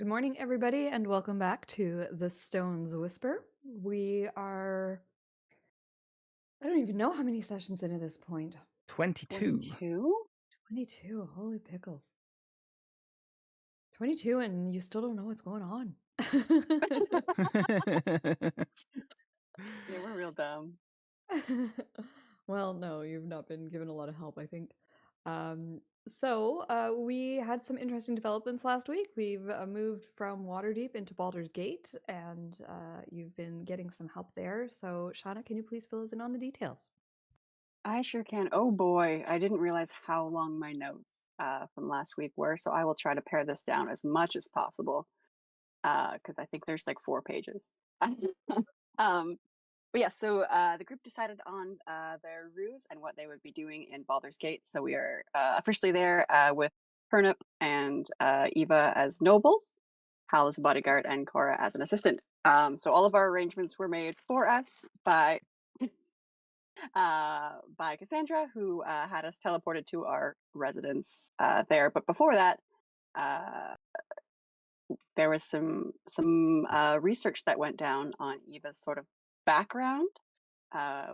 Good morning, everybody, and welcome back to The Stone's Whisper. We are, I don't even know how many sessions into this point. 22. 22? 22, holy pickles. 22, and you still don't know what's going on. Yeah, we're real dumb. Well, no, you've not been given a lot of help, I think. So we had some interesting developments last week. We've moved from Waterdeep into Baldur's Gate, and you've been getting some help there. So, Shauna, can you please fill us in on the details? I sure can. Oh boy, I didn't realize how long my notes from last week were, so I will try to pare this down as much as possible because I think there's like 4 pages. um, but yeah, so the group decided on their ruse and what they would be doing in Baldur's Gate. So we are officially there with Turnip and Eva as nobles, Hal as a bodyguard, and Cora as an assistant. So all of our arrangements were made for us by Cassandra, who had us teleported to our residence there. But before that, uh, there was some research that went down on Eva's sort of background,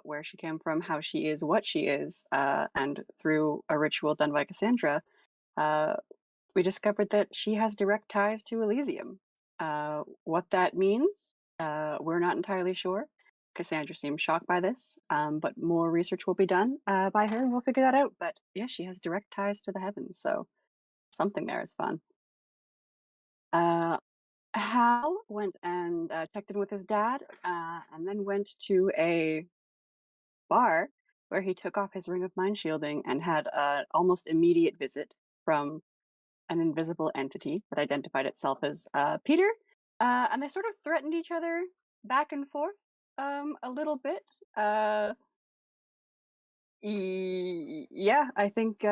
where she came from, how she is, what she is, and through a ritual done by Cassandra, we discovered that she has direct ties to Elysium. What that means, we're not entirely sure. Cassandra seems shocked by this, but more research will be done by her, and we'll figure that out. But yeah, she has direct ties to the heavens, so something there is fun. Hal went and checked in with his dad, and then went to a bar where he took off his ring of mind shielding and had an almost immediate visit from an invisible entity that identified itself as Peter, and they sort of threatened each other back and forth a little bit. Yeah, I think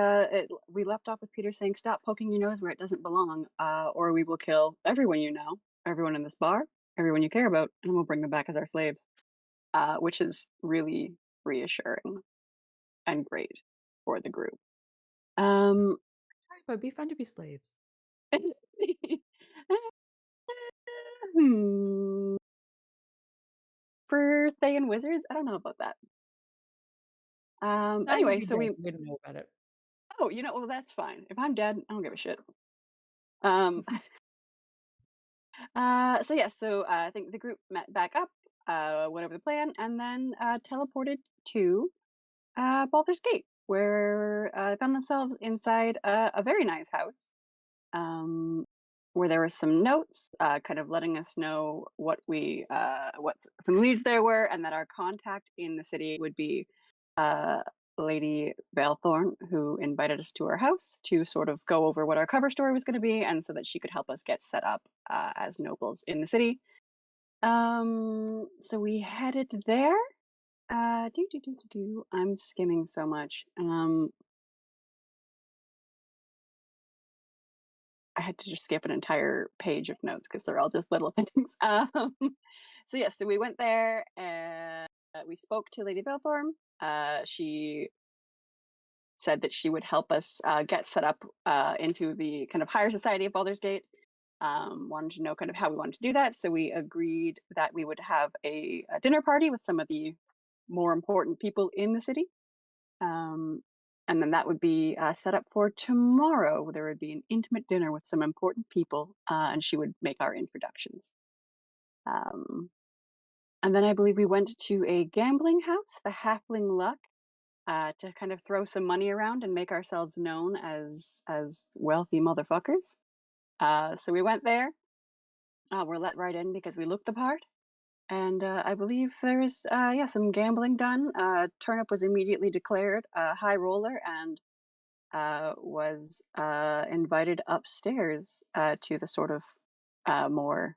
we left off with Peter saying, "Stop poking your nose where it doesn't belong, or we will kill everyone you know, everyone in this bar, everyone you care about, and we'll bring them back as our slaves," which is really reassuring and great for the group. Right, but be fun to be slaves. Hmm. For Thay and Wizards, I don't know about that. You'd Anyway, be so dead. we. We didn't know about it. Oh, well, that's fine. If I'm dead, I don't give a shit. Um. So yeah. So I think the group met back up, went over the plan, and then teleported to Baldur's Gate, where they found themselves inside a very nice house. Um, where there were some notes, kind of letting us know what some leads there were, and that our contact in the city would be uh, Lady Balethorn, who invited us to her house to sort of go over what our cover story was going to be, and so that she could help us get set up as nobles in the city. So we headed there. I'm skimming so much. I had to just skip an entire page of notes because they're all just little things. So yeah, so we went there and we spoke to Lady Belthorn. She said that she would help us get set up into the kind of higher society of Baldur's Gate. Wanted to know kind of how we wanted to do that, so we agreed that we would have a dinner party with some of the more important people in the city. And then that would be set up for tomorrow. There would be an intimate dinner with some important people, and she would make our introductions. Um, and then I believe we went to a gambling house, the Halfling Luck, to kind of throw some money around and make ourselves known as wealthy motherfuckers. So we went there. We're let right in because we look the part. And I believe there's some gambling done. Turnip was immediately declared a high roller and was invited upstairs to the sort of more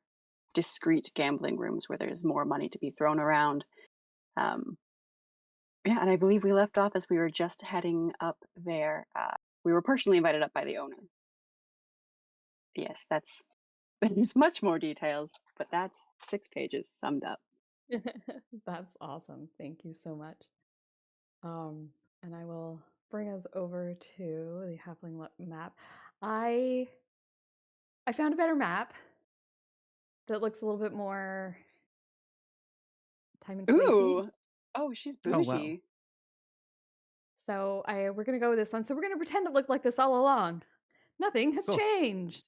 discreet gambling rooms where there's more money to be thrown around. Um, yeah, and I believe we left off as we were just heading up there. We were personally invited up by the owner. Yes, there's much more details, but that's 6 pages summed up. That's awesome. Thank you so much. And I will bring us over to the Halfling map. I found a better map. that looks a little bit more time and placey. Ooh. Oh, she's Oh, wow. bougie. So we're gonna go with this one. So we're gonna pretend it looked like this all along. Nothing has Of course. changed.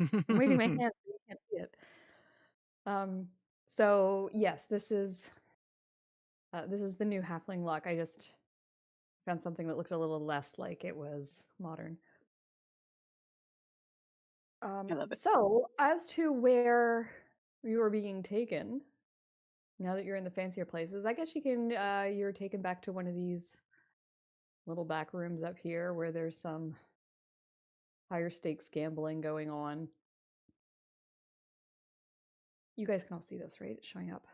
I'm waving my hand so you can't see it. Um, so yes, this is the new halfling look. I just found something that looked a little less like it was modern. I love it. So as to where you are being taken, now that you're in the fancier places, I guess you're taken back to one of these little back rooms up here where there's some higher stakes gambling going on. You guys can all see this, right? It's showing up.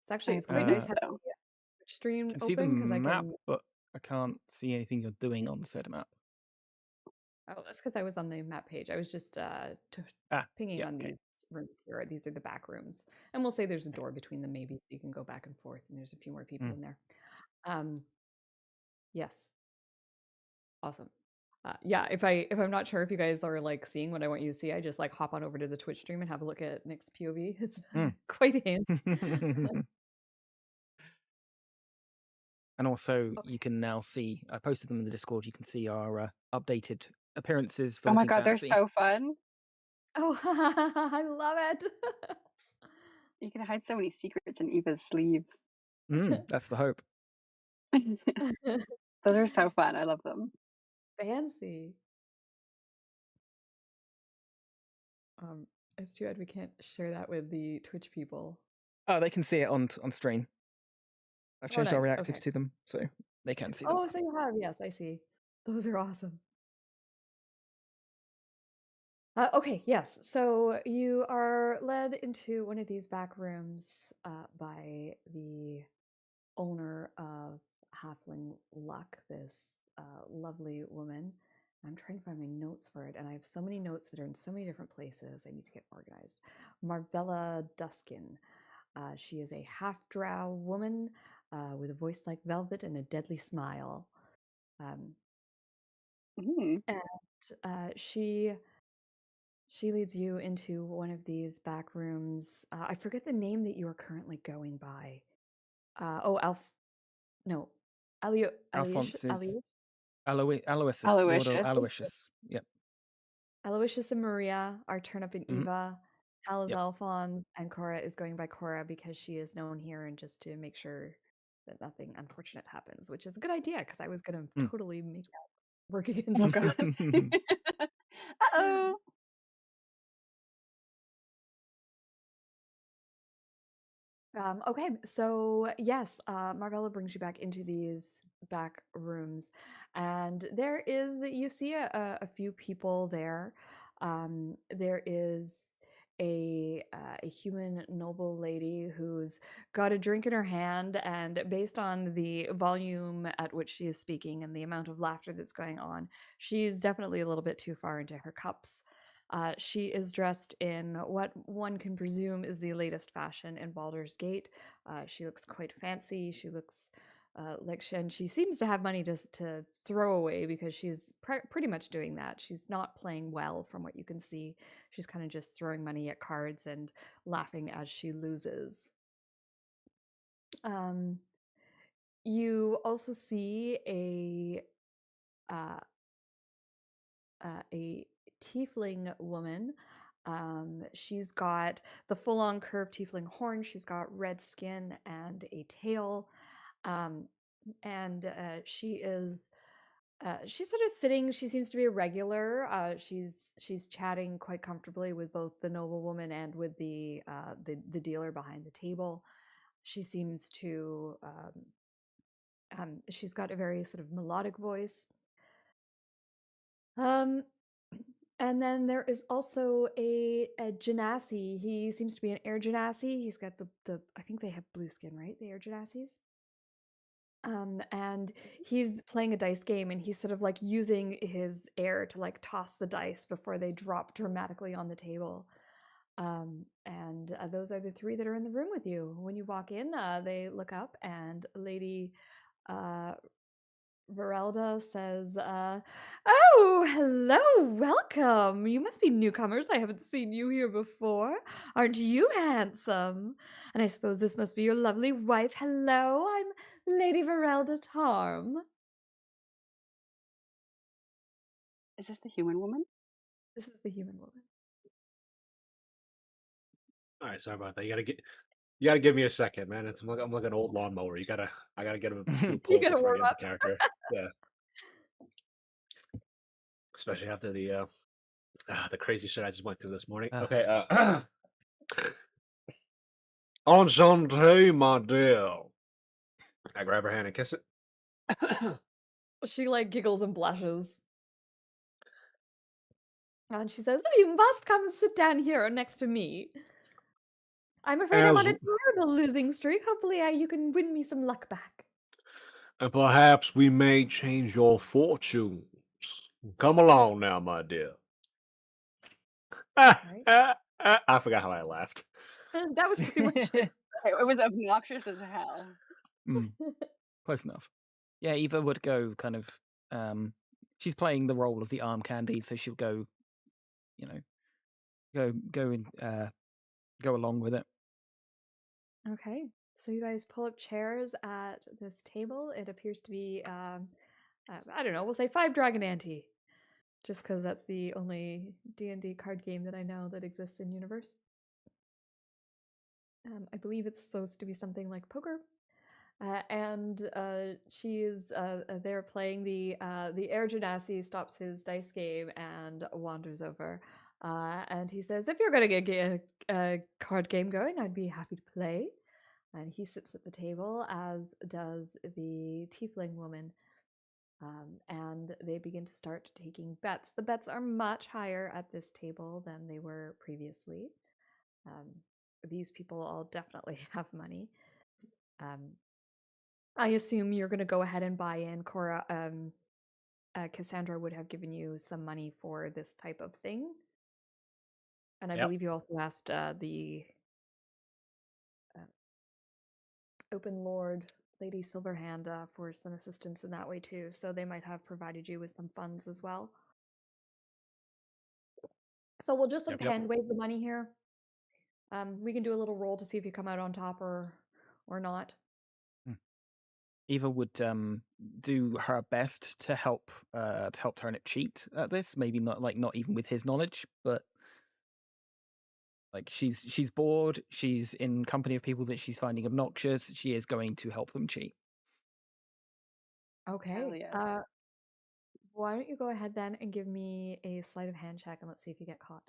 It's I quite believe nice Uh, having so. the Twitch stream can see the open because I map, can. but I can't see anything you're doing on said map. Oh, that's because I was on the map page. I was just Ah, pinging yeah, on okay. these rooms here. These are the back rooms, and we'll say there's a door between them, maybe, so you can go back and forth. And there's a few more people Mm. in there. Um, yes, awesome. Yeah, if I'm not sure if you guys are like seeing what I want you to see, I just like hop on over to the Twitch stream and have a look at Nick's POV. It's Mm. quite handy. And also, Okay. you can now see, I posted them in the Discord, you can see our updated appearances for Oh my looking god, they're fancy. so fun. Oh, I love it. You can hide so many secrets in Eva's sleeves. That's the hope. Those are so fun. I love them. Fancy. Um, it's too bad we can't share that with the Twitch people. Oh, they can see it on stream. I've Oh, changed our nice. reactives Okay. to them, so they can see them. Oh, so you have. Yes, I see. Those are awesome. Okay, yes. So you are led into one of these back rooms by the owner of Halfling Luck, this lovely woman. I'm trying to find my notes for it, and I have so many notes that are in so many different places. I need to get organized. Marvella Duskin. She is a half-drow woman with a voice like velvet and a deadly smile. Um, Mm. and she leads you into one of these back rooms. I forget the name that you are currently going by. No, Alphonse is Alio, Aloysius, Lord Aloysius. Aloysius. Yep. Aloysius and Maria are Turnip and Hmm. Eva. Hal is Yep. Alphonse, and Cora is going by Cora because she is known here and just to make sure that nothing unfortunate happens, which is a good idea because I was going to Mm. totally make that work Oh against you. god. Uh-oh. Okay, so yes, Marvella brings you back into these back rooms, and you see a few people there. There is a human noble lady who's got a drink in her hand, and based on the volume at which she is speaking and the amount of laughter that's going on, she's definitely a little bit too far into her cups. She is dressed in what one can presume is the latest fashion in Baldur's Gate. She looks quite fancy. She looks and she seems to have money to throw away because she's pretty much doing that. She's not playing well from what you can see. She's kind of just throwing money at cards and laughing as she loses. Um, you also see uh, a tiefling woman. She's got the full on curved tiefling horn. She's got red skin and a tail. Um, and she's sort of sitting. She seems to be a regular. She's chatting quite comfortably with both the noblewoman and with the dealer behind the table. She seems to she's got a very sort of melodic voice. Um, and then there is also a genasi. He seems to be an air genasi. He's got the I think they have blue skin, right? The air genasis. And he's playing a dice game, and he's sort of like using his air to like toss the dice before they drop dramatically on the table. And those are the three that are in the room with you. When you walk in, they look up, and Lady uh, Verelda says, "Oh, hello, welcome. You must be newcomers. I haven't seen you here before. Aren't you handsome? And I suppose this must be your lovely wife. Hello, I'm Lady Verelda Tarm." Is this the human woman? This is the human woman. All right, sorry about that. You gotta give me a second, man. I'm like an old lawnmower. I gotta get a few You pulls gotta before I warm get into up. character. Yeah, especially after the crazy shit I just went through this morning. Ah. Okay, enchanté, my dear. I grab her hand and kiss it. She like giggles and blushes. And she says, "Oh, you must come and sit down here next to me. I'm afraid I'm on As a terrible losing streak. Hopefully, you can win me some luck back." and perhaps we may change your fortunes. Come along now, my dear. Right? I forgot how I laughed. That was pretty much it. It was obnoxious as hell. Close enough. Yeah, Eva would go kind of. She's playing the role of the arm candy, so she'll go, you know, go along with it. Okay, so you guys pull up chairs at this table. It appears to be, I don't know, we'll say 5 Dragon Ante, just because that's the only D&D card game that I know that exists in universe. I believe it's supposed to be something like poker. And she is there playing the Air Genasi stops his dice game and wanders over. And he says, "If you're going to get a card game going, I'd be happy to play." And he sits at the table, as does the tiefling woman. And they begin to start taking bets. The bets are much higher at this table than they were previously. Um, these people all definitely have money. I assume you're going to go ahead and buy in. Cora, Cassandra would have given you some money for this type of thing. And I Yep. believe you also asked the Open Lord, Lady Silverhand, for some assistance in that way too. So they might have provided you with some funds as well. So we'll just Yep. hand wave the money here. We can do a little roll to see if you come out on top or not. Eva would do her best to help Turnip cheat at this. Maybe not even with his knowledge, but like she's bored. She's in company of people that she's finding obnoxious. She is going to help them cheat. Hell Okay. yes. Why don't you go ahead then and give me a sleight of hand check and let's see if you get caught.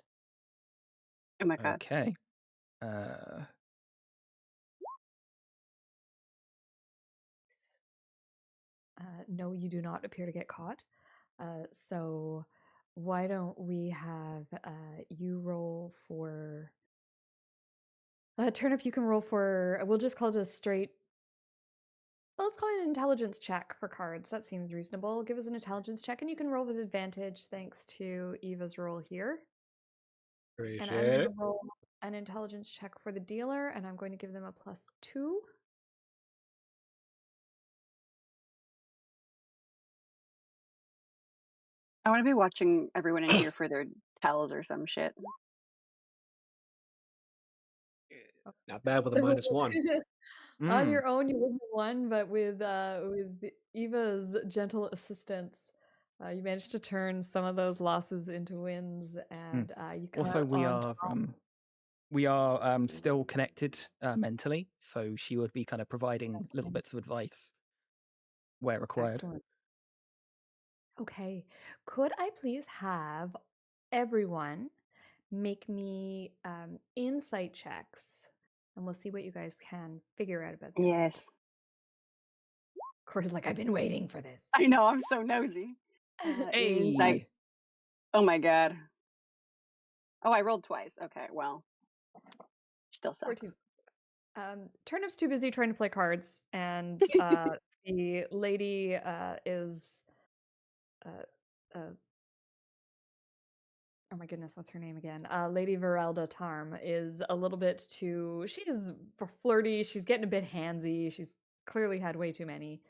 Oh my god. Okay. No, you do not appear to get caught. So why don't we have you roll for Turnip? You can roll for. We'll just call it a straight. Well, let's call it an intelligence check for cards. That seems reasonable. Give us an intelligence check, and you can roll with advantage thanks to Eva's roll here. And I'm Appreciate going to it. roll an intelligence check for the dealer, and I'm going to give them a +2. I want to be watching everyone in here for their tells or some shit. Not bad with a So -1. on your own, you win one, but with Eva's gentle assistance, you managed to turn some of those losses into wins, and you come Also, out on top. we are still connected mentally, so she would be kind of providing little bits of advice where required. Excellent. Okay, could I please have everyone make me insight checks, and we'll see what you guys can figure out about the other. Yes. Cora's like, I've been waiting for this. I know, I'm so nosy. Insight. Hey, Oh my god. Oh, I rolled twice. Okay, well. Still 14. sucks. Turnip's too busy trying to play cards, and the lady is uh, oh my goodness, what's her name again? Lady Verelda Tarm is a little bit too. She's flirty. She's getting a bit handsy. She's clearly had way too many,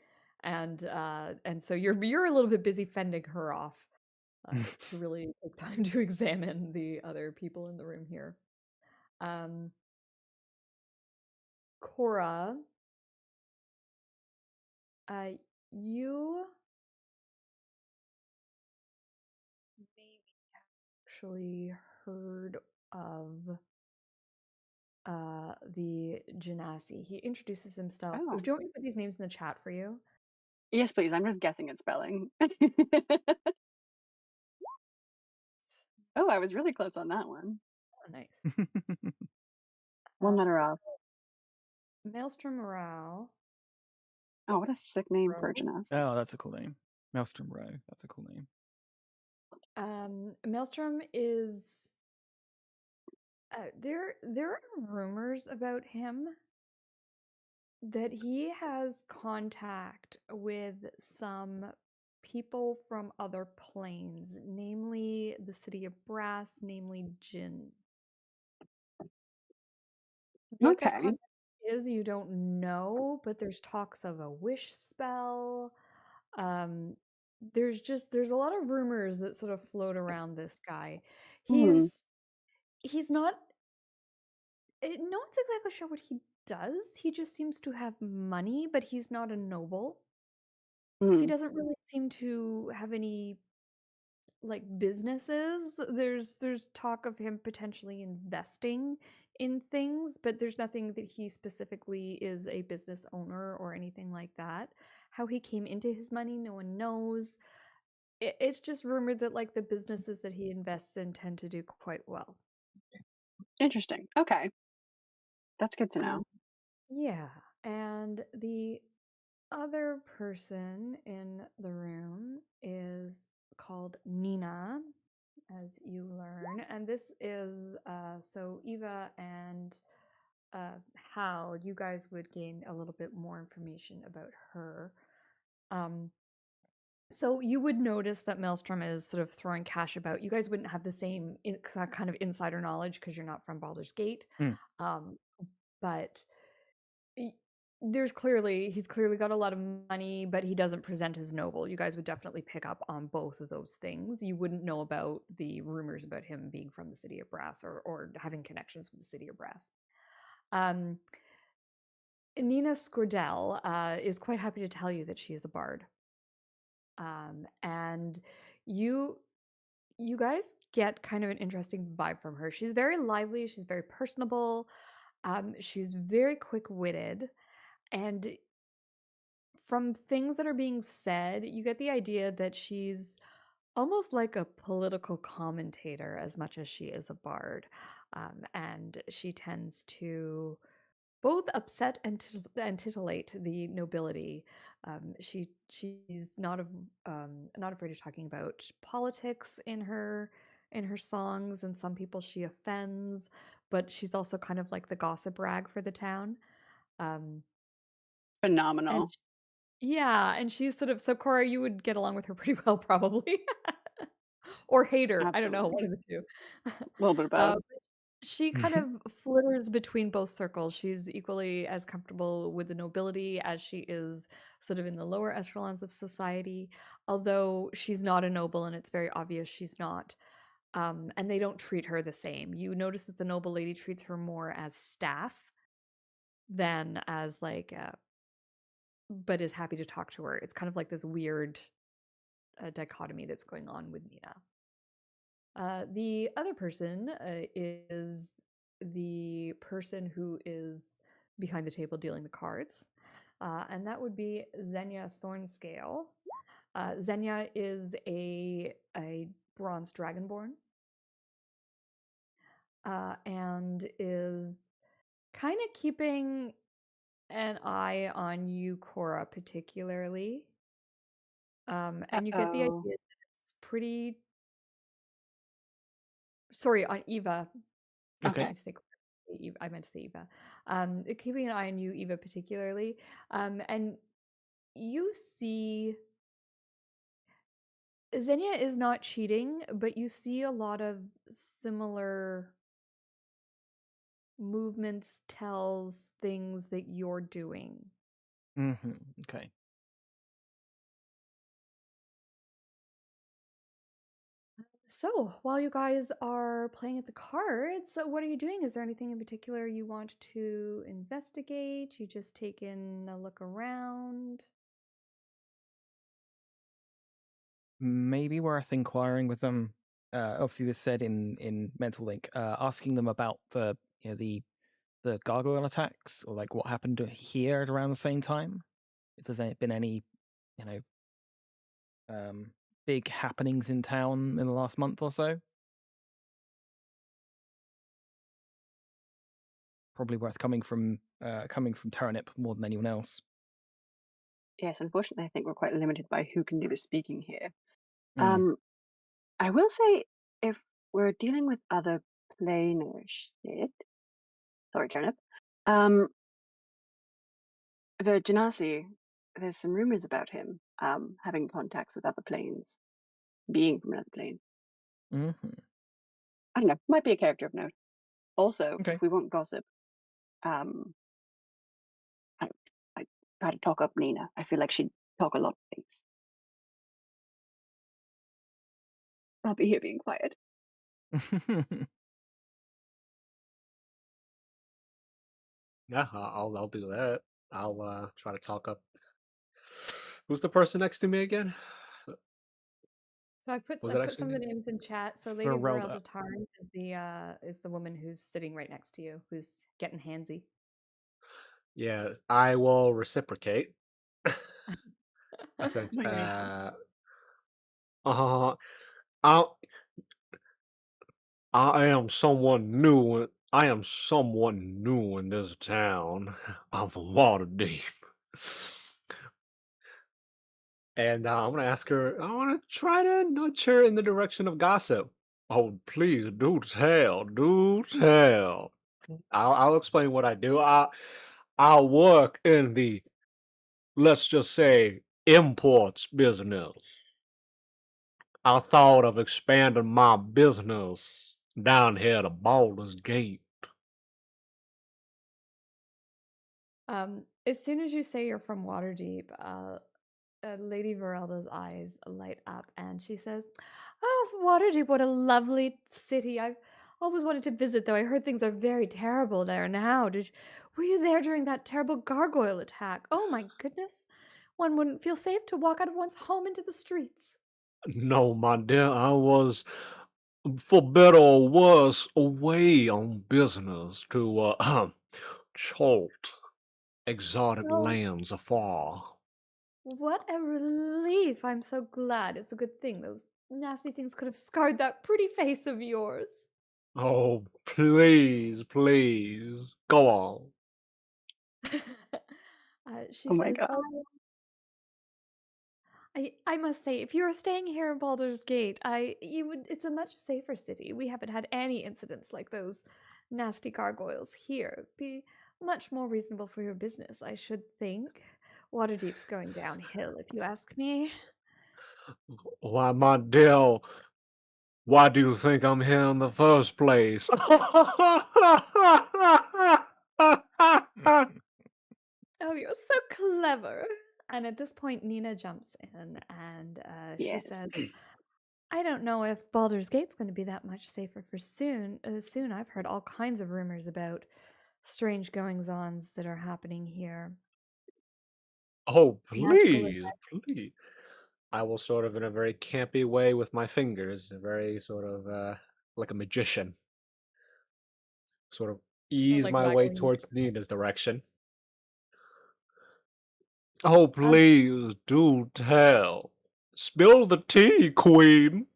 and so you're a little bit busy fending her off to really take time to examine the other people in the room here. Cora, you maybe actually heard of the Genasi. He introduces himself. Do Oh. you want me to put these names in the chat for you? Yes, please. I'm just guessing at spelling. Oh, I was really close on that one. Oh, nice. One letter off. Maelstrom Rao. Oh, what a sick name for a Ro. genasi. Oh, that's a cool name. Maelstrom Row. That's a cool name. Maelstrom is there are rumors about him that he has contact with some people from other planes, namely the city of Brass, namely Jin. What that Okay. contact is, you don't know, but there's talks of a wish spell. Um, there's a lot of rumors that sort of float around this guy. Hmm. He's not no one's exactly sure what he does. He just seems to have money, but he's not a noble. He Hmm. doesn't really seem to have any like businesses. There's talk of him potentially investing in things, but there's nothing that he specifically is a business owner or anything like that. How he came into his money, no one knows. It's just rumored that like the businesses that he invests in tend to do quite well. Interesting. Okay. That's good to Um, know. yeah, and the other person in the room is called Nina, as you learn, and this is so Eva and Hal. You guys would gain a little bit more information about her. Um, so you would notice that Maelstrom is sort of throwing cash about. You guys wouldn't have the same kind of insider knowledge because you're not from Baldur's Gate, Hmm. um, but y- he's clearly got a lot of money, but he doesn't present as noble. You guys would definitely pick up on both of those things. You wouldn't know about the rumors about him being from the city of Brass or having connections with the city of Brass. Um, Nina Scordell is quite happy to tell you that she is a bard, and you you guys get kind of an interesting vibe from her. She's very lively. She's very personable. She's very quick-witted, and from things that are being said, you get the idea that she's almost like a political commentator as much as she is a bard. And she tends to both upset and titillate the nobility. She's not afraid of talking about politics in her songs, and some people she offends, but she's also kind of like the gossip rag for the town. Um, and Phenomenal. yeah, and she's sort of so Cora, you would get along with her pretty well probably. Or hate her, I don't know, Absolutely. one of the 2. A little bit of both. She kind of flitters between both circles. She's equally as comfortable with the nobility as she is sort of in the lower echelons of society, although she's not a noble and it's very obvious she's not. And they don't treat her the same. You notice that the noble lady treats her more as staff than as like but is happy to talk to her. It's kind of like this weird dichotomy that's going on with Nina. The other person is the person who is behind the table dealing the cards, and that would be Xenia Thornscale. Xenia is a bronze dragonborn, and is kind of keeping an eye on you, Cora, particularly. And you get the idea Uh-oh. that it's pretty. Sorry, on Eva. Okay. I say I meant to say Eva. Keeping an eye on you, Eva, particularly. And you see Xenia is not cheating, but you see a lot of similar movements, tells, things that you're doing. Hmm. Okay. So, while you guys are playing at the cards, what are you doing? Is there anything in particular you want to investigate? You just taking a look around? Maybe worth inquiring with them. Obviously, this said in Mental Link, asking them about the gargoyle attacks or like what happened here at around the same time. If there's been any, you know, big happenings in town in the last month or so. Probably worth coming from Turnip more than anyone else. Yes, unfortunately, I think we're quite limited by who can do the speaking here. Mm. I will say, if we're dealing with other planar shit, sorry, Turnip, um, the Genasi, there's some rumors about him having contacts with other planes, being from another plane. Mm-hmm. I don't know, might be a character of note. Also, Okay. if we want gossip, um, I, I try to talk up Nina. I feel like she'd talk a lot of things. I'll be here being quiet. Yeah, I'll do that. I'll try to talk up. Who's the person next to me again? So Was I it put actually some of the Nina? names in chat. So Lady Ferelda. Verelda Tarn is the woman who's sitting right next to you, who's getting handsy. Yeah, I will reciprocate. I said, My God. uh, I, I am someone new. I am someone new in this town. I'm from Waterdeep. And I'm gonna ask her. I want to try to nudge her in the direction of gossip. Oh, please do tell, do tell. I'll explain what I do. I'll work in the, let's just say, imports business. I thought of expanding my business down here to Baldur's Gate. As soon as you say you're from Waterdeep, Lady Verelda's eyes light up and she says, "Oh, Waterdeep, what a lovely city. I've always wanted to visit, though I heard things are very terrible there now. Were you there during that terrible gargoyle attack? Oh my goodness. One wouldn't feel safe to walk out of one's home into the streets." No, my dear, I was, for better or worse, away on business to Cholt, exotic Oh, lands afar. what a relief. I'm so glad. It's a good thing. Those nasty things could have scarred that pretty face of yours. Oh, please, please, go on. She Oh my says, God. "Oh, I must say, if you are staying here in Baldur's Gate, you would it's a much safer city. We haven't had any incidents like those nasty gargoyles here. It'd be much more reasonable for your business, I should think. Waterdeep's going downhill, if you ask me." Why, my dear, why do you think I'm here in the first place? Oh, you're so clever. And at this point, Nina jumps in and she Yes. says, "I don't know if Baldur's Gate's going to be that much safer for soon. Soon, I've heard all kinds of rumors about strange goings-ons that are happening here. Oh, Magical please, events." please. I will sort of in a very campy way with my fingers, a very sort of like a magician, sort of ease Like my way waggling. towards Nina's direction. Oh, Um, please do tell. Spill the tea, queen.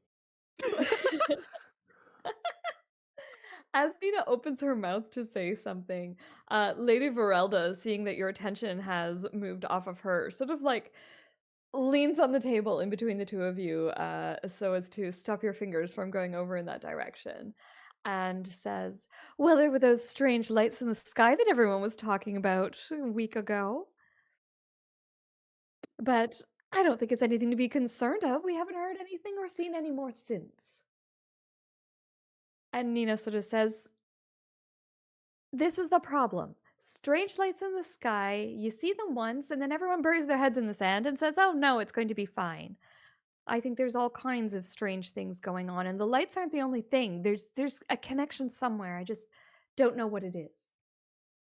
as Nina opens her mouth to say something, Lady Verelda, seeing that your attention has moved off of her, sort of like leans on the table in between the two of you, so as to stop your fingers from going over in that direction, and says, "Well, there were those strange lights in the sky that everyone was talking about a week ago. But I don't think it's anything to be concerned of. We haven't heard anything or seen any more since." And Nina sort of says, "This is the problem. Strange lights in the sky, you see them once, and then everyone buries their heads in the sand and says, oh no, it's going to be fine. I think there's all kinds of strange things going on, and the lights aren't the only thing. There's a connection somewhere. I just don't know what it is.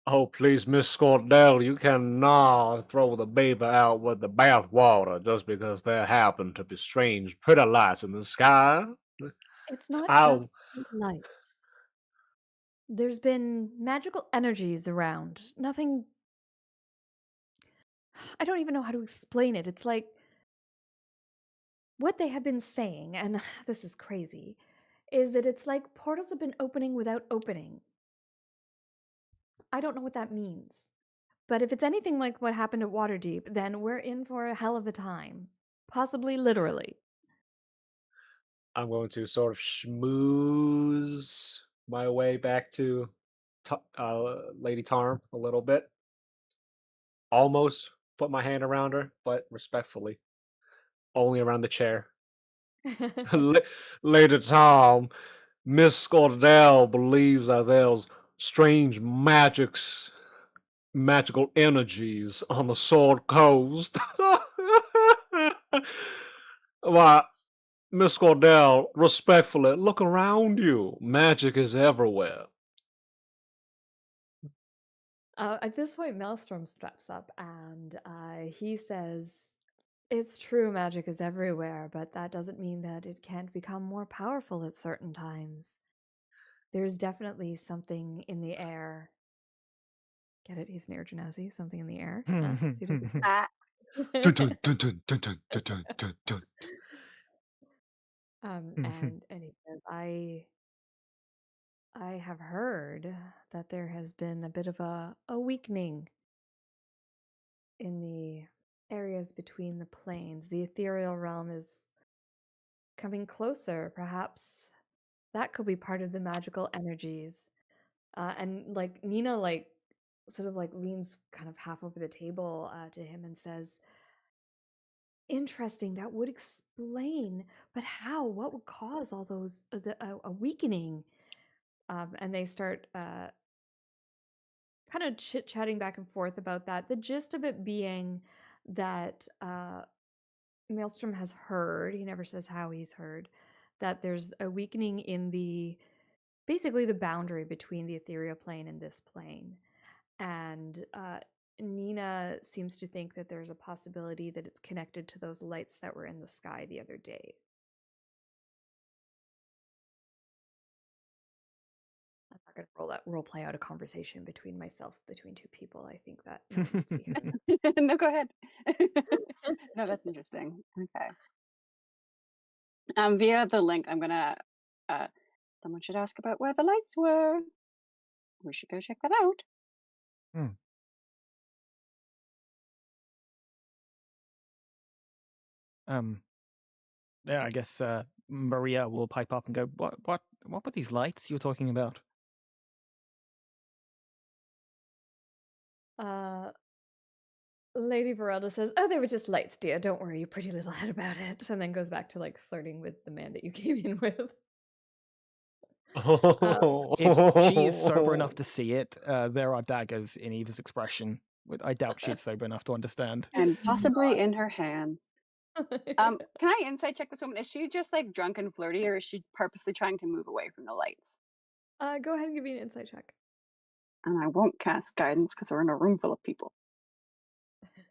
Oh, please, Miss Scordell, you cannot throw the baby out with the bathwater just because there happen to be strange, pretty lights in the sky. It's not just I'll, lights. There's been magical energies around. Nothing. I don't even know how to explain it. It's like what they have been saying, and this is crazy, is that it's like portals have been opening without opening. I don't know what that means. But if it's anything like what happened at Waterdeep, then we're in for a hell of a time. Possibly literally. I'm going to sort of schmooze my way back to Lady Tarm a little bit. Almost put my hand around her, but respectfully, only around the chair. La- Lady Tom, Miss Scordell believes that there's strange magical energies on the Sword Coast. Why, Miss Scordell, respectfully, look around you. Magic is everywhere. At this point, Maelstrom steps up and he says, "It's true, magic is everywhere, but that doesn't mean that it can't become more powerful at certain times. There's definitely something in the air." Get it? He's an air genasi. Something in the air. Huh? See what Ah, I Dun, did dun, dun, dun, dun, dun, dun, dun, dun, dun. there? And he says, I have heard that there has been a bit of a weakening in the areas between the planes. The ethereal realm is coming closer. Perhaps that could be part of the magical energies. And like Nina, like sort of like leans kind of half over the table to him and says, "Interesting. That would explain, but how? What would cause all those a weakening?" And they start kind of chit chatting back and forth about that. The gist of it being that Maelstrom has heard, he never says how he's heard, that there's a weakening in the basically the boundary between the ethereal plane and this plane. And Nina seems to think that there's a possibility that it's connected to those lights that were in the sky the other day. I'm not going to role play out a conversation between two people. I think that no one needs to hear no, go ahead. No, that's interesting. Okay. Via the link, I'm gonna. Someone should ask about where the lights were. We should go check that out. Hmm. Yeah, I guess Maria will pipe up and go, what were these lights you were talking about? that. Lady Verelda says, "Oh, they were just lights, dear. Don't worry your pretty little head about it." And then goes back to like flirting with the man that you came in with. If she is sober enough to see it, there are daggers in Eva's expression. But I doubt she's sober enough to understand. And possibly in her hands. Can I insight check this woman? Is she just like drunk and flirty, or is she purposely trying to move away from the lights? Go ahead and give me an insight check. And I won't cast guidance because we're in a room full of people.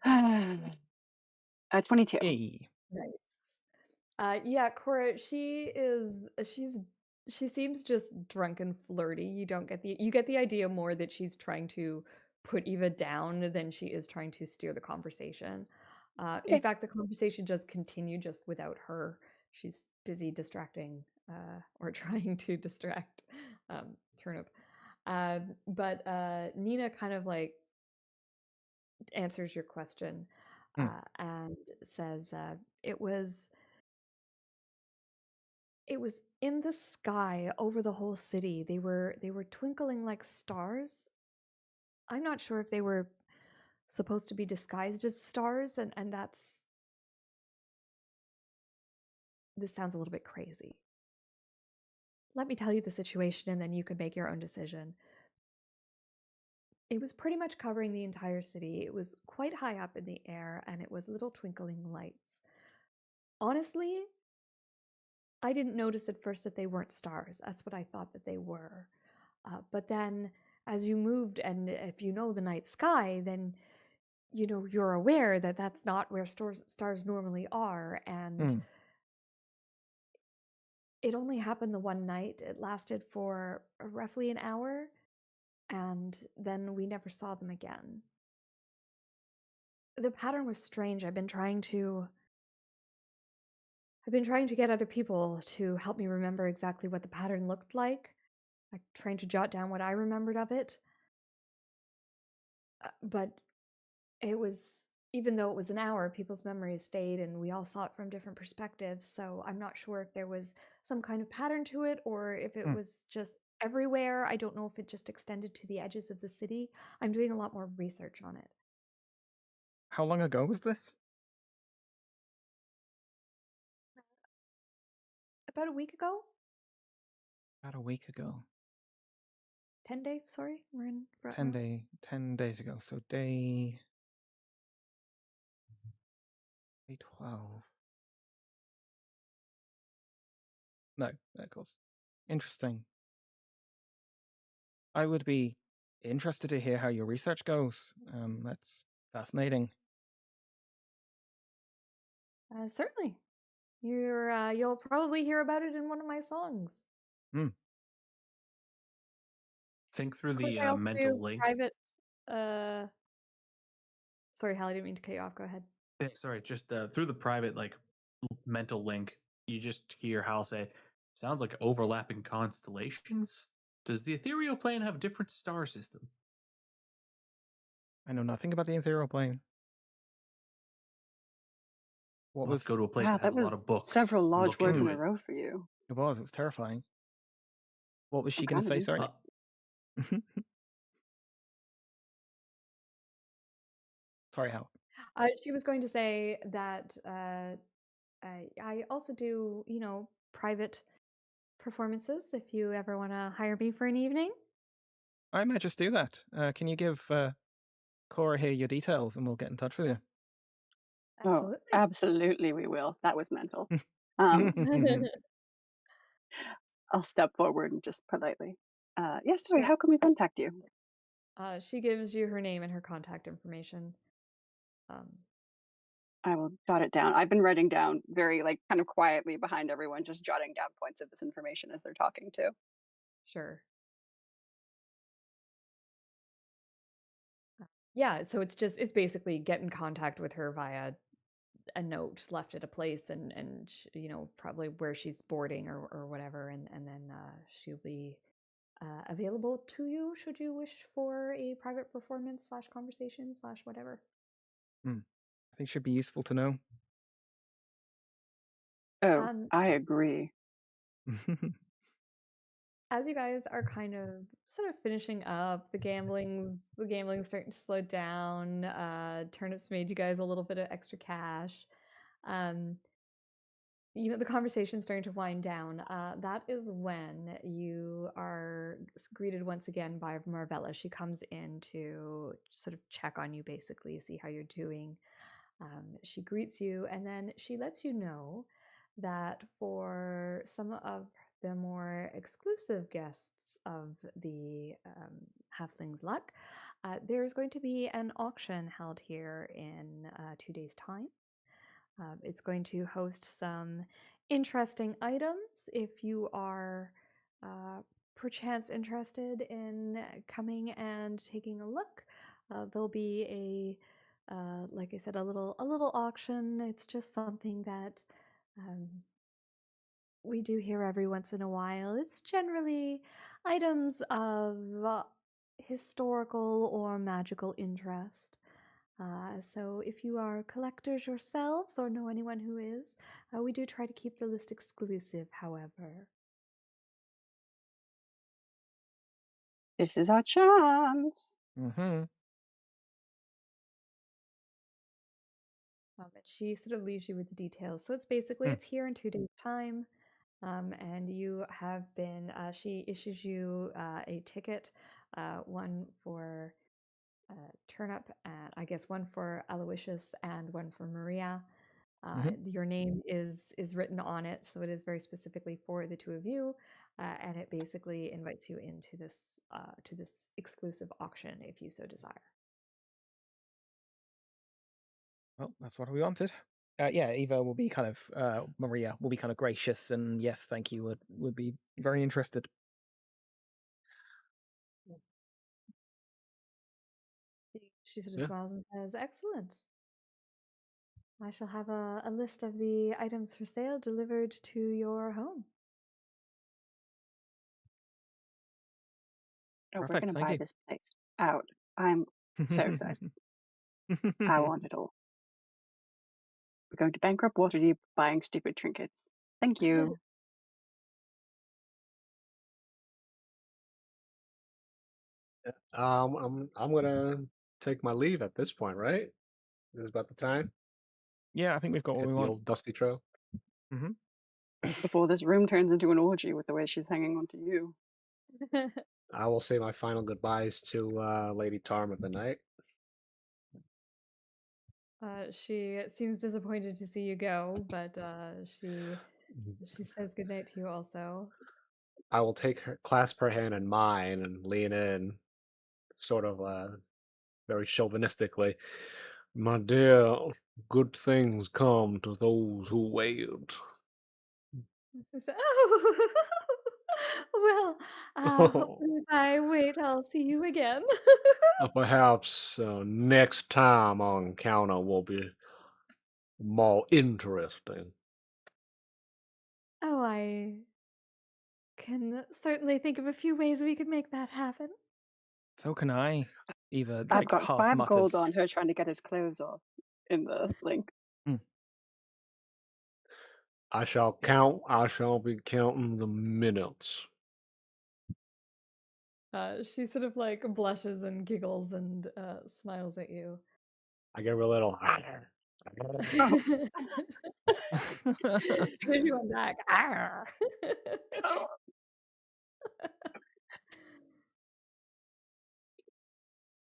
22. Hey. Nice. Yeah, Cora, she seems just drunk and flirty. You get the idea more that she's trying to put Eva down than she is trying to steer the conversation. In Okay. fact, the conversation does continue just without her. She's busy distracting or trying to distract Turnip. But Nina kind of like answers your question Hmm. and says it was in the sky over the whole city. They were twinkling like stars. I'm not sure if they were supposed to be disguised as stars, and that's this sounds a little bit crazy. Let me tell you the situation and then you can make your own decision. It was pretty much covering the entire city. It was quite high up in the air and it was little twinkling lights. honestly, I didn't notice at first that they weren't stars. That's what I thought that they were. But then as you moved, and if you know the night sky, then you're aware that that's not where stars normally are. And Hmm. it only happened the one night. It lasted for roughly an hour, and then we never saw them again. The pattern was strange. I've been trying to get other people to help me remember exactly what the pattern looked like, trying to jot down what I remembered of it. But it was, even though it was an hour, people's memories fade and we all saw it from different perspectives. So I'm not sure if there was some kind of pattern to it or if it Hmm. was just everywhere. I don't know if it just extended to the edges of the city. I'm doing a lot more research on it. How long ago was this? About a week ago? About a week ago. 10 days, sorry. We're in 10 days ago. So day 12. No, of course. Interesting. I would be interested to hear how your research goes. That's fascinating. Certainly. You'll probably hear about it in one of my songs. Hmm. Think through Of course, the I also mental do link. private. Sorry, Hal, I didn't mean to cut you off. Go ahead. Sorry, just through the private mental link. You just hear Hal say, "Sounds like overlapping constellations." Does the ethereal plane have a different star system? I know nothing about the ethereal plane. What We'll have to go was to a place Wow, that has that a lot was of books several and large look words in into a it. row for you. it was? It was terrifying. What was I'm she going to kind of say? into Sorry. it. Sorry, Hal. She was going to say that I also do, private performances if you ever want to hire me for an evening. I might just do that. Can you give Cora here your details, and we'll get in touch with you. Oh, Absolutely. absolutely, we will. That was mental. Um, I'll step forward and just politely. Yes, sorry, Sure. how can we contact you? She gives you her name and her contact information. I will jot it down. I've been writing down very, kind of quietly behind everyone, just jotting down points of this information as they're talking too. Sure. Yeah, so it's basically get in contact with her via a note left at a place and probably where she's boarding or whatever, and then she'll be available to you should you wish for a private performance / conversation / whatever. I think should be useful to know. Oh, Um, I agree. as you guys are kind of sort of finishing up, the gambling's starting to slow down. Turnips made you guys a little bit of extra cash. The conversation's starting to wind down. That is when you are greeted once again by Marvella. She comes in to sort of check on you, basically, see how you're doing. She greets you, and then she lets you know that for some of the more exclusive guests of the Halfling's Luck, there's going to be an auction held here in 2 days' time. It's going to host some interesting items if you are perchance interested in coming and taking a look. There'll be like I said, a little auction. It's just something that we do here every once in a while. It's generally items of historical or magical interest. So if you are collectors yourselves or know anyone who is, we do try to keep the list exclusive, however. This is our chance. Mm-hmm. And she sort of leaves you with the details. So it's basically, it's here in 2 days' time. And you have been, she issues you a ticket, one for Turnip, and I guess one for Aloysius and one for Maria. Your name is written on it, so it is very specifically for the two of you, and it basically invites you into this to this exclusive auction if you so desire. Well, that's what we wanted. Yeah, Eva will be kind of Maria will be kind of gracious and yes, thank you. Would be very interested. She sort of Yeah. smiles and says, "Excellent. I shall have a list of the items for sale delivered to your home." Oh, we're Perfect, gonna thank buy you. this place out. I'm so excited. I want it all. We're going to bankrupt Waterdeep buying stupid trinkets. Thank you. I'm gonna take my leave at this point, right? This is about the time. Yeah, I think we've got what Hit we the want. old dusty trail. Hmm. Before this room turns into an orgy with the way she's hanging on to you. I will say my final goodbyes to Lady Tarm of the night. She seems disappointed to see you go, but she says goodnight to you also. I will clasp her hand in mine, and lean in, sort of very chauvinistically. My dear, good things come to those who wait. She said, "Oh, well, hopefully if I wait, I'll see you again." Perhaps next time our encounter will be more interesting. Oh, I can certainly think of a few ways we could make that happen. So can I. Eva I've like got half 5 gold mutters. on her trying to get his clothes off in the link. I shall count. I shall be counting the minutes. She sort of like blushes and giggles and smiles at you. I give her a little. Oh. She went back. "Arr."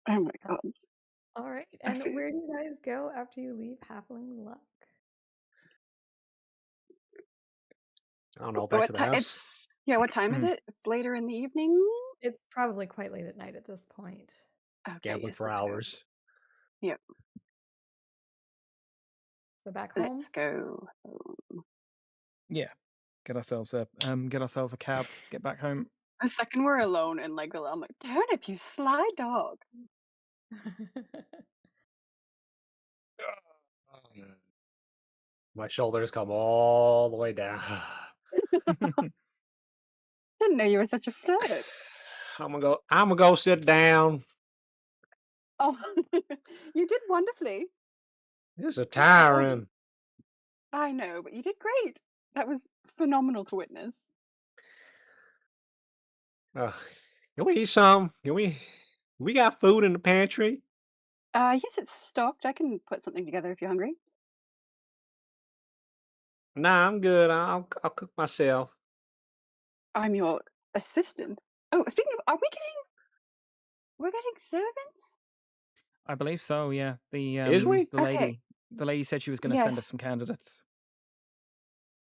Oh my god. All right, I and feel where do you guys go after you leave Halfling Luck? I don't know. Back to the house. what time is Hmm. it? It's later in the evening? It's probably quite late at night at this point. Okay, Gambling yes, for let's go. hours. Yep, So back home. let's go. Yeah. Get ourselves a cab, get back home. The second we're alone in like I'm like, Turnip, you sly dog. My shoulders come all the way down. Didn't know you were such a flirt. I'm gonna go. I'm gonna go sit down. Oh, you did wonderfully. This is I told you. tiring. I know, but you did great. That was phenomenal to witness. Uh, can we eat some? Can we? We got food in the pantry. Yes, it's stocked. I can put something together if you're hungry. Nah, I'm good. I'll cook myself. I'm your assistant. Oh, speaking of, we're getting servants? I believe so, yeah. Is we? Okay, The lady said she was gonna send us yes. some candidates.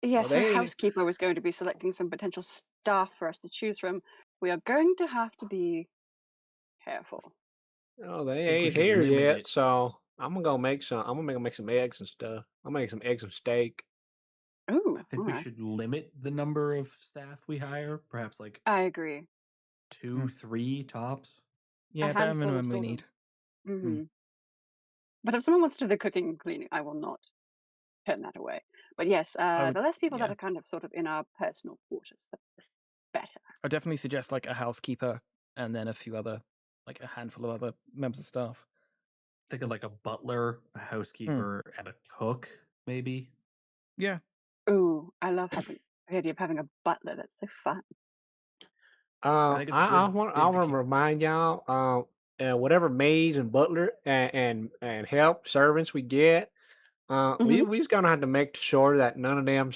Oh, Yes, her they ain't. housekeeper was going to be selecting some potential staff for us to choose from. We are going to have to be careful. Oh, I they think we ain't should here limit yet. it. So I'm gonna go make some. I'm gonna make some eggs and stuff. I'll make some eggs and steak. I Ooh, think we alright. should limit the number of staff we hire, perhaps like I agree. 2, 3 tops. A Yeah, bare handful of minimum we sort of. need. hmm But if someone wants to do the cooking and cleaning, I will not turn that away. But yes, I would the less people that yeah. are kind of sort of in our personal quarters, the better. I'd definitely suggest like a housekeeper and then a few other like a handful of other members of staff. Think of like a butler, a Hmm. housekeeper, and a cook, maybe. Yeah. Ooh, I love having the idea of having a butler. That's so fun. I think it's a good I bid to want to keep. remind y'all, whatever maids and butler and help servants we get, hmm we just gonna have to make sure that none of them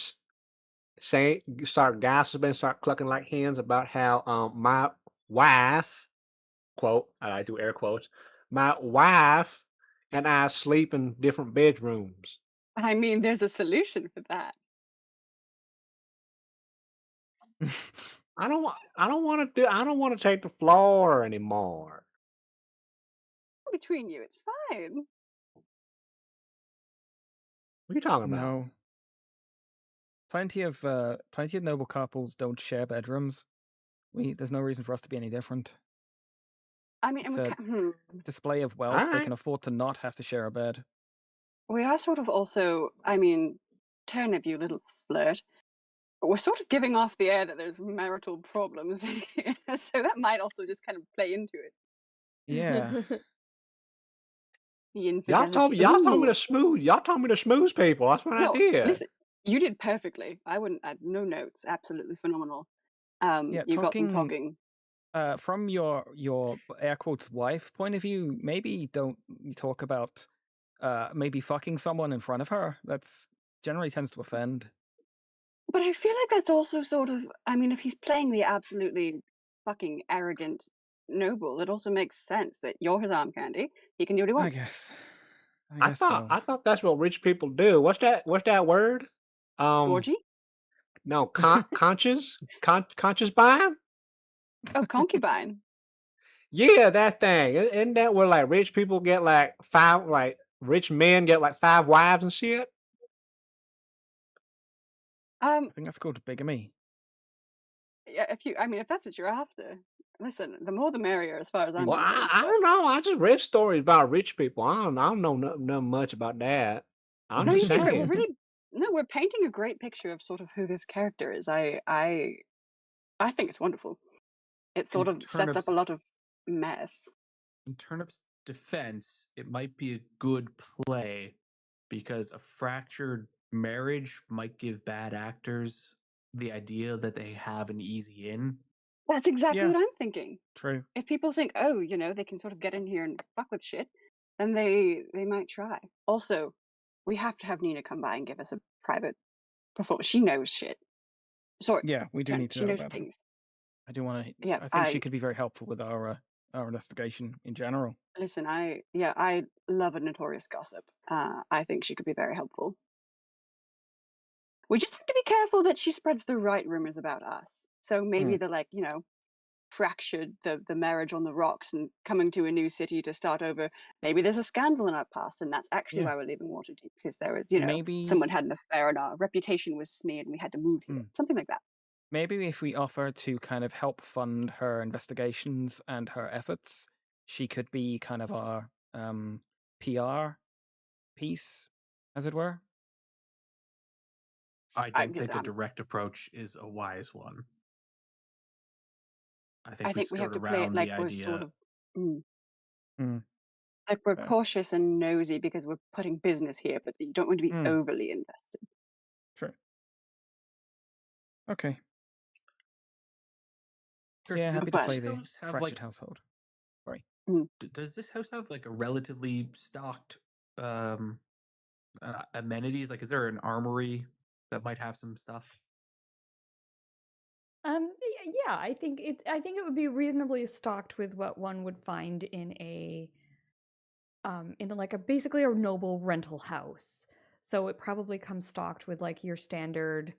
say start gossiping, start clucking like hens about how my wife, quote, I do air quotes, my wife and I sleep in different bedrooms. I mean, there's a solution for that. I don't want. I don't want to do. I don't want to take the floor anymore. Between you, it's fine. What are you talking about? No. Plenty of noble couples don't share bedrooms. There's no reason for us to be any different. I mean, and It's a display of All wealth. They right. can afford to not have to share a bed. we are sort of also, I mean, Turnip, you little flirt. We're sort of giving off the air that there's marital problems here, so that might also just kind of play into it. Yeah. The infidelity. Y'all told me Ooh. to smooth. Y'all told me to smooth people. That's what I No, did. listen, you did perfectly. I wouldn't add no notes. Absolutely phenomenal. Yeah. You got them talking. From your air quotes wife point of view, maybe don't talk about maybe fucking someone in front of her. That's generally tends to offend. But I feel like that's also sort of, I mean, if he's playing the absolutely fucking arrogant noble, it also makes sense that you're his arm candy. He can do what he I wants. guess. I guess so. I thought that's what rich people do. What's that? What's that word? Orgy? No, conscious buying. Oh, concubine. Yeah, that thing. Isn't that where like rich people get like five, like rich men get like 5 wives and shit? Um, I think that's called bigamy. yeah, I mean, if that's what you're after, listen, the more the merrier, as far as I'm Well, concerned. I But don't know. I just read stories about rich people. I don't know nothing much about that. I'm no, you just did great. We're saying. really no, we're painting a great picture of sort of who this character is. I think it's wonderful. It sort In of sets up a lot of mess. Turnip's defense, it might be a good play because a fractured marriage might give bad actors the idea that they have an easy in. That's exactly Yeah. what I'm thinking. True. If people think, oh, they can sort of get in here and fuck with shit, then they might try. Also, we have to have Nina come by and give us a private performance. She knows shit. Sorry, Yeah, we do Turnip, need to she know knows about her. things. I do want to. Yeah, I think she could be very helpful with our investigation in general. listen. I love a notorious gossip. I think she could be very helpful. We just have to be careful that she spreads the right rumors about us. So maybe the fractured the marriage on the rocks and coming to a new city to start over. Maybe there's a scandal in our past, and that's actually Yeah. why we're leaving Waterdeep, because there was, Maybe someone had an affair and our reputation was smeared and we had to move here. Something like that. maybe if we offer to kind of help fund her investigations and her efforts, she could be kind of our PR piece, as it were. I don't think a direct approach is a wise one. I think I we think we have skirt to play it around like the we're idea. sort of Mm, like we're fair. cautious and nosy because we're putting business here, but you don't want to be overly invested. Sure. Okay. Kirsty, Yeah, does happy to But play this the house have fractured household. Sorry. does this house have like a relatively stocked amenities? Like, is there an armory that might have some stuff? Yeah, I think it would be reasonably stocked with what one would find in like a basically a noble rental house. So it probably comes stocked with like your standard,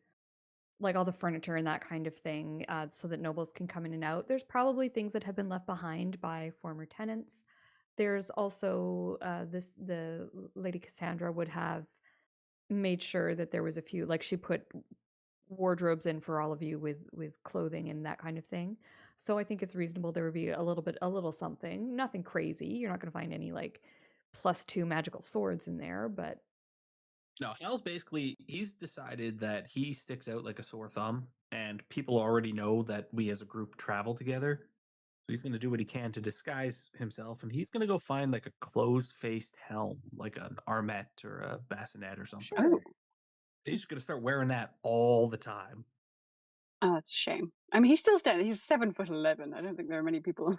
like all the furniture and that kind of thing, so that nobles can come in and out. There's probably things that have been left behind by former tenants. There's also the Lady Cassandra would have made sure that there was a few, like she put wardrobes in for all of you with clothing and that kind of thing. So I think it's reasonable there would be a little something, nothing crazy. You're not going to find any like +2 magical swords in there, but No, Hal's basically he's decided that he sticks out like a sore thumb, and people already know that we as a group travel together. So he's going to do what he can to disguise himself, and he's going to go find like a closed-faced helm, like an armet or a bassinet or something. Oh, sure. He's just going to start wearing that all the time. oh, that's a shame. I mean, he's still standing. He's 7'11". I don't think there are many people.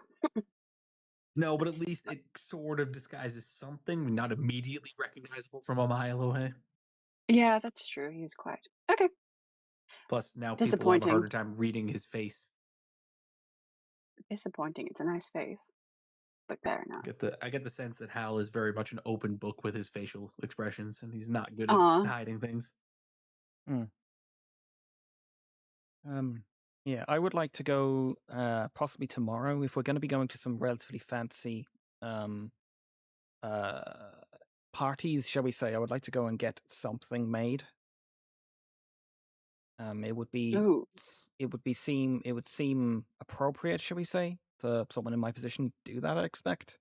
No, but at least it sort of disguises something, not immediately recognizable from a mile away. Yeah, that's true. He's quiet. Okay. Plus, now people will have a Disappointing. harder time reading his face. Disappointing. It's a nice face. but fair enough. I get the sense that Hal is very much an open book with his facial expressions, and he's not good at Aw. hiding things. Yeah, I would like to go possibly tomorrow if we're going to be going to some relatively fancy parties, shall we say. I would like to go and get something made. It would Ooh. seem appropriate, shall we say, for someone in my position to do that, I expect.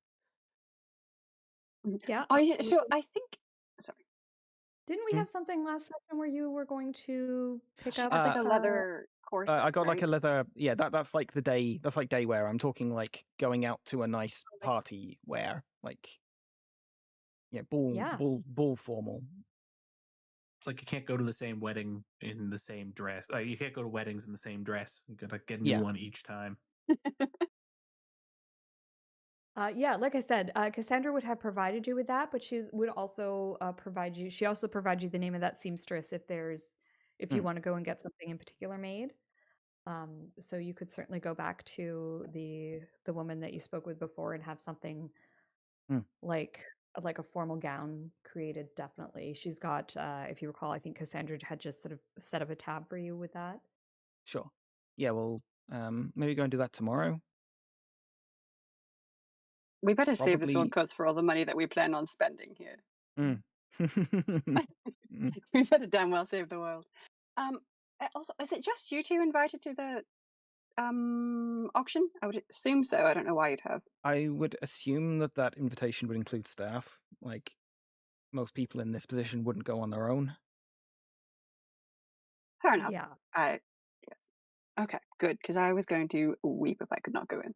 Yeah. So I think. Sorry. Didn't we have something last session where you were going to pick She up got like a leather corset. I got like right? a leather. Yeah, that's like that's like day wear. I'm talking like going out to a nice party wear, like bull formal. It's like you can't go to the same wedding in the same dress. You can't go to weddings in the same dress. You gotta get a new one each time. Yeah, like I said, Cassandra would have provided you with that, but she would also provide you. She also provides you the name of that seamstress if you want to go and get something in particular made. So you could certainly go back to the woman that you spoke with before and have something like a formal gown created. Definitely, she's got. If you recall, I think Cassandra had just sort of set up a tab for you with that. Sure. Yeah. Well, maybe go and do that tomorrow. We better save the Probably- shortcuts for all the money that we plan on spending here. Mm. We better damn well save the world. Also, is it just you two invited to the auction? I would assume so. I don't know why you'd have. I would assume that invitation would include staff. Like most people in this position wouldn't go on their own. Fair enough. Yeah. Yes. Okay, good, because I was going to weep if I could not go in.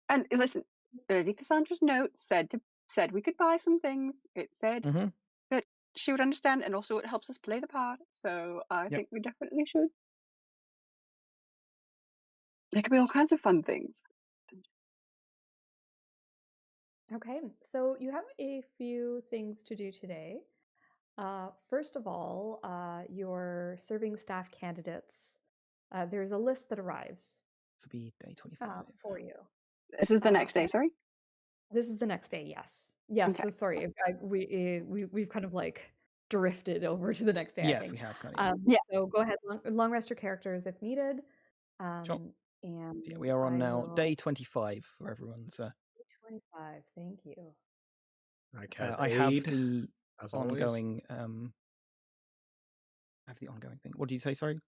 And listen, Lady Cassandra's note said we could buy some things. It said that she would understand, and also it helps us play the part. So I think we definitely should. There could be all kinds of fun things. Okay, so you have a few things to do today. First of all, your serving staff candidates. There's a list that arrives. This will be day 25 for you. This is the next day. Sorry. This is the next day. Yes. Yes. Okay. So sorry, we've kind of like drifted over to the next day. Yes, I think. we have kind of. Yeah. So go ahead, long rest your characters if needed. Sure. And Yeah, we are on now day 25 for everyone's. 25. Thank you. I cast I aid, have the as always. ongoing. I have the ongoing thing. What did you say? Sorry.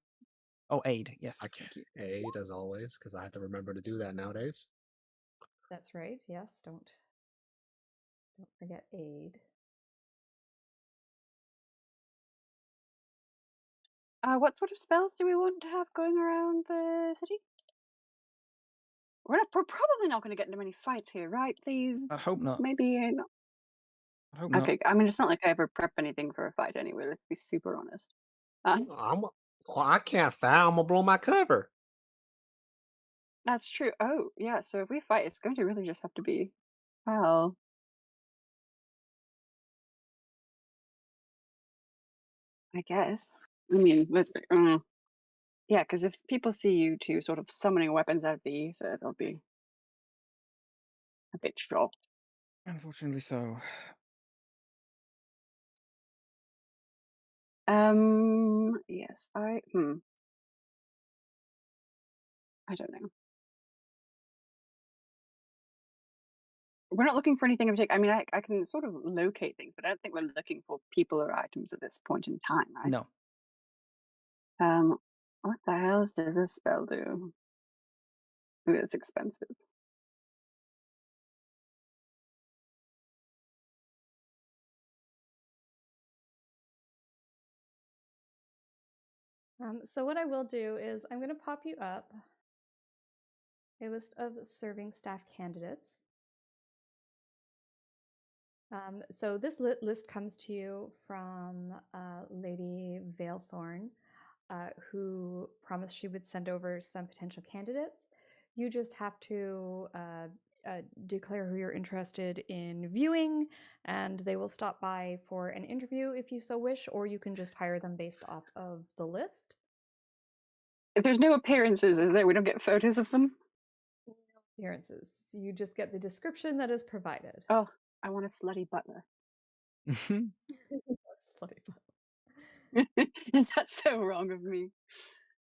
Oh, aid. Yes. I Thank you. aid as always, because I have to remember to do that nowadays. That's right. Yes. Don't forget aid. What sort of spells do we want to have going around the city? We're probably not going to get into many fights here, right? Please. I hope not. Maybe not. I hope not. Okay. I mean, it's not like I ever prep anything for a fight anyway. Let's be super honest. I can't foul. I'm gonna blow my cover. That's true. Oh, yeah. So if we fight, it's going to really just have to be, well, I guess. I mean, yeah, because if people see you two sort of summoning weapons out of the ether, they'll be a bit shocked. Unfortunately, so. Yes, I don't know. We're not looking for anything in particular. I mean, I can sort of locate things, but I don't think we're looking for people or items at this point in time, right? No. What the hell does this spell do? Ooh, it's expensive. So what I will do is I'm going to pop you up a list of serving staff candidates. So this list comes to you from Lady Veilthorn, who promised she would send over some potential candidates. You just have to declare who you're interested in viewing, and they will stop by for an interview if you so wish, or you can just hire them based off of the list. If there's no appearances, is there? We don't get photos of them? appearances. You just get the description that is provided. Oh, I want a slutty butler. Slutty butt. Is that so wrong of me?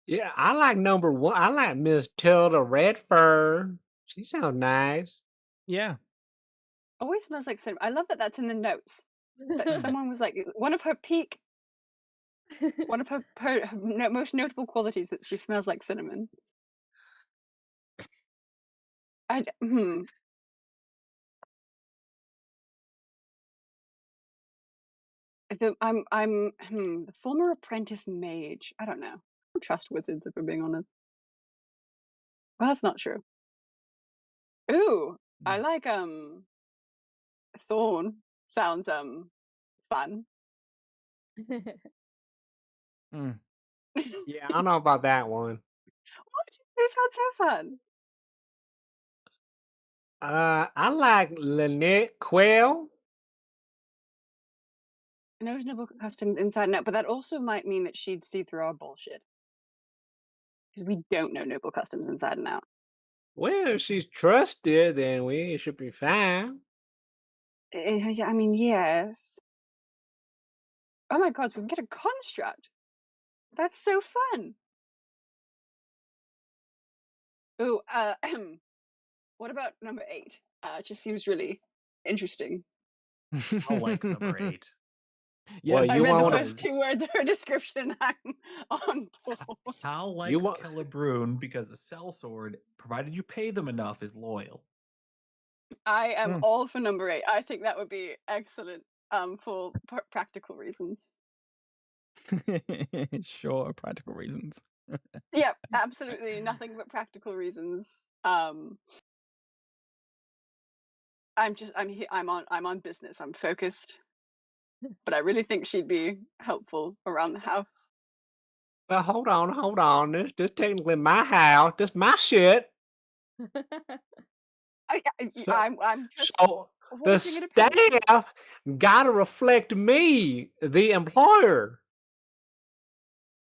Yeah, I like number one. I like Miss Tilda Redfern. She sounds nice. Yeah. Always smells like cinnamon. I love that that's in the notes. That someone was like, one of her most notable qualities that she smells like cinnamon. The former apprentice mage. I don't know. I don't trust wizards if we're being honest. Well, that's not true. Ooh, I like Thorn. Sounds fun. Yeah, I don't know about that one. What? It sounds so fun. I like Lynette Quayle. Knows noble customs inside and out, but that also might mean that she'd see through our bullshit. Because we don't know noble customs inside and out. Well, if she's trusted, then we should be fine. I mean, yes. Oh my god, so we can get a construct. That's so fun. Ooh, what about number 8? It just seems really interesting. Hal likes number 8. Yeah, Well, I you read the want first 2 words of her description. I'm on board. Hal likes You want- Celebrune because a sellsword, provided you pay them enough, is loyal. I am Mm. all for number 8. I think that would be excellent for practical reasons. Sure, practical reasons. Yep, absolutely nothing but practical reasons. I'm on business. I'm focused. But I really think she'd be helpful around the house. Well, hold on. This technically my house. This my shit. I'm just So the voicing an opinion. staff gotta reflect me, the employer.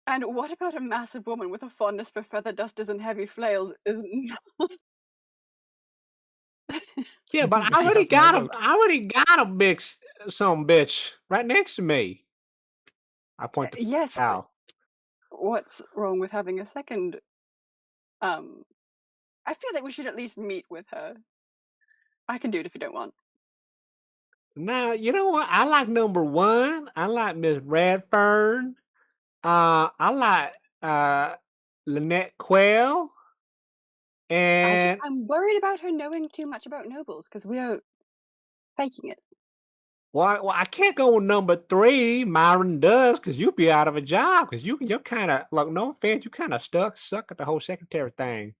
And what about a massive woman with a fondness for feather dusters and heavy flails is not... Yeah, but She has no vote. I already got a some bitch right next to me. I point to Yes, but Hal. what's wrong with having a second? I feel like we should at least meet with her. I can do it if you don't want. Now, you know what? I like number one. I like Miss Redfern. I like Lynette Quayle. And I'm worried about her knowing too much about nobles because we are faking it. well, I can't go with number 3, Myron does, because you'll be out of a job because you're kind of like no offense, you kind of suck at the whole secretary thing.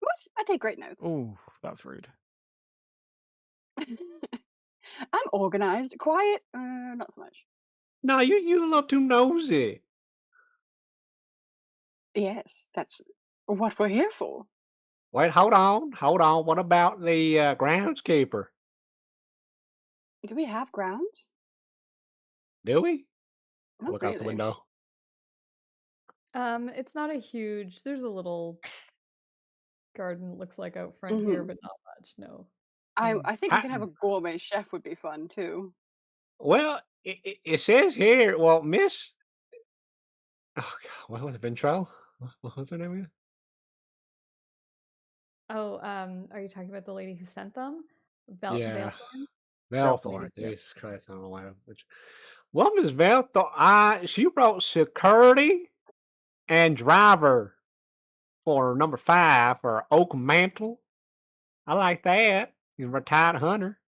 What? I take great notes. Oh, that's rude. I'm organized, quiet, not so much. No, you a little too nosy. Yes, that's what we're here for. Wait, hold on. What about the groundskeeper? Do we have grounds? Do we? Not Look out the really. window. It's not a huge. There's a little garden. It looks like out front here, but not much. No. I think we I- can have a gourmet chef would be fun too. Well, it says here. Well, Miss. Oh God, what was it? Ventrell? What was her name again? Oh, are you talking about the lady who sent them? Yeah. Valethorn? Velthorn. Yeah. Jesus Christ, I don't know why. Well, Miss Velthorn, she wrote security and driver for number 5 for Oak Mantle. I like that. He's a retired hunter.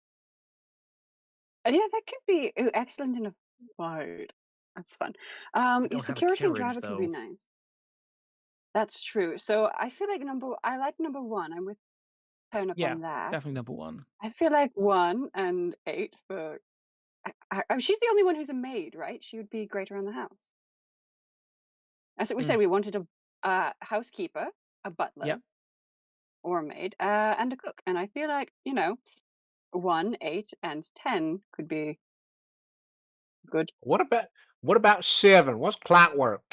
Yeah, that could be excellent in a fight. That's fun. We Your don't have a security and carriage, driver could be though. nice. That's true. So I feel like I like number 1. I'm with Turnip Yeah, on that. definitely number 1. I feel like 1 and 8 for. She's the only one who's a maid, right? She would be great around the house. That's what we said. We wanted a housekeeper, a butler, Yep. or a maid, and a cook. And I feel like 1, 8, and 10 could be good. What about 7? What's clockwork?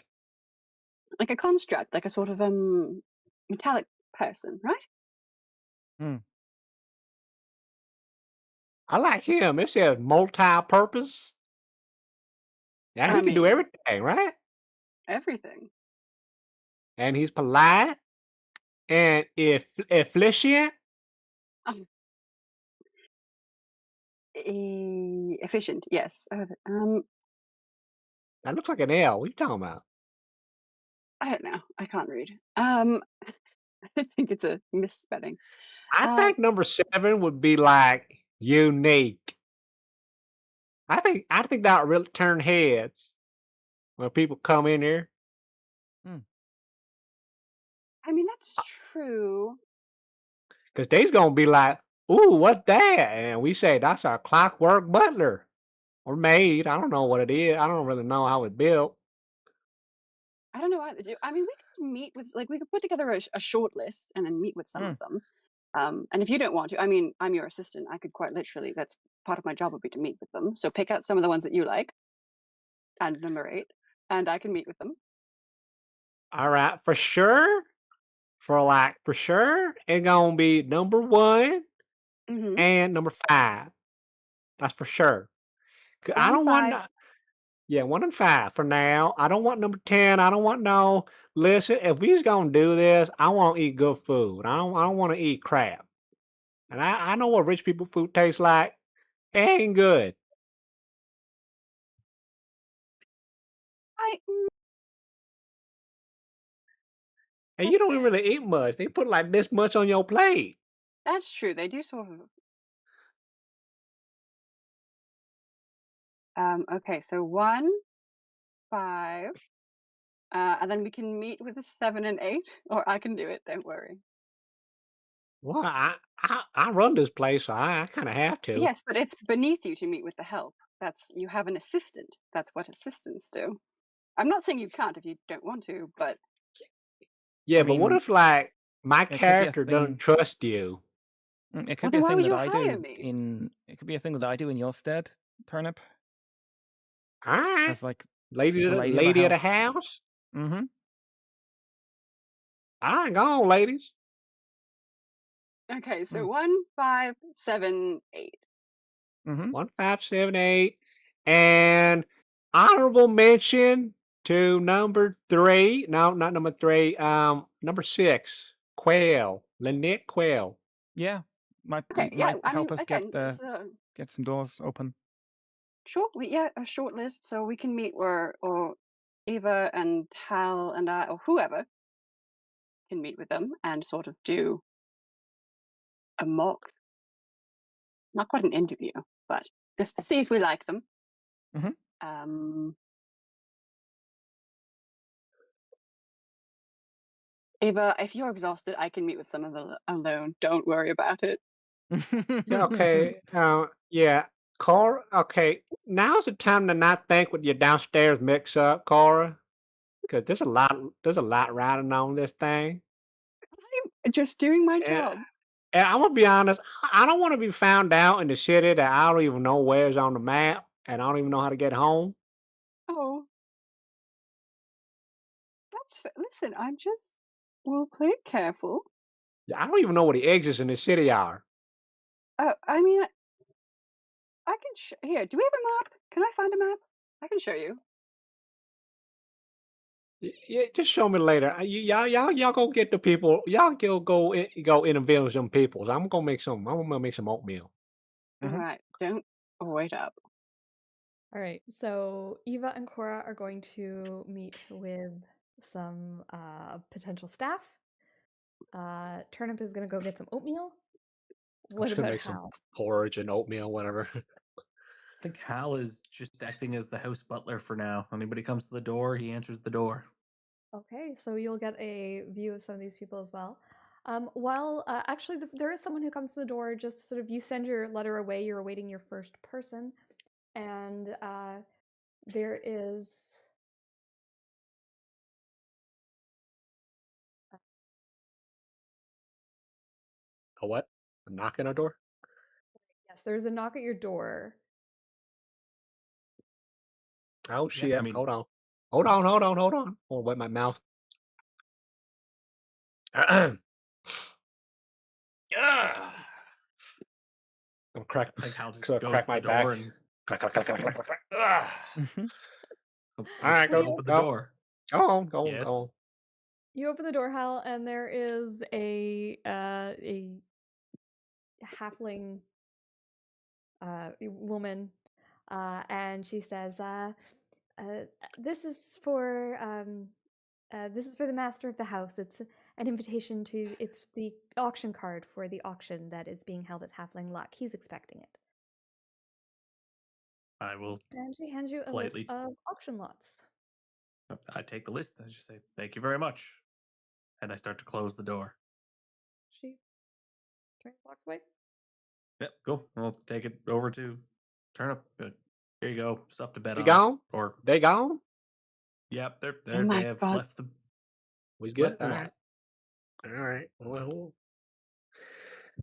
Like a construct, like a sort of metallic person, right? Hmm. I like him. It says multi-purpose. Yeah, I he can do mean, everything, right? everything. And he's polite and efficient. Um, efficient, yes. That looks like an L. What are you talking about? I don't know. I can't read. I think it's a misspelling. I Um, think number 7 would be like unique. I think that would really turn heads when people come in here. Hmm. I mean, that's true. Because they's gonna be like, "Ooh, what's that?" And we say, "That's our clockwork butler or maid." I don't know what it is. I don't really know how it's built. I don't know either. I mean, we could meet with, like, we could put together a short list and then meet with some Hmm. of them. And if you don't want to, I mean, I'm your assistant. I could quite literally, that's part of my job would be to meet with them. So pick out some of the ones that you like and enumerate, and I can meet with them. All right, for sure. For sure, it's gonna be number 1 Hmm. and number 5. That's for sure. 'Cause I One, don't want five. no yeah, 1 and 5 for now. I don't want number 10. I don't want no listen, if we's gonna do this, I wanna eat good food. I don't wanna eat crap. And I know what rich people food tastes like. It ain't good. I. And you That's don't fair. really eat much. They put like this much on your plate. That's true. They do sort of. Okay, so 1, 5, and then we can meet with a 7 and 8, or I can do it. Don't worry. Well, I run this place, so I kinda have to. Yes, but it's beneath you to meet with the help. That's you have an assistant. That's what assistants do. I'm not saying you can't if you don't want to, but I Yeah, but what mean, if like my it could be a character doesn't thing. trust you? It well, could be then a why thing would that you I hire do me? in. It could be a thing that I do in your stead, Turnip, Alright. as like Lady the of the lady of the lady of the house. house? Mm-hmm. Alright, go on, ladies. Okay, Mm, so 1, 5, 7, 8. mm-hmm. 1, 5, 7, 8. And honorable mention to number 3. No, not number 3. Number 6. Quail. Lynette Quail. Yeah, might Okay, yeah. might I mean, help us again, it's get some doors open. short. Yeah, a short list, so we can meet, or Eva and Hal and I, or whoever can meet with them and sort of do a mock, not quite an interview, but just to see if we like them. Mm-hmm. Um, Eva, if you're exhausted, I can meet with some of them alone. Don't worry about it. Yeah, okay. Yeah. Cora, okay. Now's the time to not think with your downstairs mix up, Cora. Because there's a lot riding on this thing. I'm just doing my And, job. and I'm gonna be honest, I don't want to be found out in the city that I don't even know where's on the map and I don't even know how to get home. Oh, listen. I'm just. We'll play it careful. Yeah, I don't even know where the exits in the city are. I mean, I can here. Do we have a map? Can I find a map? I can show you. Yeah, just show me later. Y'all go get the people. Y'all go interview some people. I'm gonna make some. I'm gonna make some oatmeal. All Mm-hmm. right. Don't wait up. All right, so Eva and Cora are going to meet with some potential staff. Turnip is going to go get some oatmeal. I'm What just gonna about make some Hal? porridge and oatmeal, whatever. I think Hal is just acting as the house butler for now. Anybody comes to the door, he answers the door. Okay, so you'll get a view of some of these people as well. While actually, there is someone who comes to the door. Just sort of, you send your letter away. You're awaiting your first person, and there is. A what? A knock on our door? Yes, there's a knock at your door. Oh Yeah, I shit! mean, Hold on. Hold on. Hold on. Hold on. I want to wet my mouth. I'm gonna crack, I think Hal just so goes crack to my the door back. and Clack, clack, clack, clack, clack, clack, clack. Mhm. let's, All let's right, So go, you open the go, door. go on, go on, go Yes. on. you open the door, Hal, and there is a halfling woman, and she says, "This is for the master of the house. It's an invitation to. It's the auction card for the auction that is being held at Halfling Luck. He's expecting it." I will And she hands you a list politely. of auction lots. I take the list. I just say, "Thank you very much," and I start to close the door. She turns, walks away. Yep, cool. We'll take it over to Turnip. Here you go. Stuff to bet You on. gone? Or They gone? yep, Oh they my have god. left the We good? lot. All right. Well,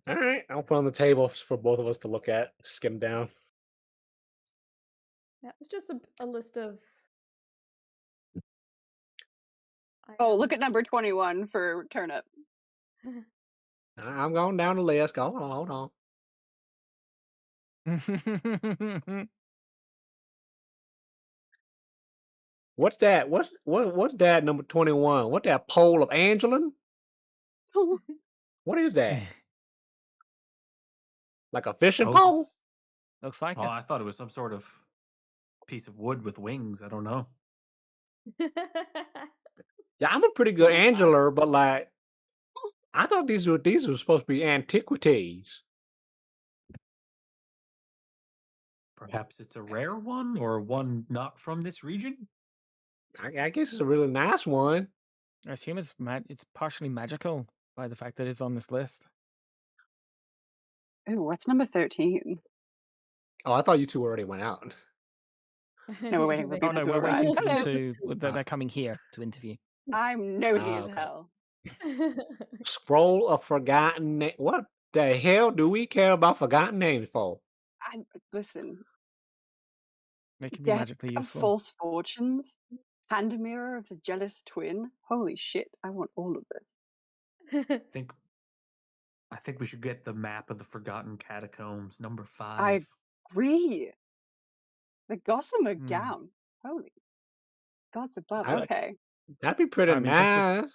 all right. I'll put on the table for both of us to look at, skim down. Yeah, it's just a list of Oh, look at items. number 21 for Turnip. I'm going down the list. Hold on, hold on. What's that? What's that number 21? What that pole of Angelin? What is that? Like a fishing Suppose pole? it's. Looks like Oh, it. I thought it was some sort of piece of wood with wings. I don't know. Yeah, I'm a pretty good angler, but like I thought these were supposed to be antiquities. Perhaps it's a rare one or one not from this region. I guess it's a really nice one. I assume it's partially magical by the fact that it's on this list. Ooh, what's number 13? Oh, I thought you two already went out. No, we're waiting for Oh people no, to we're waiting arrive. for them Hello. to. They're coming here to interview. I'm nosy as Okay. hell. Scroll of forgotten name. What the hell do we care about forgotten names for? Listen, They can be Deck magically of useful. False Fortunes, Hand Mirror of the Jealous Twin. Holy shit, I want all of this. I think we should get the map of the Forgotten Catacombs, number 5. I agree. The Gossamer Hmm. Gown. Holy gods above. I- Okay. That'd be pretty I mean, just nice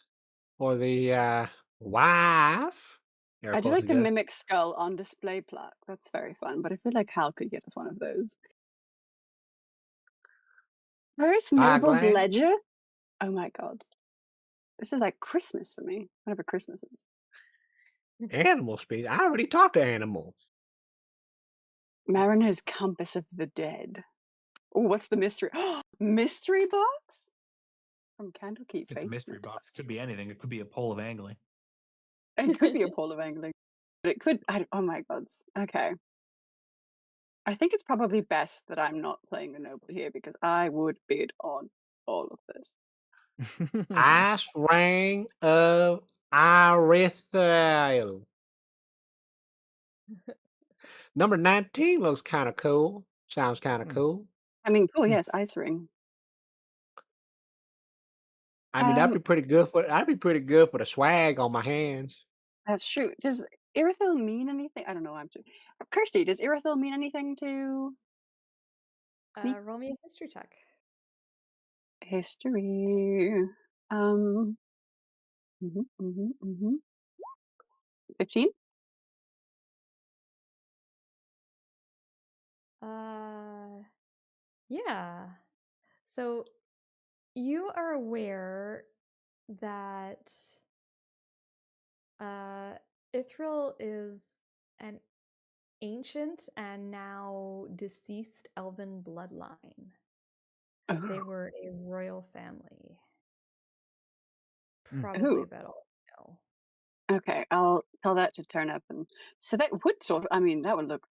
for the wife. Air I do quotes like the again. Mimic Skull on display plaque. That's very fun, but I feel like Hal could get us one of those. First Noble's Spyglass. Ledger? Oh my god. This is like Christmas for me. Whatever Christmas is. Animal speed. I already talked to animals. Mariner's Compass of the Dead. Oh, what's the mystery? Mystery box? From Candlekeep It's a mystery Basement. box. Could be anything. It could be a pole of angling. It could be a pole of angling. But it could oh my gods. Okay. I think it's probably best that I'm not playing the noble here because I would bid on all of this. Ice Ring of Irithyl. Number 19 looks kind of cool. Sounds kind of cool. I mean, cool, yes, Ice Ring. I mean, that'd be pretty good for the swag on my hands. That's true. Does Irithyll mean anything? I don't know. Kirsty, does Irithyll mean anything to me? Roll me a history check. History. 15? Yeah. So you are aware that Ithril is an ancient and now deceased elven bloodline. They Oh. were a royal family. Mm. Probably Ooh. about all you know. Okay, I'll tell that to Turnip. And so that would I mean, that would look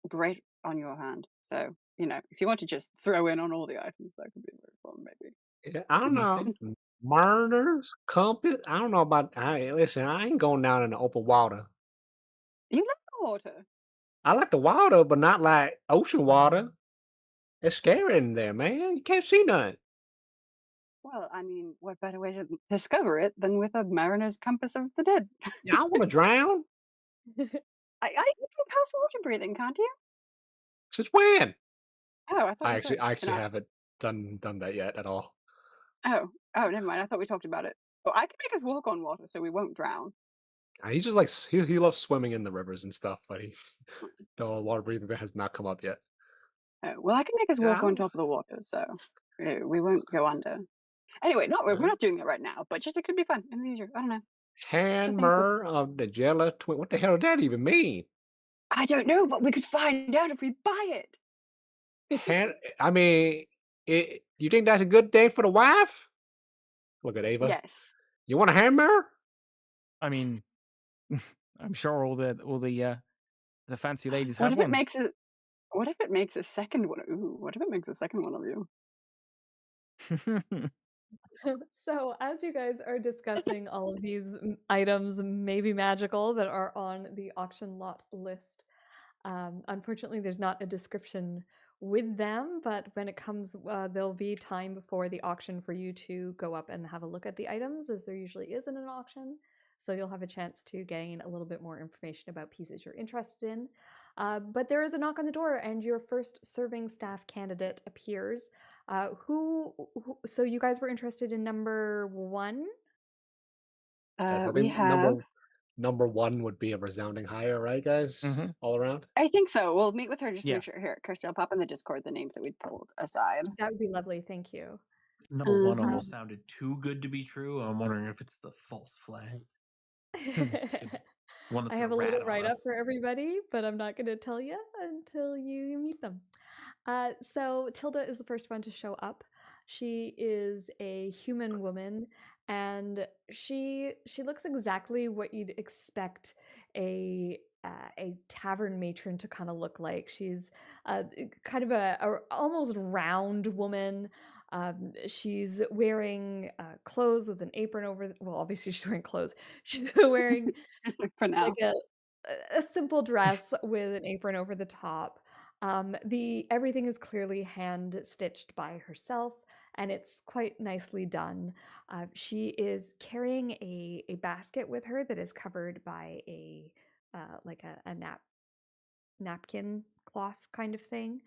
great on your hand. So, if you want to just throw in on all the items, that could be very fun, maybe. Yeah, I don't Do we know. think Murders, compass. I don't know about. Listen, I ain't going down in the open water. You like the water? I like the water, but not like ocean water. It's scary in there, man. You can't see nothing. Well, I mean, what better way to discover it than with a mariner's compass of the dead? Yeah, I want to drown. You can pass water breathing, can't you? Since when? Oh, I thought I you actually, could. I Can actually I? haven't done that yet at all. Oh, never mind. I thought we talked about it. Well, I can make us walk on water so we won't drown. He just likes he loves swimming in the rivers and stuff, but he the water breathing that has not come up yet. Oh, well, I can make us walk Yeah, on top of the water, so we won't go under. Anyway, we're alright. not doing that right now, but just it could be fun in the future. I don't know. Just things to. Hammer of the Jella Twin. What the hell did that even mean? I don't know, but we could find out if we buy it. I mean, you think that's a good day for the wife? Look at Ava. Yes. You want a hammer? I mean, I'm sure the fancy ladies What have if it one. makes it? What if it makes a second one? Ooh, what if it makes a second one of you? So, as you guys are discussing all of these items, maybe magical, that are on the auction lot list, unfortunately, there's not a description with them, but when it comes, there'll be time before the auction for you to go up and have a look at the items, as there usually is in an auction. So you'll have a chance to gain a little bit more information about pieces you're interested in. But there is a knock on the door, and your first serving staff candidate appears. So you guys were interested in number one? Yes, I We think have. number one would be a resounding higher, right, guys? Mhm. All around. I think so. We'll meet with her just to Yeah. make sure. Here, Kirsty, I'll pop in the Discord the names that we pulled aside. That would be lovely, thank you. Number one Mhm. almost sounded too good to be true. I'm wondering if it's the false flag. One that's I gonna have a rat little on write-up us. for everybody, but I'm not gonna tell you until you meet them. So Tilda is the first one to show up. She is a human woman, and she looks exactly what you'd expect a tavern matron to kind of look like. She's kind of a almost round woman. She's wearing clothes with an apron over. Well, obviously she's wearing clothes. She's wearing For like now. a simple dress with an apron over the top. The everything is clearly hand stitched by herself, and it's quite nicely done. She is carrying a basket with her that is covered by like a napkin cloth kind of thing.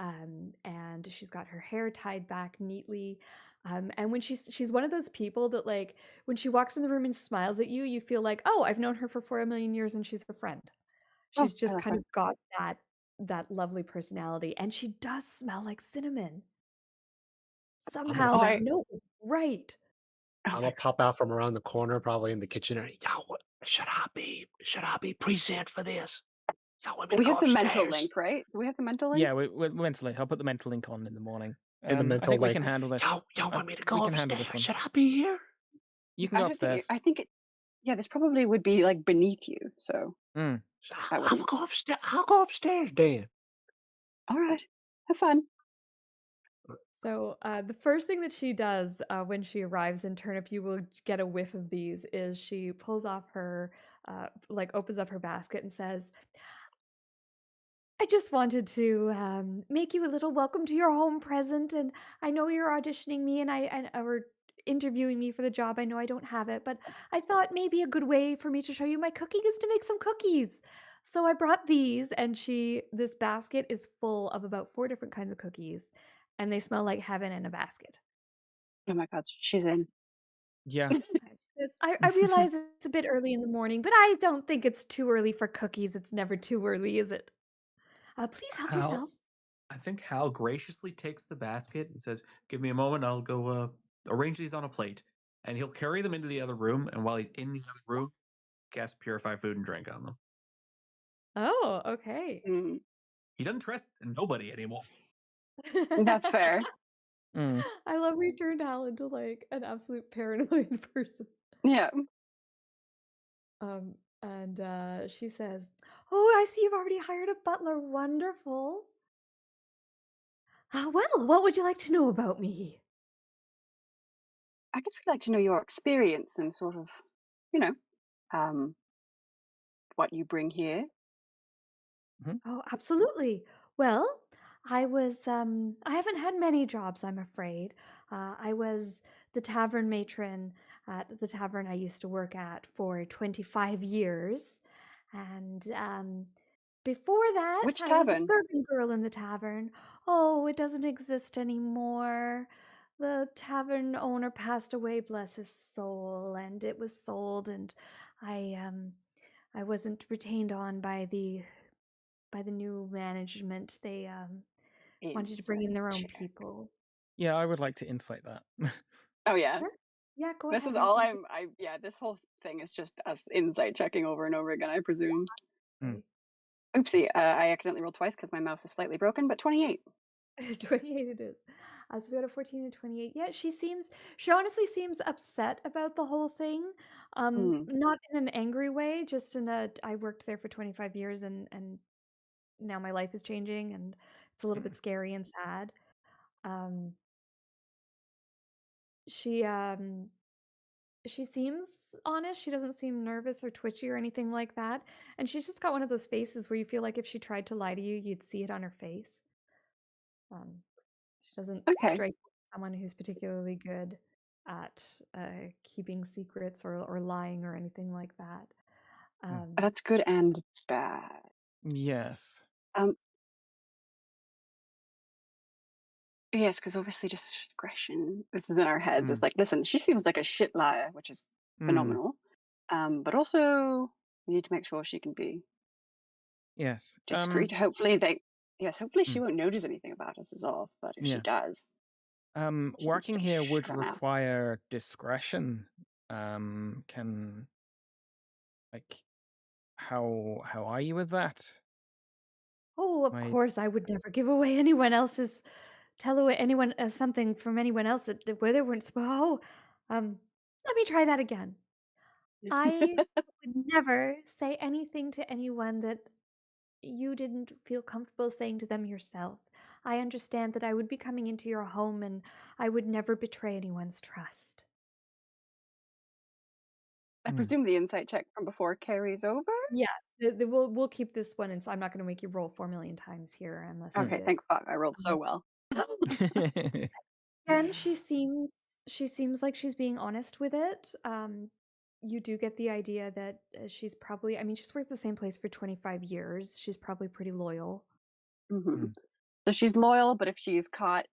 And she's got her hair tied back neatly. And when she's one of those people that, like, when she walks in the room and smiles at you, you feel like, oh, I've known her for 4 million years and she's a friend. Oh, She's I just love kind her. of got that lovely personality, and she does smell like cinnamon. I'm gonna Somehow Oh, pop. that note was right. oh I'm my gonna pop out from around the corner, probably in the kitchen. And, yo, what, should I be present for this? Y'all want me God. to We go have the mental upstairs? link, right? Do we have the mental link? Yeah, we're mentally. I'll put the mental link on in the morning. In the I mental, think we like, can handle this. y'all want me to We go can handle this upstairs? one. Should I be here? You can I go don't think. upstairs. I think it. Yeah, this probably would be like beneath you. So Mm. I I'll wouldn't. go upstairs. I'll go upstairs, Dan. All right. Have fun. So the first thing that she does when she arrives in Turnip, you will get a whiff of these, is she pulls off her, like opens up her basket and says, I just wanted to make you a little welcome to your home present, and I know you're auditioning me or interviewing me for the job. I know I don't have it, but I thought maybe a good way for me to show you my cooking is to make some cookies. So I brought these, and this basket is full of about 4 different kinds of cookies, and they smell like heaven in a basket. Oh my God, she's in. Yeah. I realize it's a bit early in the morning, but I don't think it's too early for cookies. It's never too early, is it? Please help Hal, yourselves. I think Hal graciously takes the basket and says, "Give me a moment. I'll go arrange these on a plate." And he'll carry them into the other room. And while he's in the other room, cast purify food and drink on them. Oh, okay. Mm, He doesn't trust nobody anymore. that's fair. Mm. I love we turned Hal into like an absolute paranoid person. Yeah. And she says, "Oh, I see you've already hired a butler. Wonderful. Well, what would you like to know about me?" I guess we'd like to know your experience and sort of, you know, um, what you bring here. Oh, absolutely. Well, I haven't had many jobs, I'm afraid. I was the tavern matron at the tavern I used to work at for 25 years. And before that, Which I was a tavern? serving girl in the tavern. Oh, it doesn't exist anymore. The tavern owner passed away, bless his soul, and it was sold, and I wasn't retained on by the new management. They wanted to bring in Insight their own check. people. Yeah, I would like to insight that. Oh yeah. Sure. Yeah, go This ahead. is Make all me yeah, this whole thing is just us insight checking over and over again, I presume. Mm. Oopsie, I accidentally rolled twice because my mouse is slightly broken, but 28. 28 it is. So we got a 14 and 28. Yeah, she honestly seems upset about the whole thing. Mm. Not in an angry way, just in a I worked there for 25 years and now my life is changing and it's a little bit scary and sad. Um she um she seems honest. She doesn't seem nervous or twitchy or anything like that. And she's just got one of those faces where you feel like if she tried to lie to you, you'd see it on her face. Um She doesn't Okay, strike me as someone who's particularly good at keeping secrets or lying or anything like that. Mm. Um, that's good and bad. Yes. Um, yes, because obviously discretion. This is in our heads. It's Mm. like, listen, she seems like a shit liar, which is Mm. phenomenal. But also, we need to make sure she can be Yes. discreet. Hopefully she Mm. won't notice anything about us is all. But if she Yeah. does, she needs Working to here would shut her mouth. require discretion. Can like how are you with that? oh, of My course, I would never give away anyone else's, tell away anyone something from anyone else where they weren't supposed. Oh, let me try that again. I would never say anything to anyone that you didn't feel comfortable saying to them yourself. I understand that I would be coming into your home and I would never betray anyone's trust. I mm. presume the insight check from before carries over. Yeah, we'll keep this one, and so I'm not going to make you roll 4 million times here unless Mm. you Okay, did. thank fuck. I rolled so Um, well. and she seems like she's being honest with it. You do get the idea that she's probably. I mean, she's worked the same place for 25 years. She's probably pretty loyal. Hmm. Mm. So she's loyal, but if she's caught,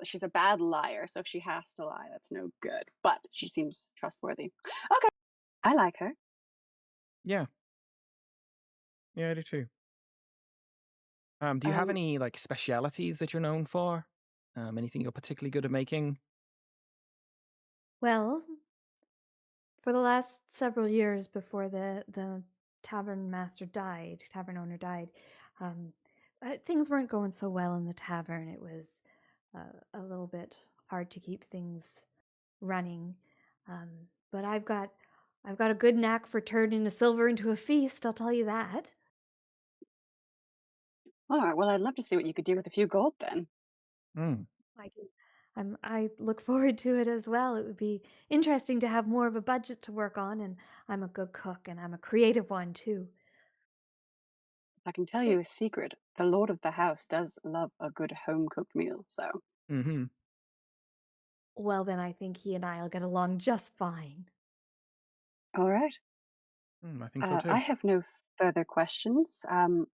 she's a bad liar. So if she has to lie, that's no good. But she seems trustworthy. Okay, I like her. Yeah. Yeah, I do too. Do you have Um, any like specialities that you're known for? Anything you're particularly good at making? Well, for the last several years before the tavern owner died, um, things weren't going so well in the tavern. It was a little bit hard to keep things running. Um, but I've got a good knack for turning the silver into a feast. I'll tell you that. all right. Well, I'd love to see what you could do with a few gold then. Mm. I can, I look forward to it as well. It would be interesting to have more of a budget to work on, and I'm a good cook, and I'm a creative one too. I can tell you a secret. The lord of the house does love a good home cooked meal. So, Mm-hmm. Well, then I think he and I'll get along just fine. all right. I think so I too. have no further questions. In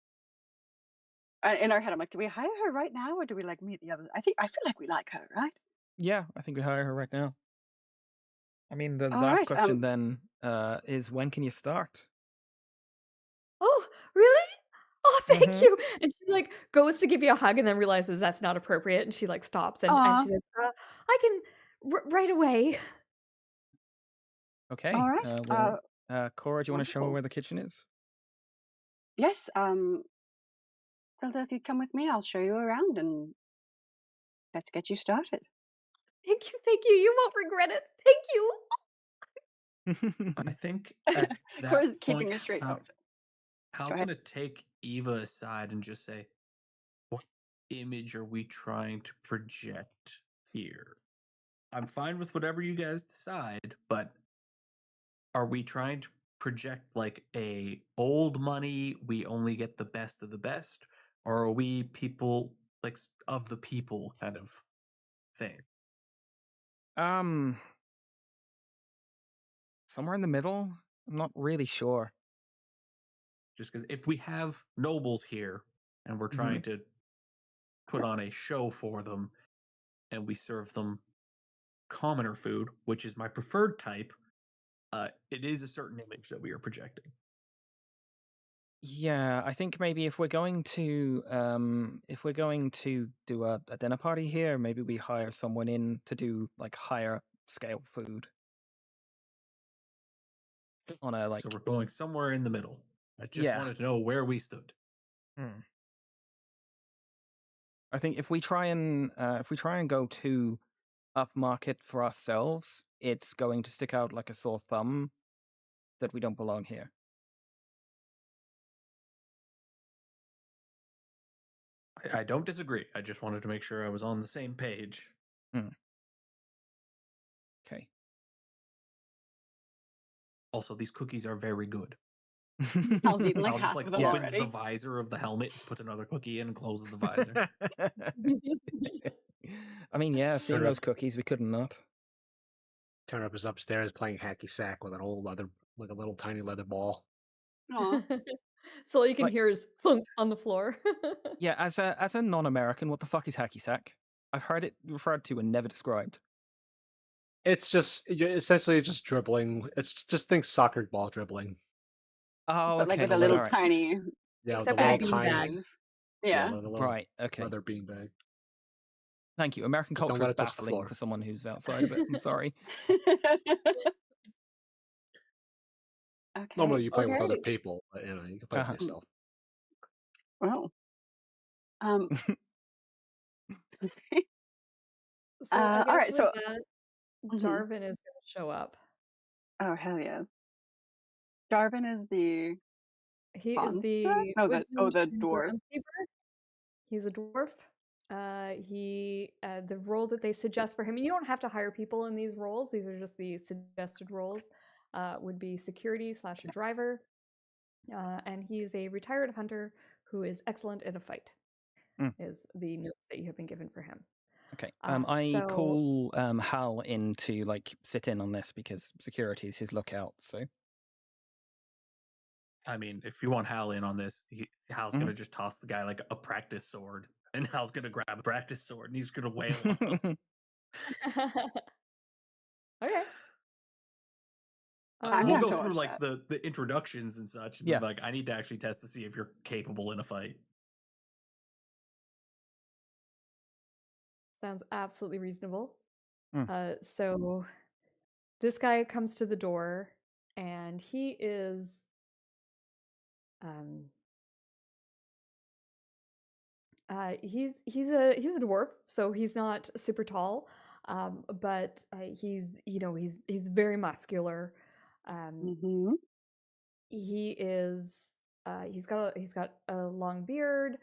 our head, I'm like, do we hire her right now, or do we like meet the others? I feel like we like her, right? Yeah, I think we hire her right now. I mean, the All last right. question then is when can you start? Oh, really? Oh, thank Mm-hmm. you. And she like goes to give you a hug and then realizes that's not appropriate, and she like stops and Aw. she says, "I can right away." All Okay. right. Cora, do you want to show her Wonderful. where the kitchen is? Yes. Zelda, if you come with me, I'll show you around and let's get you started. Thank you, thank you. You won't regret it. Thank you. I think at that Cora's point, keeping a straight face. Hal's Go ahead. gonna take Eva aside and just say, "What image are we trying to project here? I'm fine with whatever you guys decide, but are we trying to project like a old money, we only get the best of the best, or are we people like of the people kind of thing?" Somewhere in the middle. I'm not really sure. Just because if we have nobles here and we're trying to put on a show for them and we serve them commoner food, which is my preferred type, it is a certain image that we are projecting. Yeah, I think maybe if we're going to do a dinner party here, maybe we hire someone in to do like higher scale food on a So we're going somewhere in the middle. I just yeah. wanted to know where we stood. I think if we try and go too upmarket for ourselves, it's going to stick out like a sore thumb that we don't belong here. I don't disagree. I just wanted to make sure I was on the same page. Okay. Also, these cookies are very good. Hal's eaten like Hal half just of them opens already. the visor of the helmet, puts another cookie in, and closes the visor. I mean, yeah, seeing Turnip. those cookies, we couldn't not. Turnip is upstairs playing hacky sack with an old leather, like a little tiny leather ball. Aw. So all you can Like- hear is thunk on the floor. Yeah, as a non-American, what the fuck is hacky sack? I've heard it referred to and never described. It's just essentially just dribbling. It's just think soccer ball dribbling. Oh, But like okay. with a So, little all right. tiny Yeah, with Except a with a little bag of tiny. beanbag. beans. Yeah, Yeah. like a little Right. Okay. leather beanbag. Thank you. American Just don't culture let is it touch the baffling floor. for someone who's outside of it. I'm sorry. Okay. Normally you play with other Okay. people, but you know you can play with Uh-huh. yourself. Oh. Um. So I all guess right. with So. that, Mhm. Jarvan is going to show up. Oh hell yeah. Jarvan is the. He is Hans? the No, the woodland the and dwarf. groundskeeper. He's a dwarf. The role that they suggest for him, and you don't have to hire people in these roles. These are just the suggested roles. Would be security / a driver, and he is a retired hunter who is excellent in a fight. Is the note that you have been given for him. Okay. I So call Hal in to like sit in on this because security is his lookout. So I mean, if you want Hal in on this, Hal's gonna just toss the guy like a practice sword, and Hal's gonna grab a practice sword and he's gonna wail on him. okay. I'm We'll down go to through watch like that. the introductions and such, and Yeah. then like I need to actually test to see if you're capable in a fight. Sounds absolutely reasonable. Mm. So this guy comes to the door, and he is he's a dwarf, so he's not super tall, but he's very muscular. Mm-hmm. He is he's got a long beard,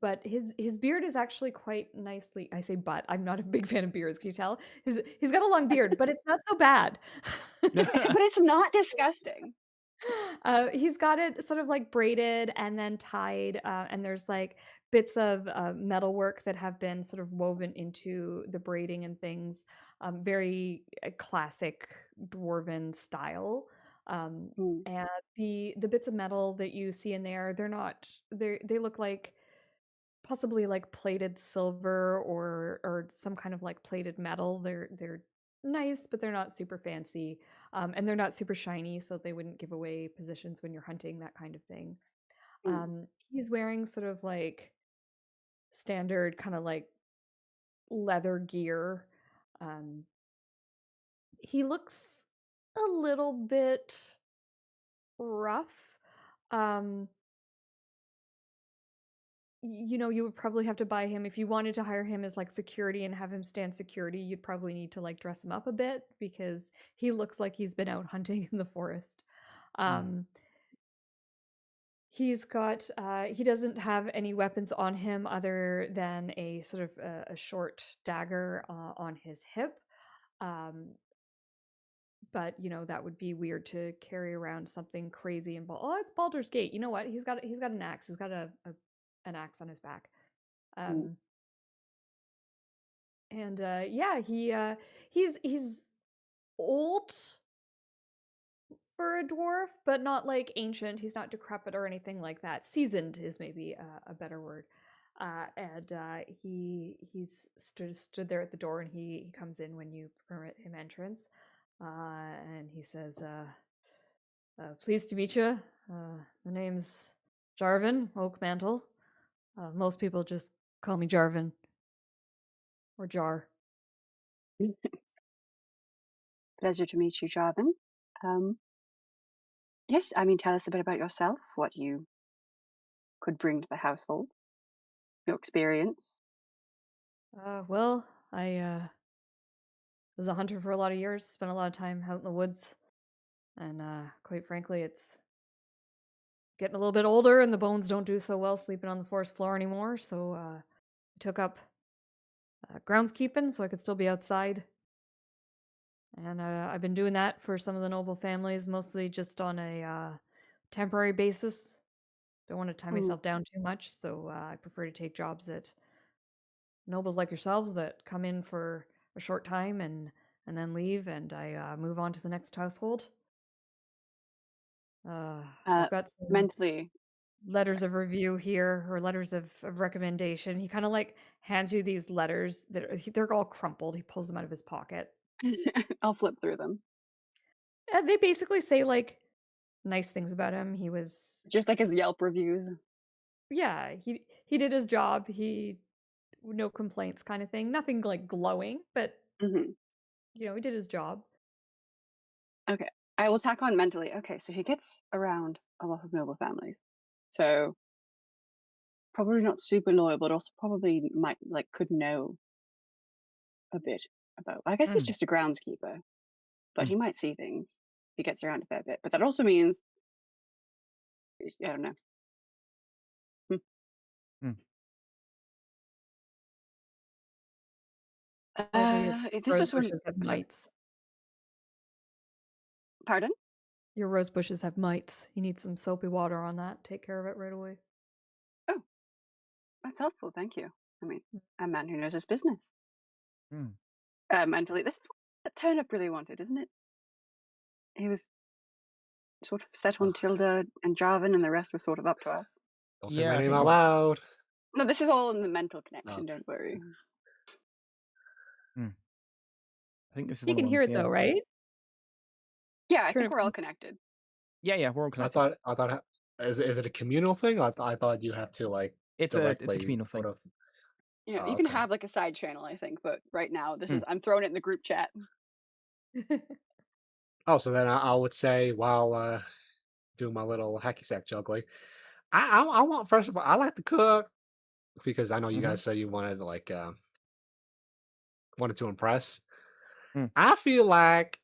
but his beard is actually quite nicely. I say, but I'm not a big fan of beards. Can you tell? He's got a long beard, but it's not so bad. But it's not disgusting. He's got it sort of like braided and then tied, and there's like bits of metalwork that have been sort of woven into the braiding and things. Very classic dwarven style. Mm. And the bits of metal that you see in there, they look like possibly like plated silver or some kind of like plated metal. They're nice, but they're not super fancy. And they're not super shiny, so they wouldn't give away positions when you're hunting, that kind of thing. He's wearing sort of like standard kind of like leather gear. He looks a little bit rough. Um, you would probably have to buy him if you wanted to hire him as like security and have him stand security. You'd probably need to like dress him up a bit because he looks like he's been out hunting in the forest. He doesn't have any weapons on him other than a sort of a short dagger on his hip. But that would be weird to carry around something crazy and it's Baldur's Gate. You know what? He's got an axe. He's got an axe on his back. And yeah, he's old for a dwarf, but not like ancient. He's not decrepit or anything like that. Seasoned is maybe a better word. And he's stood there at the door, and he comes in when you permit him entrance. And he says, "Pleased to meet you. The name's Jarvan Oakmantle. Most people just call me Jarvan or Jar." Pleasure to meet you, Jarvan. Yes, I mean, tell us a bit about yourself, what you could bring to the household, your experience. Well, I was a hunter for a lot of years, spent a lot of time out in the woods, and quite frankly, it's getting a little bit older, and the bones don't do so well sleeping on the forest floor anymore. So I took up groundskeeping so I could still be outside, and I've been doing that for some of the noble families, mostly just on a temporary basis. Don't want to tie Mm. myself down too much, so I prefer to take jobs at nobles like yourselves that come in for a short time and then leave, and I move on to the next household. I've got some Mentally, letters of review here, or letters of recommendation. He kind of like hands you these letters they're all crumpled. He pulls them out of his pocket. I'll flip through them. They basically say like nice things about him. He was, Just like his Yelp reviews. yeah, he did his job. He no complaints kind of thing. Nothing like glowing, but Hmm. he did his job. Okay, I will tack on mentally. Okay, so he gets around a lot of noble families. So probably not super loyal, but also probably could know a bit about. I guess he's just a groundskeeper, but he might see things. He gets around a fair bit, but that also means I don't know. Mm. Also, your This rose was when. bushes have mites. Pardon? Your rose bushes have mites. You need some soapy water on that. Take care of it right away. Oh, that's helpful. Thank you. I mean, a man who knows his business. Mm. Mentally, this is what Turnip really wanted, isn't it? He was sort of set on Tilda and Jarvan, and the rest was sort of up to us. Don't say Yeah, my I name think out loud. No, this is all in the mental connection. Okay. Don't worry. I think this is You one of can the hear ones. it Yeah, though, right? Yeah, I think Turnip. we're all connected. yeah, we're all I connected. thought, is it a communal thing? I thought you have to like It's a directly communal thing. sort of. Yeah, Oh, you can okay. have like a side channel, I think, but right now this Mm. is I'm throwing it in the group chat. Oh, so then I would say while doing my little hacky sack juggling, I want, first of all, I like to cook because I know you guys say you wanted like wanted to impress. Mm. I feel like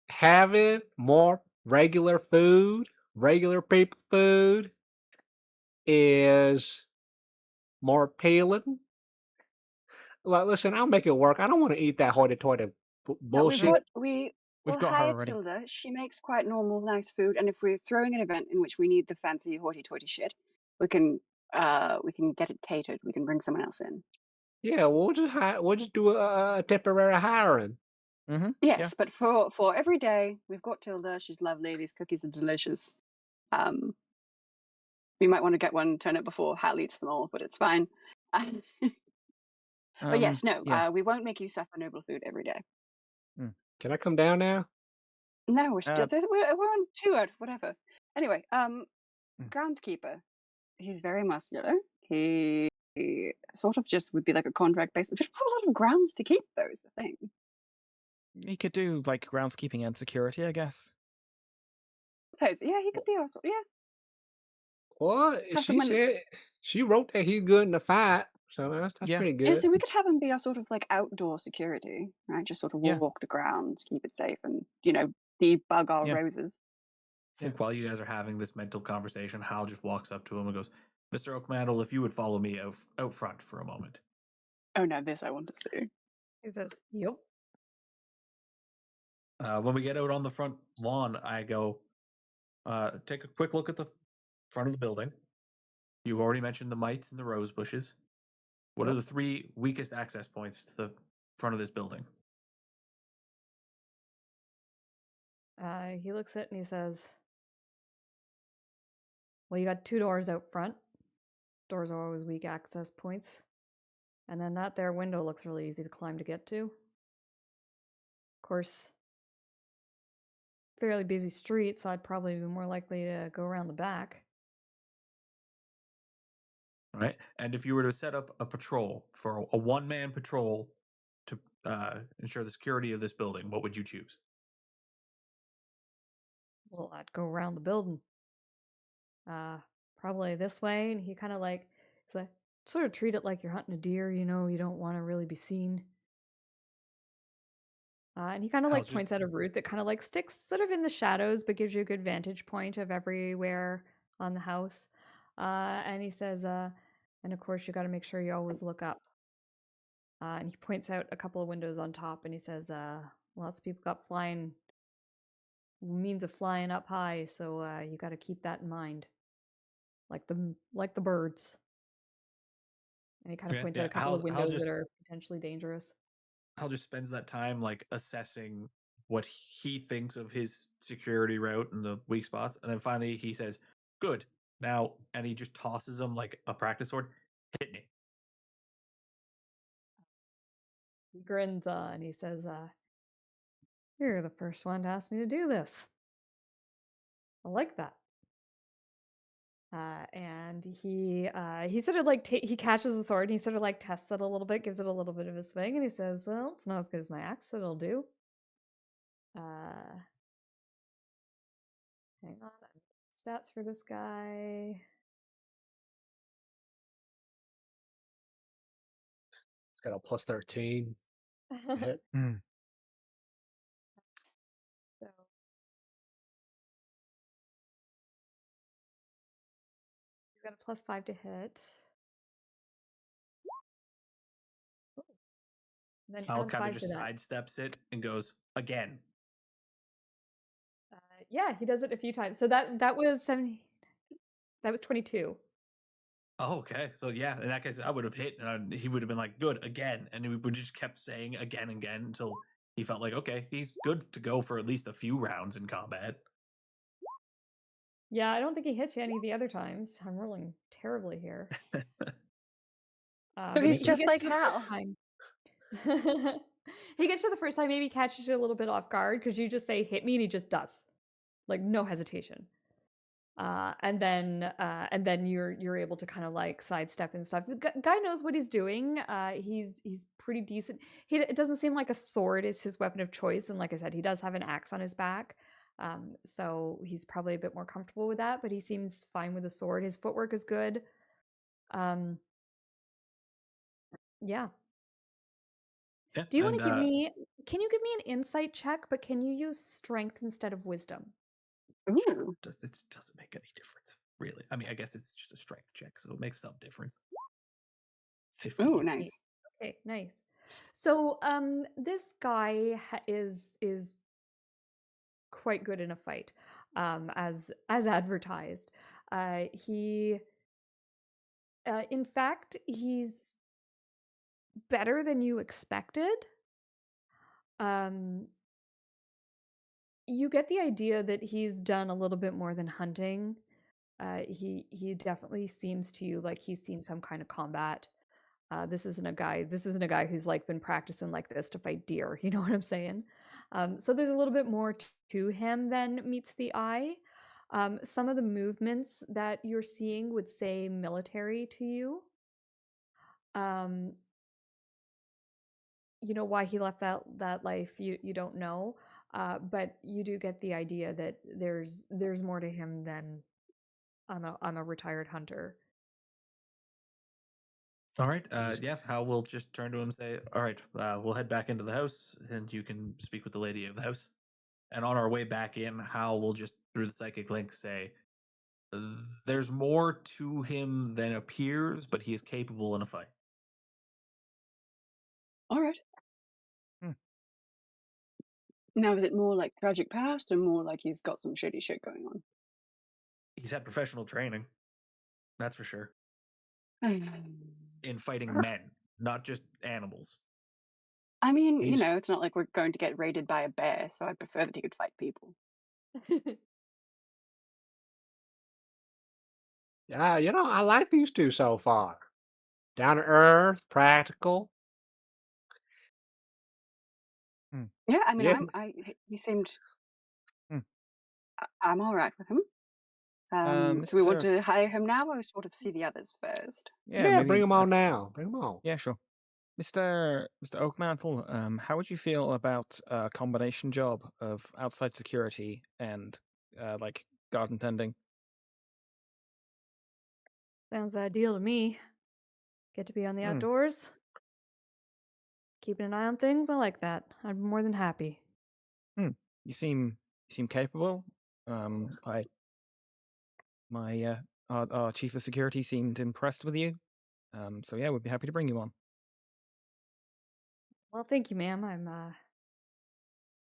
having more regular food, regular people food, is more appealing. Like, listen, I'll make it work. I don't want to eat that hoity-toity Yeah, bullshit. we We've will got her hire already. Tilda. She makes quite normal, nice food, and if we're throwing an event in which we need the fancy hoity-toity shit, we can get it catered. We can bring someone else in. Yeah, we'll just do a temporary hiring. Yeah. Yes, but for every day, we've got Tilda. She's lovely. These cookies are delicious. We might want to get one, turn it before Hal eats them all, but it's fine. But yes, no, Yeah. we won't make you suffer noble food every day. Can I come down now? No, we're still we're on 2 out of whatever. Anyway, Mm. groundskeeper. He's very muscular. He sort of just would be like a contract based. There's not a lot of grounds to keep, though, is the thing. You could do like groundskeeping and security, I guess. Suppose, yeah, he could be also, yeah. What? Have She someone. said she wrote that he's good in the fight, so that's Yeah. pretty Yeah, good. so we could have him be our sort of like outdoor security, right? Just sort of Yeah. walk the grounds, keep it safe, and debug our Yeah. roses. I think while you guys are having this mental conversation, Hal just walks up to him and goes, "Mr. Oakmantle, if you would follow me out front for a moment." Oh, now this I want to see. He says, "Yep." When we get out on the front lawn, I go, take a quick look at the front of the building. You already mentioned the mites and the rose bushes. What are the 3 weakest access points to the front of this building? He looks at it and he says, well, you got 2 doors out front. Doors are always weak access points. And then that there window looks really easy to climb to get to. Of course, fairly busy street, so I'd probably be more likely to go around the back. All right. And if you were to set up a patrol for a one-man patrol to ensure the security of this building, what would you choose? Well, I'd go around the building. Probably this way. And he kind of like, he's like, sort of treat it like you're hunting a deer, you know, you don't want to really be seen. And he kind of How's like just points out a route that kind of like sticks sort of in the shadows, but gives you a good vantage point of everywhere on the house. And he says, and of course, you got to make sure you always look up. And he points out a couple of windows on top and he says, lots of people got flying, means of flying up high, so you got to keep that in mind. Like the birds. And he kind of okay, points out yeah. a couple of windows that are potentially dangerous. Hal just spends that time like assessing what he thinks of his security route and the weak spots, and then finally he says, "Good now," and he just tosses him like a practice sword. Hit me. He grins and he says, you're the first one to ask me to do this. I like that. And he sort of like he catches the sword and he sort of like tests it a little bit, gives it a little bit of a swing, and he says, "Well, it's not as good as my axe, so it'll do." Hang on, stats for this guy. It's got a plus 13 to hit. So he's got a plus 5 to hit. Then Hal add kind of 5 to just that. sidesteps it and goes again. Yeah, he does it a few times. So that was 70. That was 22. Oh, okay. So yeah, in that case, I would have hit, and he would have been like, "Good again," and he would just kept saying again and again until he felt like, okay, he's good to go for at least a few rounds in combat. Yeah, I don't think he hits you any of the other times. I'm rolling terribly here. So But he's he just gets like you the first Hal. time. He gets you the first time, maybe catches you a little bit off guard because you just say hit me and he just does. Like no hesitation. And then you're able to kind of like sidestep and stuff. The guy knows what he's doing. He's pretty decent. It doesn't seem like a sword is his weapon of choice, and like I said, he does have an axe on his back. So he's probably a bit more comfortable with that, but he seems fine with a sword. His footwork is good. Yeah. Yeah, Do you want and to give me, can you give me an insight check, but can you use strength instead of wisdom? sure, Ooh. it doesn't make any difference, really. I mean, I guess it's just a strength check, so it makes some difference. 15. Ooh, nice. Okay, nice. So, this guy is quite good in a fight, as advertised. He, in fact, he's better than you expected. You get the idea that he's done a little bit more than hunting. He definitely seems to you like he's seen some kind of combat. This isn't a guy who's like been practicing like this to fight deer. You know what I'm saying? So there's a little bit more to him than meets the eye. Some of the movements that you're seeing would say military to you. You know why he left that life, you don't know. But you do get the idea that there's more to him than I'm a retired hunter. All right. Yeah, Hal will just turn to him and say, "All right, we'll head back into the house, and you can speak with the lady of the house." And on our way back in, Hal will just through the psychic link say, "There's more to him than appears, but he is capable in a fight." All right. Hmm. Now, is it more like tragic past or more like he's got some shitty shit going on? He's had professional training, that's for sure. in fighting men, not just animals. I mean, He's it's not like we're going to get raided by a bear, so I prefer that he could fight people. Yeah, I like these two so far. Down to earth, practical. hmm, Yeah, I mean, Yeah, he seemed. hmm. I'm all right with him. Do we want Mr. to hire him now, or sort of see the others first? Yeah, yeah, bring maybe. them on now. Bring them on. Yeah, sure. Mr. Oakmantle, how would you feel about a combination job of outside security and like garden tending? Sounds ideal to me. Get to be on the Hmm. outdoors, keeping an eye on things. I like that. I'm more than happy. Hmm. You seem capable. I my our chief of security seemed impressed with you. So yeah, we'd be happy to bring you on. Well, thank you, ma'am. I'm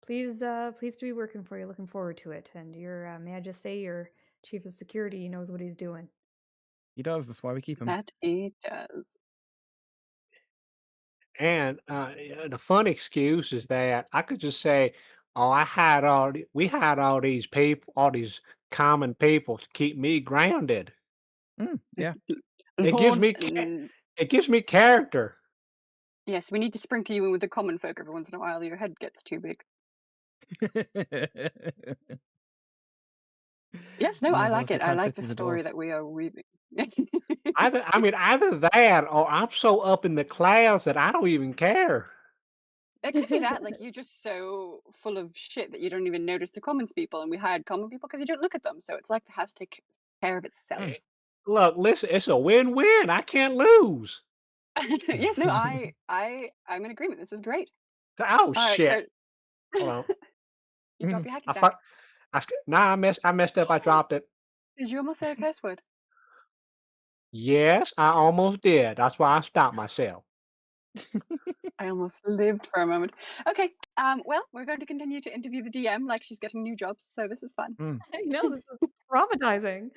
pleased to be working for you. Looking forward to it. And may I just say, your chief of security knows what he's doing. He does. That's why we keep him. That he does. And the fun excuse is that I could just say, "Oh, we had all these people, all these common people to keep me grounded." Yeah. It gives Lord, me it gives me character. yes, we need to sprinkle you in with the common folk every once in a while. Your head gets too big. Yes, no, I Yeah, like those who it. I can't like fit the through the story doors. that we are weaving. Either that or I'm so up in the clouds that I don't even care. It could be that, like, you're just so full of shit that you don't even notice the common people, and we hired common people because you don't look at them. So it's like the house takes care of itself. Mm. Look, listen, it's a win-win. I can't lose. Yes, no, I'm in agreement. This is great. Oh All right, shit! Kurt, Hold on. you drop your hacky I sack. fuck. Nah, I messed up. I dropped it. Did you almost say a curse word? Yes, I almost did. That's why I stopped myself. I almost lived for a moment. Okay, well, we're going to continue to interview the DM like she's getting new jobs, so this is fun. I know this is traumatizing.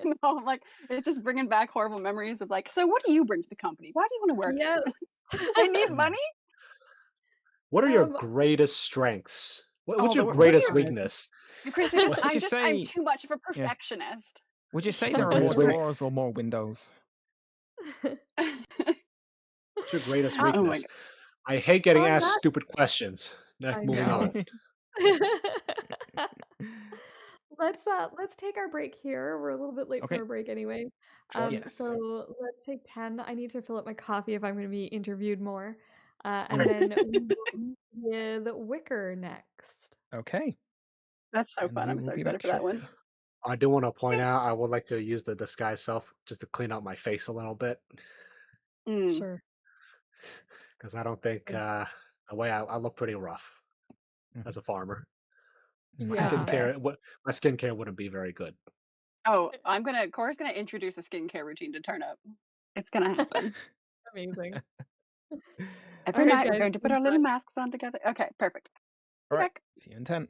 No, I'm like, it's just bringing back horrible memories of like, so what do you bring to the company? Why do you want to work Yes. here? Does they need money? What are your Um, greatest strengths? What's Oh, your what do greatest you, God. weakness? Chris? Because Would you I'm say? too much of a Yeah. perfectionist. Would you say Your there are more greatest weakness. doors or more windows? What's your greatest Oh my weakness? I hate getting On asked that, stupid questions. I Moving on. know. Let's take our break here. We're a little bit late for Okay. our break anyway. Sure. Yes. So let's take 10. I need to fill up my coffee if I'm going to be interviewed more. And Okay. then we will meet with Wicker next. Okay. That's so And fun. we I'm will so be excited back for that one. shortly. I do want to point out I would like to use the disguise self just to clean up my face a little bit Mm. Sure. because I don't think the way I look pretty rough Mhm. as a farmer. My That's Yeah. fair. my skincare wouldn't be very good. Oh, Cora's gonna introduce a skincare routine to Turnip. It's gonna happen. Amazing. All Every right, night we're guys. going to put our little masks on together. Okay, perfect. Be All right. back. See you in 10.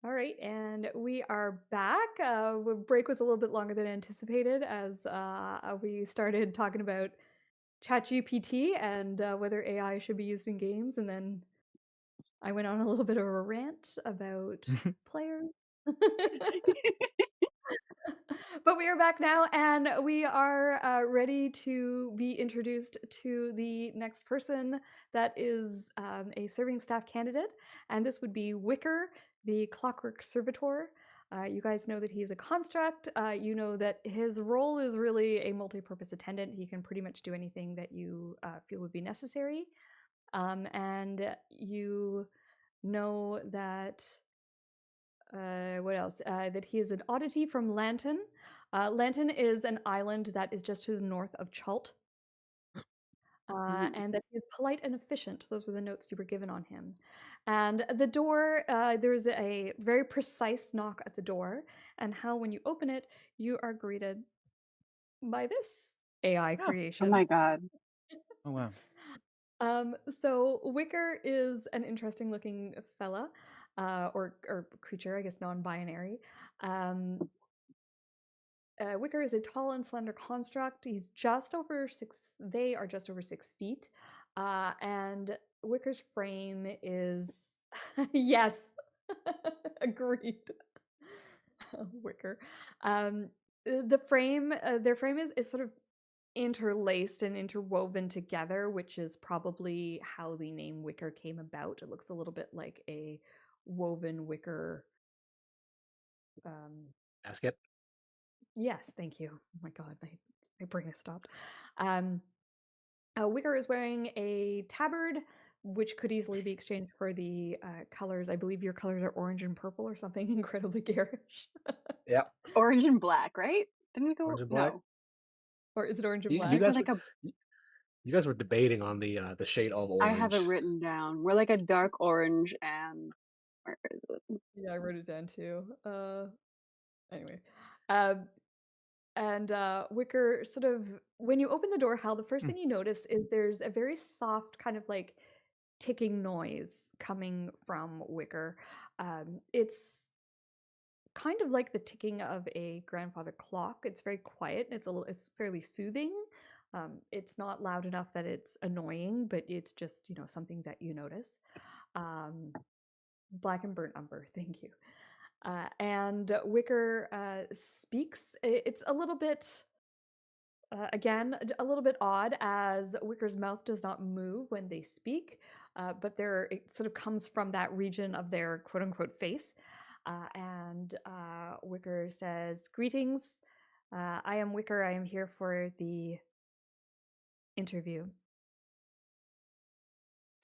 All right, and we are back. Break was a little bit longer than anticipated as we started talking about ChatGPT and whether AI should be used in games, and then I went on a little bit of a rant about players. But we are back now, and we are ready to be introduced to the next person that is a serving staff candidate, and this would be Wicker, the Clockwork Servitor. You guys know that he's a construct. You know that his role is really a multi-purpose attendant. He can pretty much do anything that you feel would be necessary. And you know that what else? That he is an oddity from Lanton. Lanton is an island that is just to the north of Chult. And that he is polite and efficient. Those were the notes you were given on him. And the door, there's a very precise knock at the door. And how, when you open it, you are greeted by this AI Oh, Oh creation. my god. oh wow. So Wicker is an interesting looking fella, or creature, I guess non-binary. Wicker is a tall and slender construct. He's just over 6. They are just over 6 feet, and Wicker's frame is yes, agreed. Wicker. The frame, their frame is sort of interlaced and interwoven together, which is probably how the name Wicker came about. It looks a little bit like a woven wicker. Basket. Yes, thank you. Oh my god, my brain has stopped. Wicker is wearing a tabard, which could easily be exchanged for the colors. I believe your colors are orange and purple or something incredibly garish. Yep. Orange and black, right? Didn't we go? Orange and black. No. Or is it orange and You black? We're guys were like a. you guys were debating on the shade of I have it orange. written down. We're like a dark orange and. Where is it? Yeah, I wrote it down too. Anyway. Um, and Wicker sort of, when you open the door, Hal, the first thing you notice is there's a very soft kind of like ticking noise coming from Wicker. It's kind of like the ticking of a grandfather clock. It's very quiet. It's fairly soothing. It's not loud enough that it's annoying, but it's just, something that you notice. Black and burnt umber, thank you. And Wicker speaks. It's a little bit, again, a little bit odd, as Wicker's mouth does not move when they speak, but it sort of comes from that region of their quote unquote face. And Wicker says, "Greetings. I am Wicker. I am here for the interview."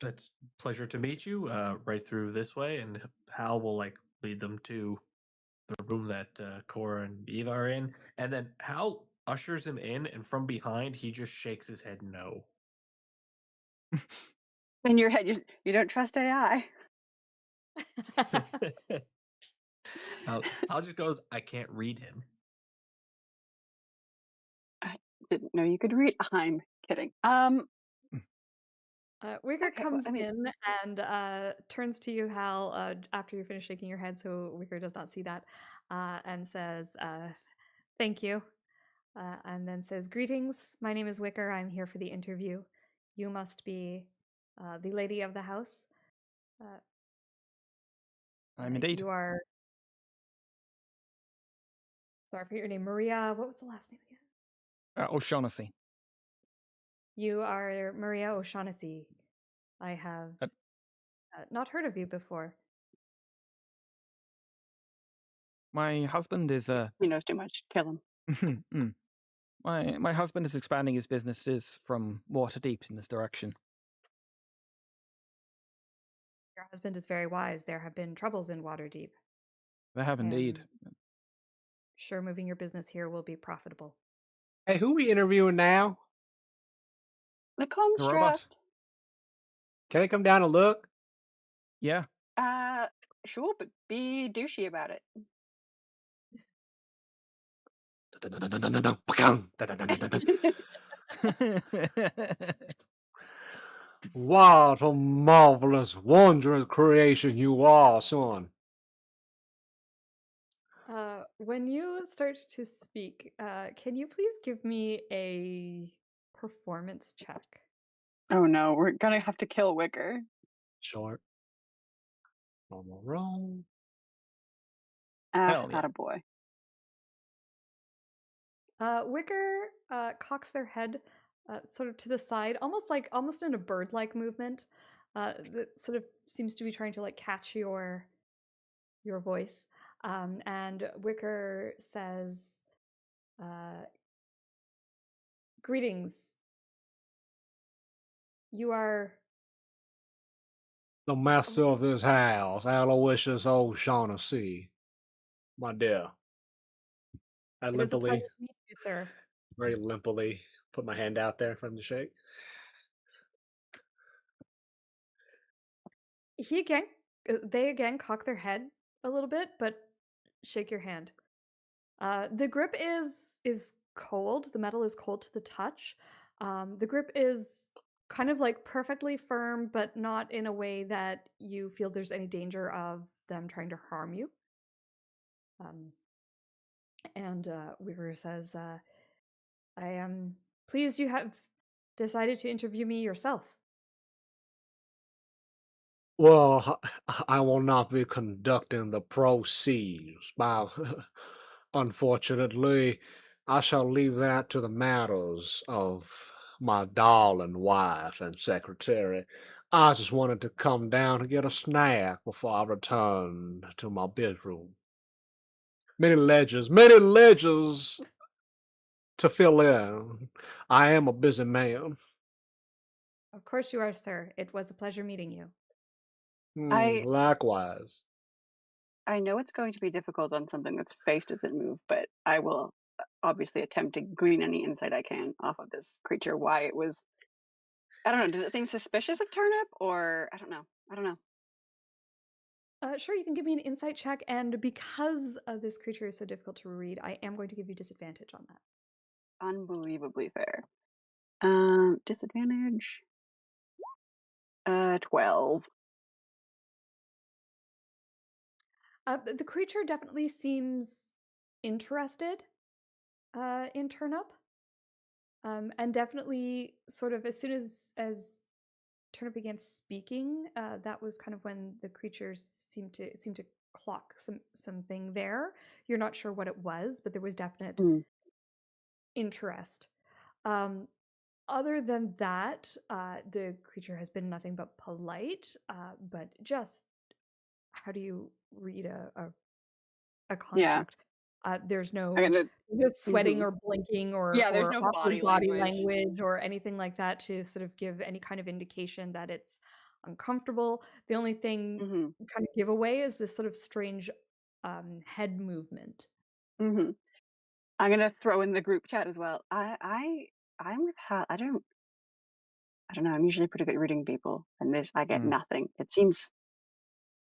It's a pleasure to meet you. Right through this way, and Hal will lead them to the room that Cora and Eva are in, and then Hal ushers him in, and from behind he just shakes his head no. In your head, you don't trust AI. Hal just goes, "I can't read him." I didn't know you could read. I'm kidding. Wicker Okay, well, comes in and turns to you, Hal, after you finish shaking your head, so Wicker does not see that, and says, "Thank you," and then says, "Greetings. My name is Wicker. I'm here for the interview. You must be the lady of the house. Uh, I'm indeed. You are. Sorry, I forget your name. Maria. What was the last name again? O'Shaughnessy. You are Maria O'Shaughnessy. I have Uh, not heard of you before." My husband is he knows too much. Kill him. my husband is expanding his businesses from Waterdeep in this direction. Your husband is very wise. There have been troubles in Waterdeep. They have I indeed. am sure moving your business here will be profitable. Hey, who we interviewing now? The The robot. construct. Can I come down and look? Yeah. Sure, but be douchey about it. What a marvelous, wondrous creation you are, son. when you start to speak, can you please give me a performance check? Oh no, we're gonna have to kill Wicker. Short. Normal roll. Hell yeah. Attaboy. Wicker cocks their head sort of to the side, almost in a bird-like movement. That sort of seems to be trying to like catch your voice. And Wicker says, "Greetings. You are." The master of this house, Aloysius old Shaughnessy. My dear. I It is a pleasure limply, to meet you, sir. very limply, put my hand out there for him to shake. They again cock their head a little bit, but shake your hand. The grip is cold. The metal is cold to the touch. The grip is kind of like perfectly firm, but not in a way that you feel there's any danger of them trying to harm you. And Weaver says, "I am pleased you have decided to interview me yourself." Well, I will not be conducting the proceeds. Unfortunately, I shall leave that to the matters of my darling wife and secretary. I just wanted to come down to get a snack before I return to my bedroom. Many ledgers to fill in. I am a busy man. Of course you are, sir. It was a pleasure meeting you. Likewise. I know it's going to be difficult on something that's face doesn't move, but I will obviously attempt to glean any insight I can off of this creature. Why it was, I don't know. Did it seem suspicious of Turnip, or I don't know. I don't know. Sure, you can give me an insight check, and because this creature is so difficult to read, I am going to give you disadvantage on that. Unbelievably fair. Disadvantage. 12. The creature definitely seems interested in Turnip, and definitely sort of as soon as Turnip began speaking, that was kind of when the creatures seemed to clock something there. You're not sure what it was, but there was definite Mm. interest. Um, Other than that, the creature has been nothing but polite, but just how do you read a Yeah. construct? There's I'm no gonna. sweating Mhm. or blinking Yeah, there's or no awkward body body language. language or anything like that to sort of give any kind of indication that it's uncomfortable. The only thing Mhm. kind of giveaway is this sort of strange head movement. Mhm. I'm gonna throw in the group chat as well. I'm with Hal. I don't know. I'm usually pretty good at reading people, and this I get Mm. nothing. It seems.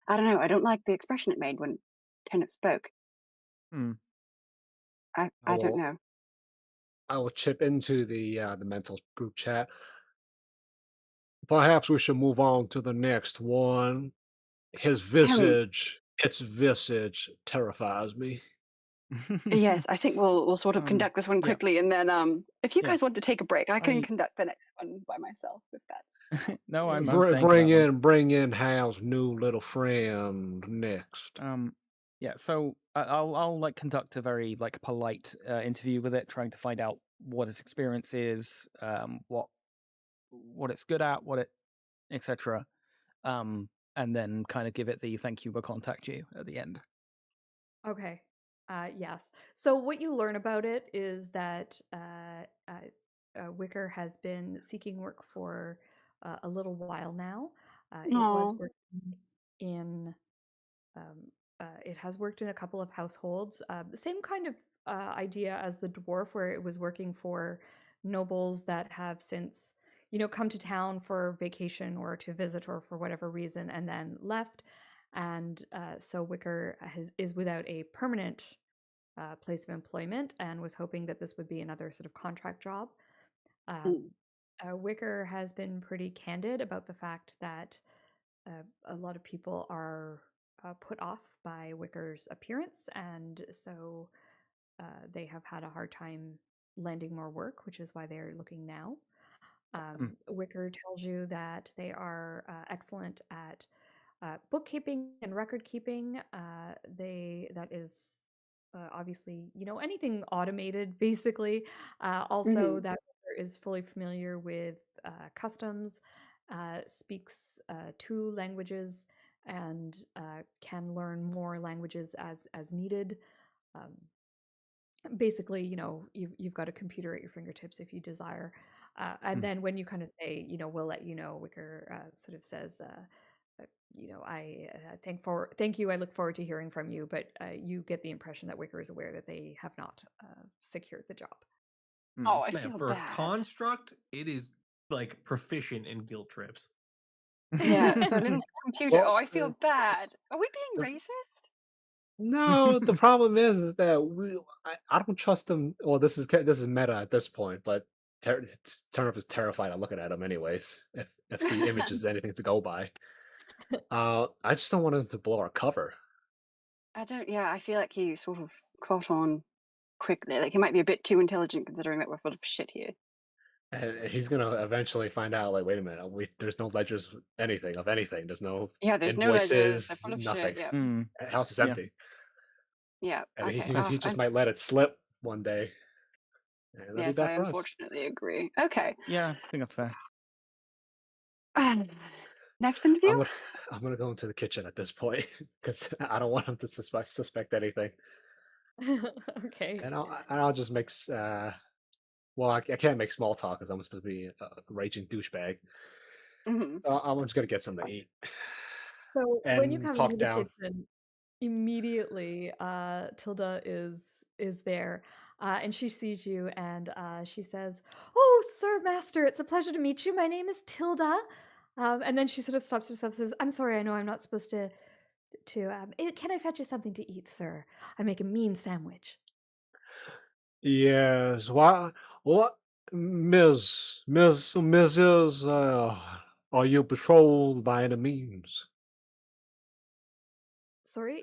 I don't know. I don't like the expression it made when Turnip spoke. Mm. I don't know. I will chip into the mental group chat. Perhaps we should move on to the next one. Um, Its visage terrifies me. yes, I think we'll sort of conduct this one Yeah. quickly, and then if you Yeah. guys want to take a break, I can I conduct the next one by myself if that's. no, I'm Mhm. staying for that one. Bring in Hal's new little friend next. Yeah. So I'll like conduct a very like polite interview with it, trying to find out what its experience is, what it's good at, what it, etc. And then kind of give it the thank you, we'll contact you at the end. Okay. Yes. So what you learn about it is that Wicker has been seeking work for a little while now. It was No. working in um, it has worked in a couple of households. The same kind of idea as the dwarf, where it was working for nobles that have since, come to town for vacation or to visit or for whatever reason, and then left. And so Wicker is without a permanent place of employment and was hoping that this would be another sort of contract job. Mm. Um, Wicker has been pretty candid about the fact that a lot of people are put off by Wicker's appearance, and so they have had a hard time landing more work, which is why they're looking now. Wicker tells you that they are excellent at bookkeeping and record keeping. That is obviously, anything automated, basically. Also, Hmm. that Wicker is fully familiar with customs, speaks 2 languages, and can learn more languages as needed. Um, Basically, you've got a computer at your fingertips if you desire. And then when you kind of say, we'll let you know, Wicker sort of says, I thank you. I look forward to hearing from you. But you get the impression that Wicker is aware that they have not secured the job. Oh, I Man, feel for a bad. construct, it is like proficient in guilt trips. Yeah, for a little computer. Well, Oh, I feel bad. Are we being the racist? no, the problem is that I don't trust them. Well, this is meta at this point, but Turnip is terrified of looking at him anyways. If the image is anything to go by, I just don't want him to blow our cover. I don't. Yeah, I feel like he sort of caught on quickly. Like he might be a bit too intelligent considering that we're full of shit here. And he's gonna eventually find out. Like, wait a minute, there's no ledgers, anything of anything. There's no Yeah, there's no ledgers. They're invoices, full of nothing. shit. Yeah, House is Yeah. empty. yeah. I mean, Okay. he just might let it slip one day, and that'd be Yes, I bad for us. unfortunately agree. Okay. Yeah, I think that's fair. Next interview. I'm gonna I'm gonna go into the kitchen at this point because I don't want him to suspect anything. Okay. And I'll just well, I can't make small talk because I'm supposed to be a raging douchebag. Hmm. I'm just gonna get something to eat So when you and come into talk the down. kitchen, immediately Tilda is there, and she sees you, and she says, "Oh, Sir Master, it's a pleasure to meet you. My name is Tilda." And then she sort of stops herself and says, "I'm sorry, I know I'm not supposed to. Can I fetch you something to eat, sir? I make a mean sandwich." Yes, what, Mrs. Are you betrothed by any means? Sorry.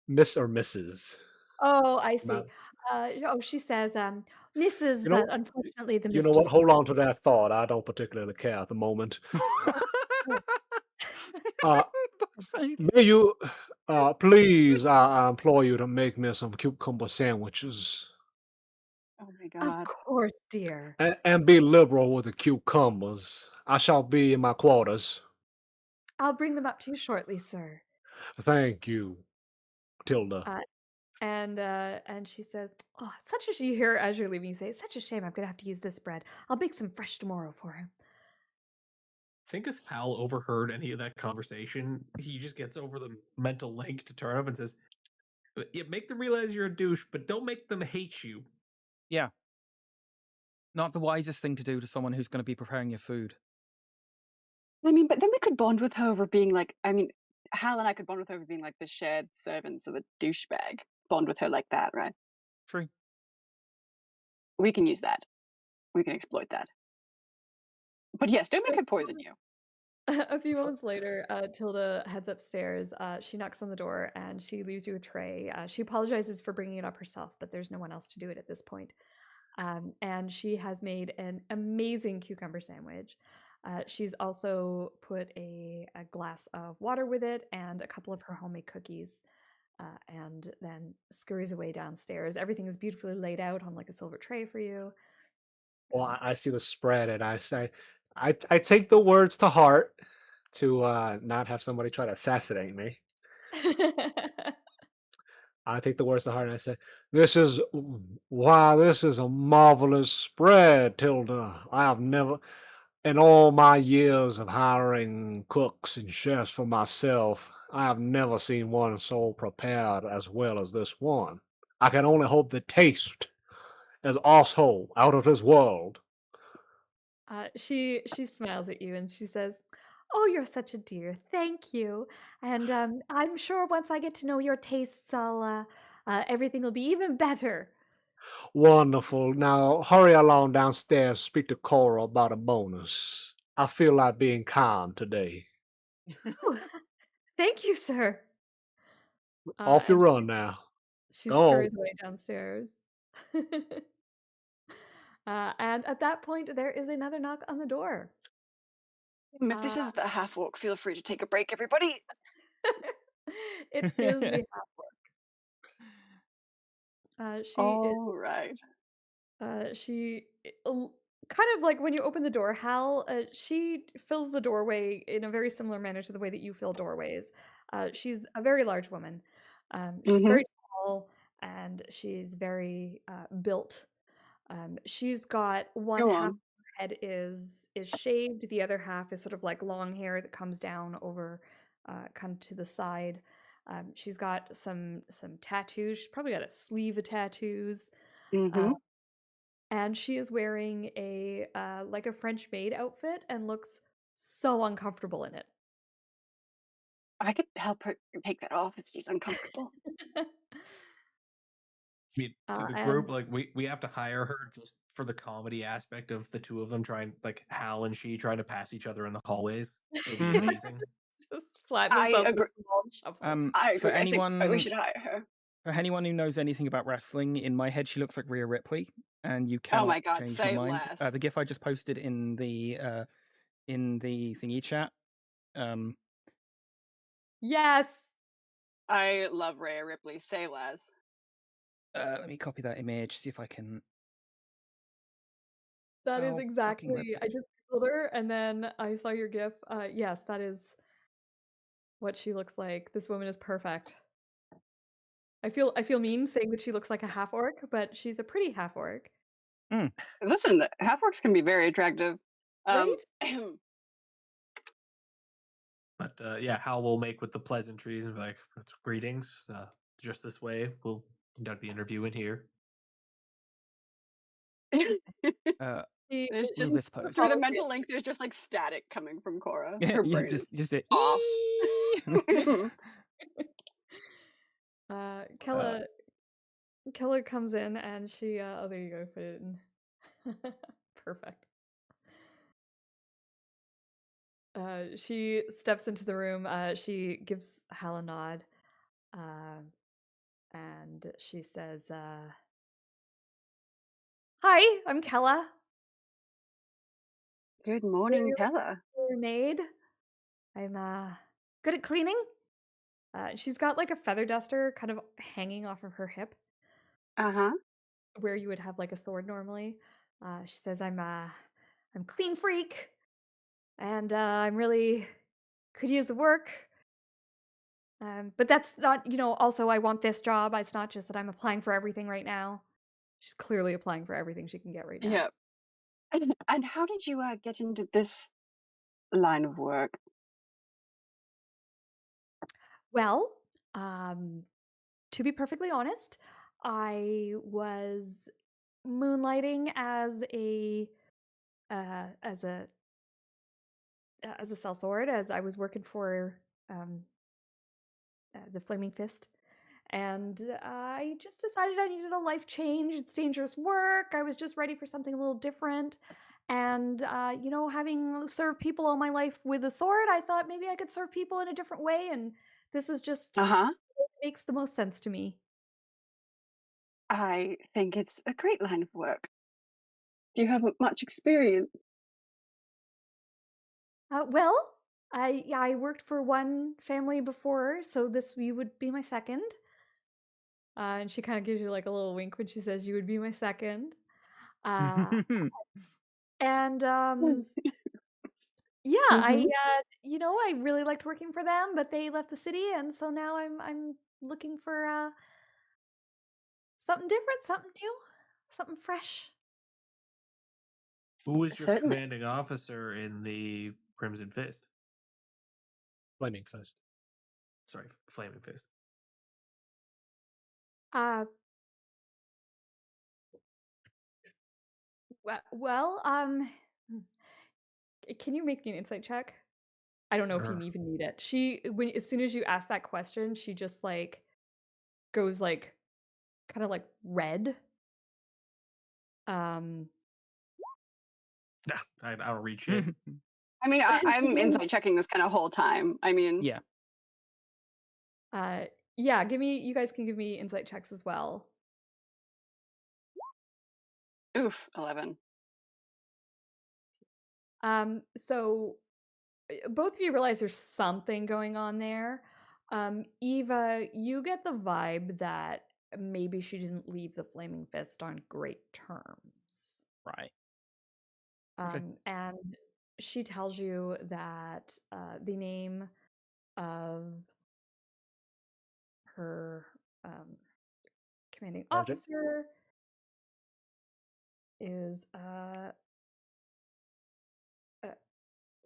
Miss or Mrs. Oh, I see. Ma- Oh, she says, "Mrs., You but know, unfortunately the you know what? mistress Hold died." on to that thought. I don't particularly care at the moment. Oh, oh. Uh, Fuck's sake. May you, please, I implore you to make me some cucumber sandwiches Oh my Of god. course, dear. and be liberal with the cucumbers. I shall be in my quarters. I'll bring them up to you shortly, sir. Thank you, Tilda. Uh, and she says, "Oh, such a," you hear as you're leaving, you say, "It's such a shame. I'm gonna have to use this bread. I'll bake some fresh tomorrow for him." Think if Hal overheard any of that conversation, he just gets over the mental link to Turnip and says, "Yeah, make them realize you're a douche, but don't make them hate you." Yeah, not the wisest thing to do to someone who's going to be preparing your food. I mean, but then we could bond with her over being like. I mean, Hal and I could bond with her over being like the shared servants of the douchebag. Bond with her like that, right? True. We can use that. We can exploit that. But yes, don't make So her poison you. a few moments later, Tilda heads upstairs. She knocks on the door and she leaves you a tray. She apologizes for bringing it up herself, but there's no one else to do it at this point. And she has made an amazing cucumber sandwich. She's also put a glass of water with it and a couple of her homemade cookies, and then scurries away downstairs. Everything is beautifully laid out on like a silver tray for you. Well, I see the spread, and I say, I take the words to heart to not have somebody try to assassinate me. I take the words to heart, and I say, this is a marvelous spread, Tilda. I have never, in all my years of hiring cooks and chefs for myself, I have never seen one so prepared as well as this one. I can only hope the taste is also out of this world. She smiles at you and she says, "Oh, you're such a dear. Thank you. And I'm sure once I get to know your tastes, I'll everything will be even better." Wonderful. Now hurry along downstairs, speak to Cora about a bonus. I feel like being calm today. Thank you, sir. Off your And run now. she Go. scurries away downstairs. And at that point, there is another knock on the door. If this is the half orc, feel free to take a break, everybody. It is the half orc. All right. Kind of like when you open the door, Hal, she fills the doorway in a very similar manner to the way that you fill doorways. She's a very large woman. She's Mm-hmm. very tall and she's very built. She's got one Go half on. of her head is shaved, the other half is sort of like long hair that comes down over, kind of to the side. She's got some tattoos. She's probably got a sleeve of tattoos. Mm-hmm. And she is wearing like a French maid outfit and looks so uncomfortable in it. I could help her take that off if she's uncomfortable. I mean, to the And group, like we have to hire her just for the comedy aspect of the two of them trying, like Hal and she trying to pass each other in the hallways. It'll be amazing. just flatten I themselves agree. against the wall and shuffle. I For agree. I think we anyone should hire her. for anyone who knows anything about wrestling, in my head she looks like Rhea Ripley, and you Oh cannot my God, change your say mind. less. The GIF I just posted in the thingy chat. Yes. I love Rhea Ripley. Say less. Let me copy that image. See if I can. That is Oh, fucking exactly. I webpage. just Googled her and then I saw your GIF. Yes, that is what she looks like. This woman is perfect. I feel mean saying that she looks like a half orc, but she's a pretty half orc, Listen, half orcs can be very attractive. right? But yeah, Hal will make with the pleasantries and be like, greetings. Just this way, we'll conduct the interview in here. She, There's Will just she this post? through the follows mental link. There's just like static coming from Cora. Yeah, Her yeah, brain is just it. off. Kella comes in and she oh there you go, put it in. Perfect. She steps into the room, she gives Hal a nod, and she says, "Hi, I'm Kella. Good morning, Your Pella. maid. I'm good at cleaning." She's got like a feather duster kind of hanging off of her hip Uh-huh. where you would have like a sword normally. She says, I'm clean freak and I'm really could use the work. But that's not, also I want this job. It's not just that I'm applying for everything right now. She's clearly applying for everything she can get right now. Yep. And how did you get into this line of work? Well, to be perfectly honest, I was moonlighting as a as a sellsword as I was working for the Flaming Fist. And I just decided I needed a life change. It's dangerous work. I was just ready for something a little different. And, having served people all my life with a sword, I thought maybe I could serve people in a different way. And this is just Uh-huh. makes the most sense to me. I think it's a great line of work. Do you have much experience? Well, I worked for one family before, so you would be my second. And she kind of gives you like a little wink when she says you would be my second. Uh, and yeah, Mm-hmm. I really liked working for them, but they left the city, and so now I'm looking for something different, something new, something fresh. Who was your Certainly. commanding officer in the Crimson Fist? Flaming Fist. Sorry, Flaming Fist. Uh, well, can you make me an insight check? I don't know if you Sure. even need it. As soon as you ask that question, she just like goes like kind of like red. Um, Nah, I don't read shit. I mean, I'm insight checking this kind of whole time. I mean, Yeah. Yeah, you guys can give me insight checks as well. Oof, 11. So both of you realize there's something going on there. Eva, you get the vibe that maybe she didn't leave the Flaming Fist on great terms. Right. Okay. And she tells you that the name of her commanding Sergeant? officer is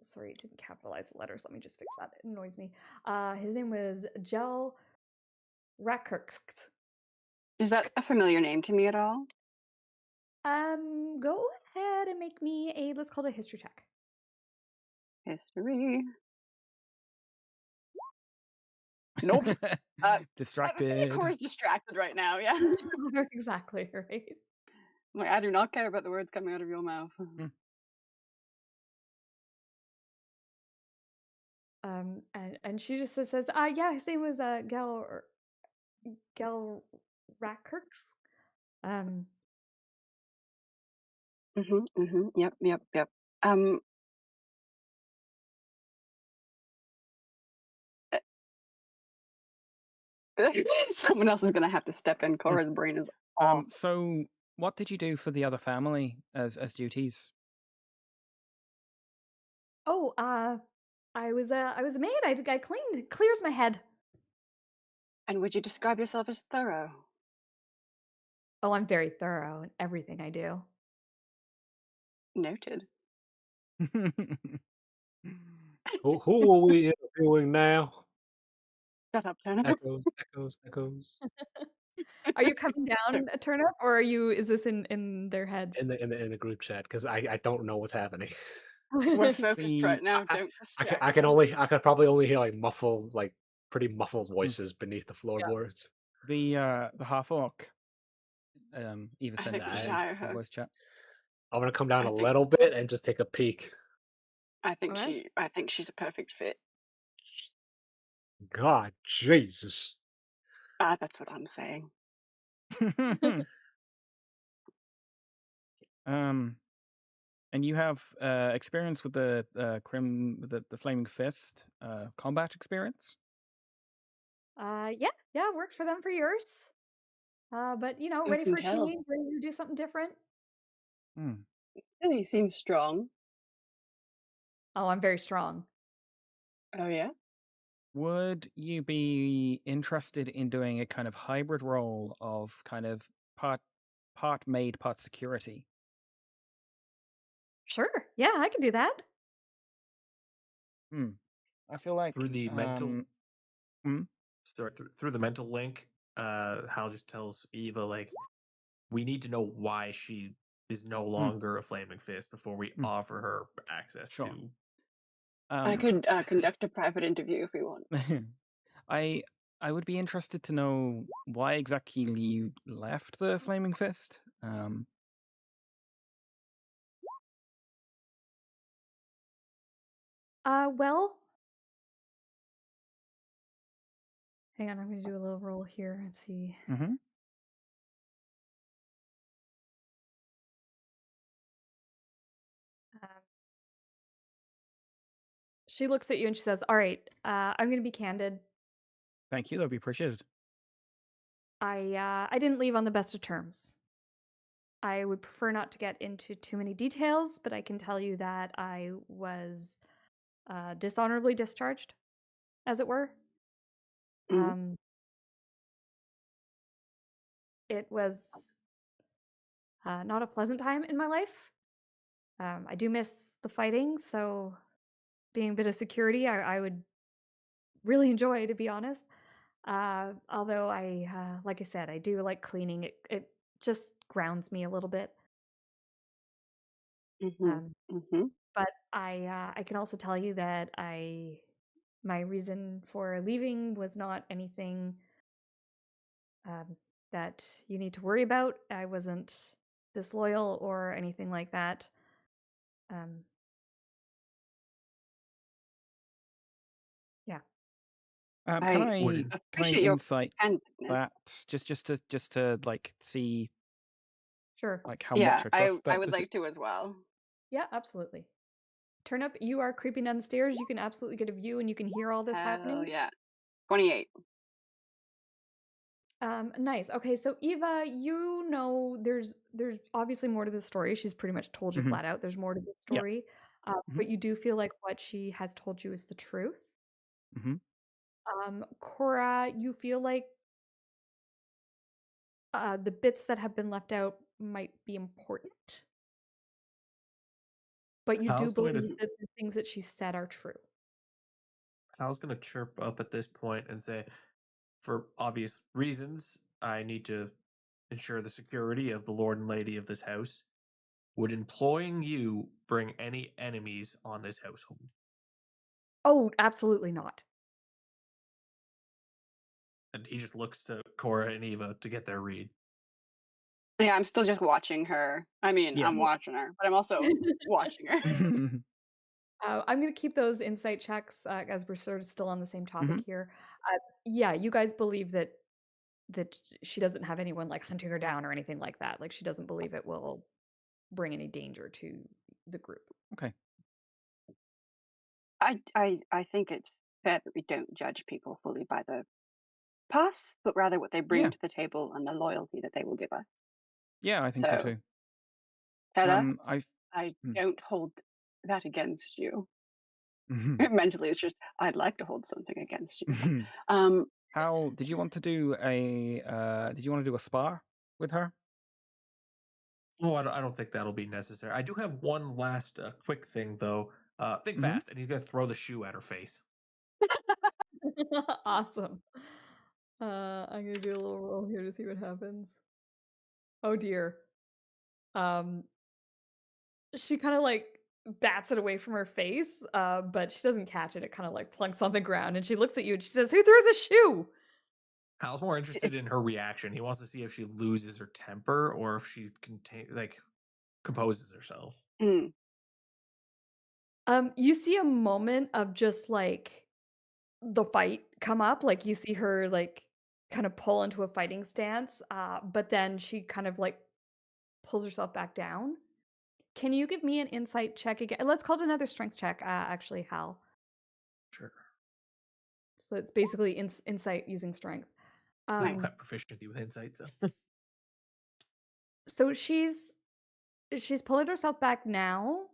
sorry, it didn't capitalize the letters. Let me just fix that. It annoys me. His name was Gel Rakirks. Is that a familiar name to me at all? Go ahead and make me a, let's call it a history check. History. Nope. I think Distracted. Cora's distracted right now, yeah. Exactly, right? Like, I do not care about the words coming out of your mouth. And she just says, yeah, his name was Gel Rakirks. Yep. Someone else is gonna have to step in. Cora's brain is off. So what did you do for the other family as duties? Oh, I was a maid. I cleaned. It clears my head. And would you describe yourself as thorough? Oh, I'm very thorough in everything I do. Noted. Who are we interviewing now? Shut up, Turnip. Echoes. Are you coming down a Turnip, or is this in their heads? In the group chat, because I don't know what's happening. We're focused The- right now. Don't distract us. I could probably only hear like pretty muffled voices beneath the floorboards. The half orc. Eva I sent think it we should in hire the her. voice chat. I'm gonna come down I a think- little bit and just take a peek. I think Okay. she's a perfect fit. God, Jesus. That's what I'm saying. And you have experience with the the Flaming Fist combat experience. Yeah, worked for them for years. But I ready can for a tell. change, ready to do something different. Hmm. And he seems strong. Oh, I'm very strong. Oh yeah. Would you be interested in doing a kind of hybrid role of kind of part maid, part security? Sure. Yeah, I can do that. I feel like Through the mental hmm? sorry, through the mental link, Hal just tells Eva, like, we need to know why she is no longer a flaming fist before we offer her access Sure. to. I could conduct a private interview if we want. I would be interested to know why exactly you left the Flaming Fist. Well, hang on, I'm gonna do a little roll here and see. Mm-hmm. Um, she looks at you and she says, "All right, I'm gonna be candid. Thank you. That'd be appreciated. I didn't leave on the best of terms. I would prefer not to get into too many details, but I can tell you that I was dishonorably discharged, as it were. Mhm. It was not a pleasant time in my life. I do miss the fighting, so being a bit of security, I would really enjoy, to be honest. Although like I said, I do like cleaning. It just grounds me a little bit. Mhm. Um, Mhm. but I can also tell you that my reason for leaving was not anything that you need to worry about. I wasn't disloyal or anything like that. Yeah. Can I I Wouldn't. appreciate your insight candidness. that just to like see Sure. like how Yeah, much I I trust that? would Does it? like to as well. Yeah, absolutely. Turnip, you are creeping down the stairs. You can absolutely get a view and you can hear all this Hell happening. yeah. 28. Nice. Okay, so Eva, you know there's obviously more to the story. She's pretty much told you Hmm. flat out there's more to the Yeah. story. Hmm. But you do feel like what she has told you is the truth. Hmm. Cora, you feel like the bits that have been left out might be important, but you do Hal's going to believe that the things that she said are true. Hal's going to chirp up at this point and say, for obvious reasons, I need to ensure the security of the lord and lady of this house. Would employing you bring any enemies on this household? Oh, absolutely not. And he just looks to Cora and Eva to get their read. Yeah, I'm still just watching her. I mean, Yeah. I'm watching her, but I'm also watching her. Hmm. I'm going to keep those insight checks as we're sort of still on the same topic Hmm. here. Yeah, you guys believe that she doesn't have anyone like hunting her down or anything like that. Like she doesn't believe it will bring any danger to the group. Okay. I think it's fair that we don't judge people fully by the past, but rather what they bring Yeah. to the table and the loyalty that they will give us. Yeah, I think so So, too. Ella, I've. I Mm. don't hold that against you. Mhm. Mentally, it's just I'd like to hold something against you. Mhm. Um, How did you want to do a? Did you want to do a spar with her? Oh, I don't think that'll be necessary. I do have one last quick thing, though. Think Hmm. fast, and he's going to throw the shoe at her face. Awesome. I'm gonna do a little roll here to see what happens. Oh dear. Um, she kind of like bats it away from her face, but she doesn't catch it. It kind of like plunks on the ground, and she looks at you and she says, "Who throws a shoe?" Hal's more interested it's in her reaction. He wants to see if she loses her temper or if she composes herself. mm, You see a moment of just like the fight come up, like you see her like kind of pull into a fighting stance, but then she kind of like pulls herself back down. Can you give me an insight check again? Let's call it another strength check, actually, Hal. Sure. So it's basically insight using strength. I don't nice. have proficiency with insight, so. So she's pulling herself back now.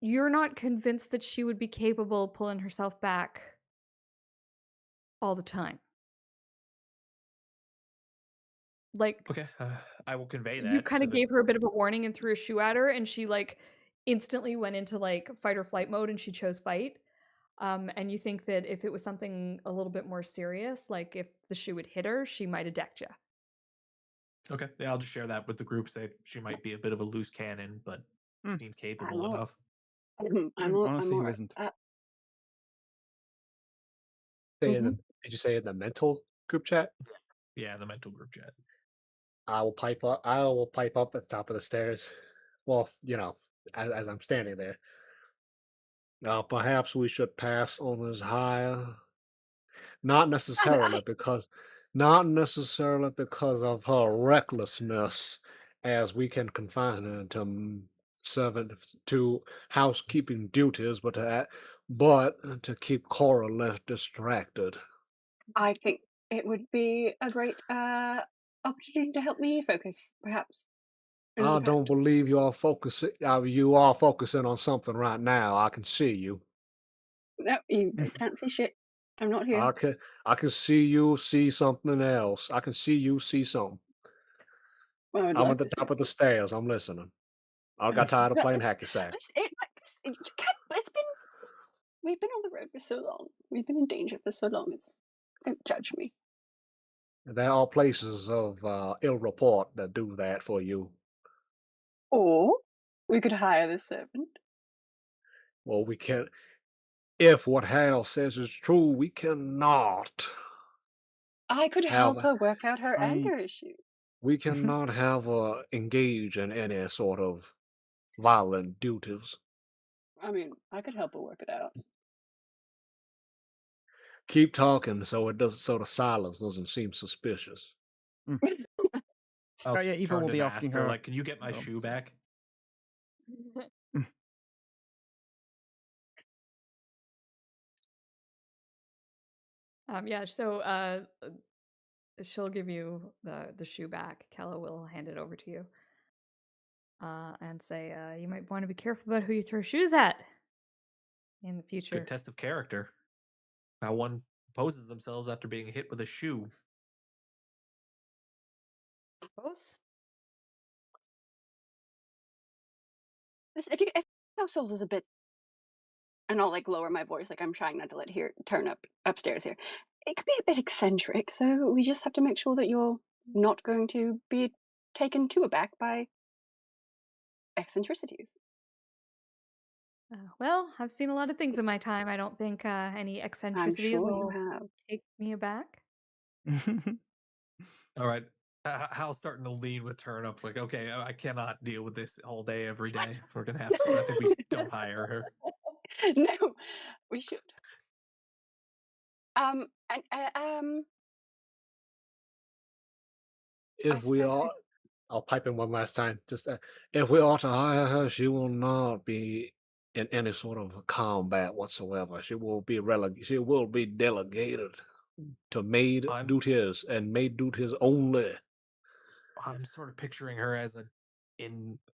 You're not convinced that she would be capable of pulling herself back all the time. Like Okay, I will convey you that kind to of the. gave her a bit of a warning and threw a shoe at her, and she like instantly went into like fight or flight mode, and she chose fight. And you think that if it was something a little bit more serious, like if the shoe had hit her, she might have decked you. Okay, yeah, I'll just share that with the group. Say she might be a bit of a loose cannon, but Mm. seems I'm capable all, enough. I'm Honestly, all who right. isn't? Say in the, Mhm. did you say in the mental group chat? Yeah, the mental group chat. I will pipe up. I will pipe up at the top of the stairs. Well, as I'm standing there. Now, perhaps we should pass on this hire. Not necessarily I, because, not necessarily because of her recklessness, as we can confine her to servant to housekeeping duties, but to keep Cora less distracted. I think it would be a great opportunity to help me focus, perhaps I another don't pact. believe you are focusing. You are focusing on something right now. I can see you. No, you can't see shit. I'm not here. I can. I can see you see something else. I can see you see something. I would I'm at like the to see top of the things. stairs. I'm listening. I got Okay. tired of No, playing hacky sack. you can't. It's been. We've been on the road for so long. We've been in danger for so long. Don't judge me. There are places of ill report that do that for you. Or we could hire the servant. Well, we can. If what Hal says is true, we cannot I could have. help her work out her I. anger issue. We cannot have her engage in any sort of violent duties. I mean, I could help her work it out. Keep talking so it doesn't so the silence doesn't seem suspicious. I'll Oh yeah, Eva turn will to be asking Aster, her. like, can you get my Oh, shoe sorry. back? Yeah, so she'll give you the shoe back. Kella will hand it over to you. And say, you might want to be careful about who you throw shoes at in the future. Good test of character. How one poses themselves after being hit with a shoe. Suppose. Listen, if households is a bit, and I'll like lower my voice, like I'm trying not to let hear turn up upstairs here. It could be a bit eccentric, so we just have to make sure that you're not going to be taken too aback by eccentricities. Well, I've seen a lot of things in my time. I don't think any I'm eccentricities sure you will have. take me aback. All right. Hal's starting to lean with Turnip. Like, okay, I cannot deal with this all day, every day. We're gonna have to. I think we don't hire her. No, we should. And I If we suppose are, I'll pipe in one last time. Just if we are to hire her, she will not be in any sort of combat whatsoever. She will be relegated. She will be delegated to maid I'm duties and maid duties only. I'm sort of picturing her as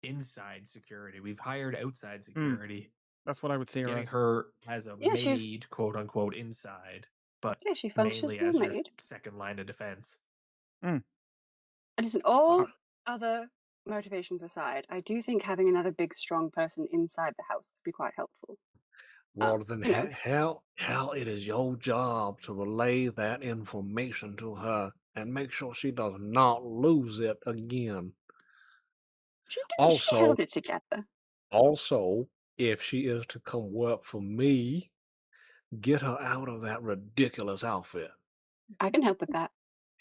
inside security. We've hired outside security. That's what I would see her Getting as. her as a Yeah, she's maid, quote unquote, inside, but yeah, she functions mainly as a as your maid. second line of defense. And listen, Uh, all other motivations aside, I do think having another big, strong person inside the house could be quite helpful. Well, then You know, how it is your job to relay that information to her and make sure she does not lose it again. she didn't. She Also, held it together. also, if she is to come work for me, get her out of that ridiculous outfit. I can help with that.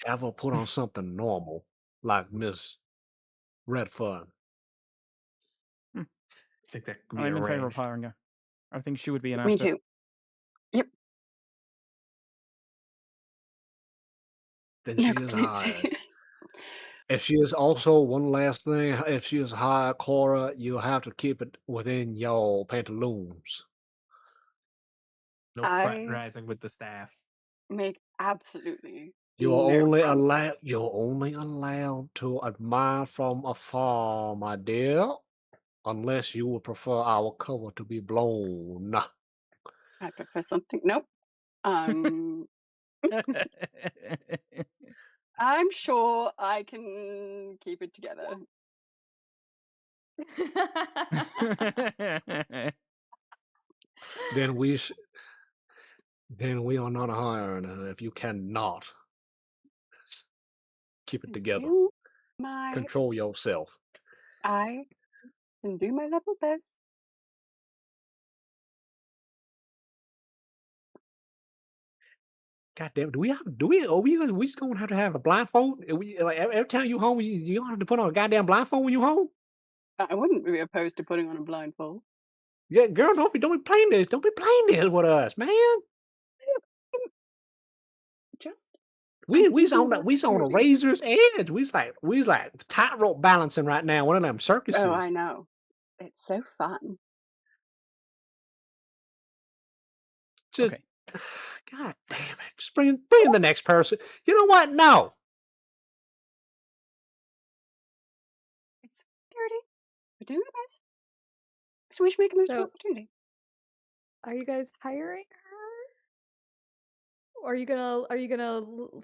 Have her put on something normal, like Miss Redfern. I think that could be I'm in favor of arranged. hiring her. I think she would be an Me asset. too. Yep. Then No she is complaints. hired. If she is also one last thing, if she is hired, Cora, you have to keep it within your pantaloons. No I fraternizing with the staff. make absolutely You are no only promise. allowed to admire from afar, my dear, unless you would prefer our cover to be blown. I prefer something. Nope. Um, I'm sure I can keep it together. Then we are not hiring her if you cannot keep it together. Do my Control yourself. I can do my level best. God damn, we just gonna have to have a blindfold? Like every time you home, you don't have to put on a goddamn blindfold when you home? I wouldn't be opposed to putting on a blindfold. Yeah, girl, don't be playing this. Don't be playing this with us, man. Just I'm We's thinking on about a security. razor's edge. We's like tightrope balancing right now. One of them Oh, circuses. I know. It's so fun. Just Okay. God damn it. Just bring in the next person. You know what? No. It's security. We're doing our best. So we should make the most of the So, opportunity. are you guys hiring her? Or are you gonna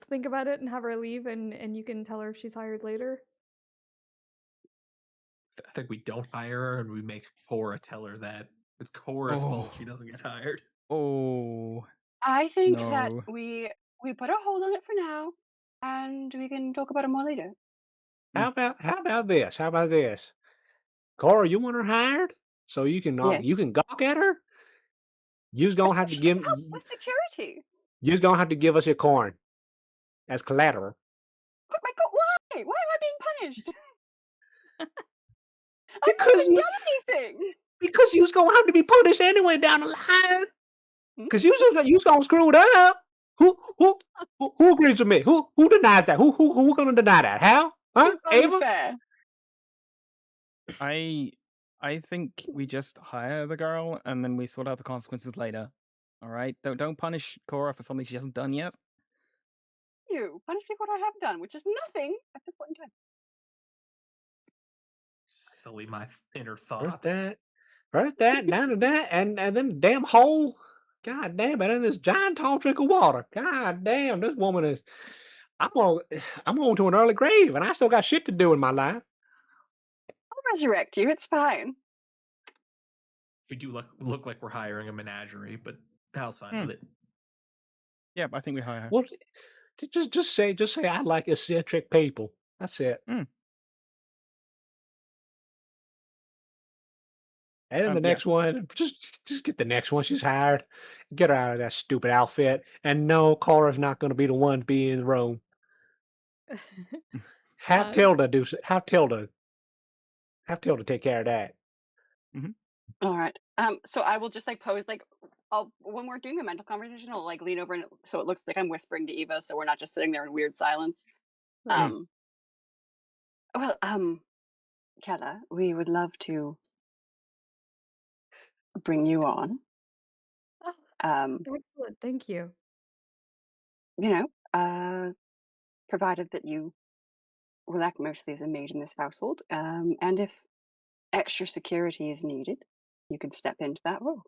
think about it and have her leave and you can tell her if she's hired later? I think we don't hire her and we make Cora tell her that. It's Cora's fault she Oh. doesn't get hired. Oh. I think that No. we put a hold on it for now, and we can talk about it more later. How about this? How about this? Cora, you want her hired? So you can Yeah. gawk at her? You's gonna So have to she can give help with security. you's gonna have to give us your corn as collateral. Oh my god, why? Why am I being punished? I've not Because even done anything. you's gonna have to be punished anyway down the line. Hmm? Because you's gonna screw it up. Who agrees with me? Who denies that? Who gonna deny that? Hal? Huh? It's Ava? unfair. I I think we just hire the girl and then we sort out the consequences later. All right? Don't punish Cora for something she hasn't done yet. You punish me for what I have done, which is nothing at this point in time. Silly my inner First thoughts. that, down to that, and then the damn hole. God damn, and then this giant tall drink of water. God damn, this woman is. I'm on. I'm on to an early grave, and I still got shit to do in my life. I'll resurrect you. It's fine. We do look like we're hiring a menagerie, but Hal's fine Hmm. with it. Yeah, I think we hire her. Well, just say I like eccentric people. That's it. Hmm. And then the Yeah. next one, just get the next one. She's hired. Get her out of that stupid outfit. And no, Cora's not going to be the one to be in the room. Have Um, Tilda do. Have Tilda take care of that. All right. So I will just like pose like I'll when we're doing a mental conversation, I'll like lean over and so it looks like I'm whispering to Eva, so we're not just sitting there in weird silence. right. Well, Kella, we would love to bring you on. Oh, Um, excellent. Thank you. you know, provided that you will act mostly as a maid in this household. And if extra security is needed, you can step into that role.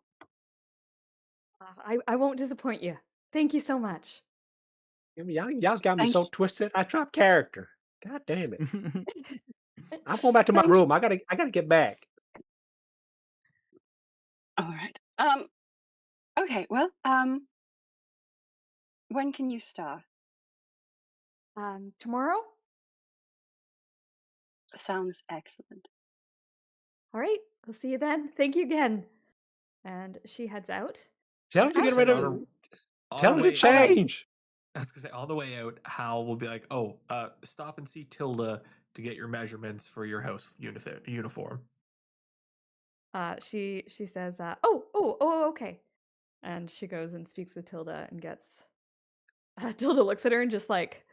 I won't disappoint you. Thank you so much. I mean, y'all got me Thank so you. twisted. I dropped character. God damn it! Mhm. I'm going back to my Thank room. I gotta get back. All right. Okay, well, when can you start? Tomorrow? Sounds excellent. All right. We'll see you then. Thank you again. And she heads out. Tell her to get So rid Actually, of. on Tell our her to way oh wait, out, change. I was gonna say on the way out, Hal will be like, "Oh, stop and see Tilda to get your measurements for your house uniform." She says, oh, okay. And she goes and speaks with Tilda and gets. Tilda looks at her and just like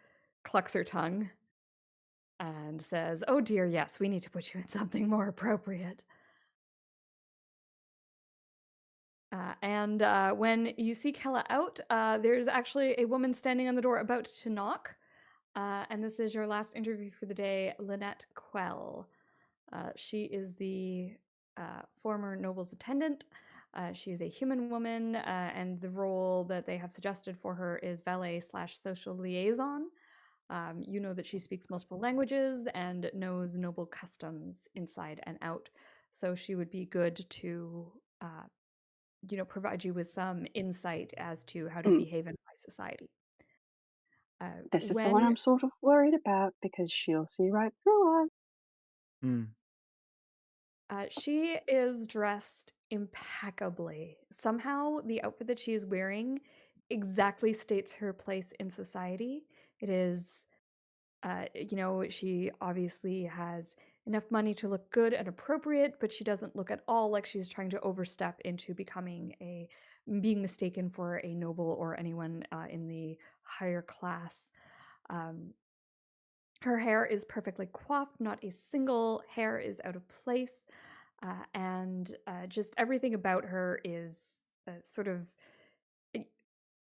clucks her tongue and says, "Oh dear, yes, we need to put you in something more appropriate." And when you see Kella out, there's actually a woman standing on the door about to knock. And this is your last interview for the day, Lynette Quell. She is the former noble's attendant. She is a human woman, and the role that they have suggested for her is valet/social liaison. You know that she speaks multiple languages and knows noble customs inside and out. So she would be good to provide you with some insight as to how to mm, behave in high society. this is the one When I'm sort of worried about because she'll see right through us. Mm. She is dressed impeccably. Somehow, the outfit that she is wearing exactly states her place in society. It is, she obviously has enough money to look good and appropriate, but she doesn't look at all like she's trying to overstep into being mistaken for a noble or anyone in the higher class. Um, Her hair is perfectly coiffed, not a single hair is out of place. And just everything about her is sort of uh,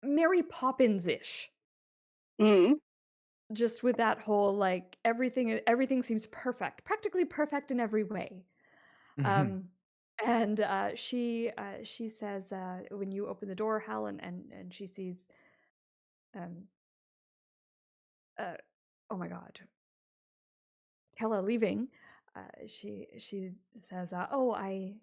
Mary Poppins ish. Mm, Just with that whole like everything seems perfect, practically perfect in every way. Mhm. Um, and she says when you open the door, Hal, and she sees um, uh, oh my God, Kella leaving. She says, "Oh, I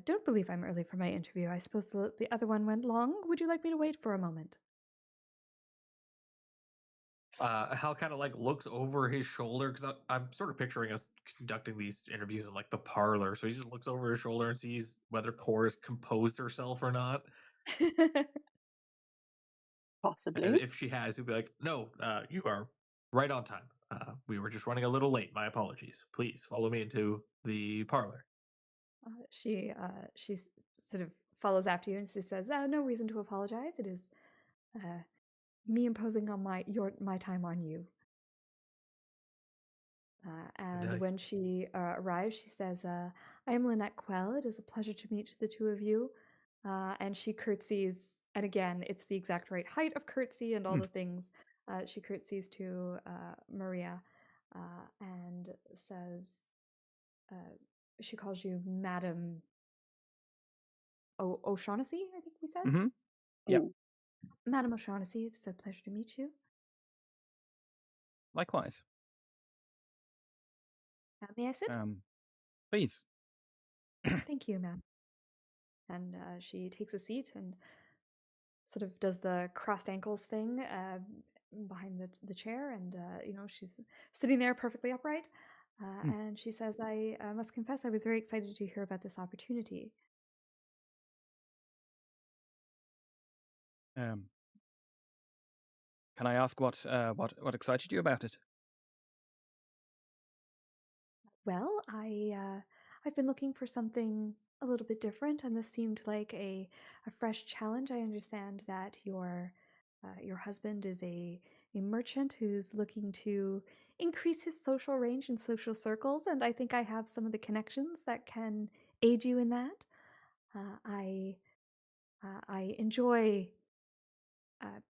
don't believe I'm early for my interview. I suppose the other one went long. Would you like me to wait for a moment?" Hal kind of like looks over his shoulder because I'm sort of picturing us conducting these interviews in like the parlor. So he just looks over his shoulder and sees whether Cora's composed herself or not. And possibly. if she has, he'll be like, "No, you are right on time. We were just running a little late. My apologies. Please follow me into the parlor." She sort of follows after you and she says, "No reason to apologize. It is me imposing on my time on you. And I when she arrives, she says, "I am Lynette Quell. It is a pleasure to meet the two of you." And she curtsies, and again, it's the exact right height of curtsy and all Mm. the things. She curtsies to Maria and says, uh, she calls you Madam O'Shaughnessy, I think we said. Mm-hmm. Yep. Mm. Madam O'Shaughnessy, it's a pleasure to meet you. Likewise. May I sit? Please. Thank you, ma'am. And she takes a seat and sort of does the crossed ankles thing behind the chair, and she's sitting there perfectly upright. Mm. And she says, "I must confess, I was very excited to hear about this opportunity." Can I ask what excited you about it? Well, I've been looking for something a little bit different, and this seemed like a fresh challenge. I understand that your husband is a merchant who's looking to increase his social range and social circles, and I think I have some of the connections that can aid you in that. I enjoy uh,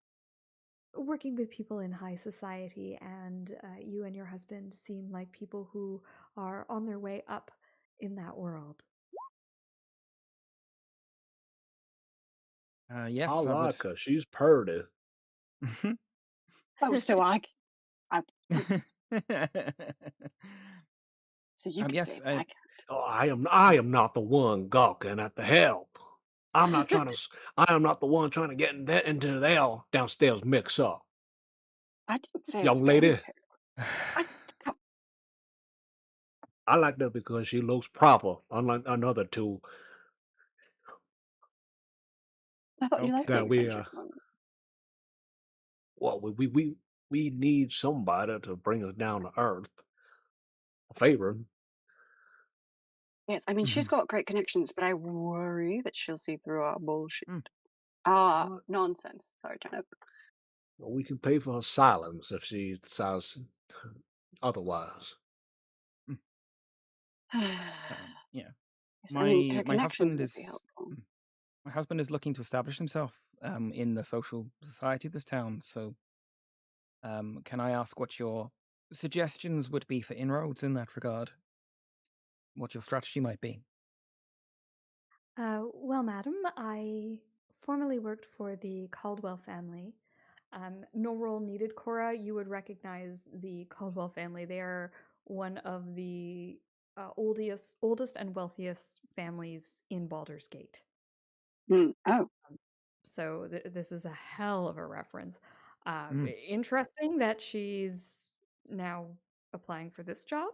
working with people in high society, and you and your husband seem like people who are on their way up in that world. I Yes, I would. like her. She's purty. Oh, so you can say Yes. it, but I can't. Oh, I am not the one gawking at the help. I'm not trying to. I am not the one trying to get into their downstairs mix up, I didn't say it was young going lady. to. I, I like her because she looks proper, unlike another two I thought you liked the Okay. that we. eccentric one. Well, we need somebody to bring us down to earth. A favor. Yes, I mean, she's Mhm. got great connections, but I worry that she'll see through our bullshit. Mm. What? Nonsense. Sorry, Turnip. Well, we can pay for her silence if she decides otherwise. Mm. Yes, Yeah. I mean, her My connections husband would be is helpful. my husband is looking to establish himself in the social society of this town. So, can I ask what your suggestions would be for inroads in that regard? What your strategy might be? Well, madam, I formerly worked for the Caldwell family. No role needed, Cora. You would recognize the Caldwell family. They are one of the oldest and wealthiest families in Baldur's Gate. Oh, So this is a hell of a reference. Mm. Interesting that she's now applying for this job.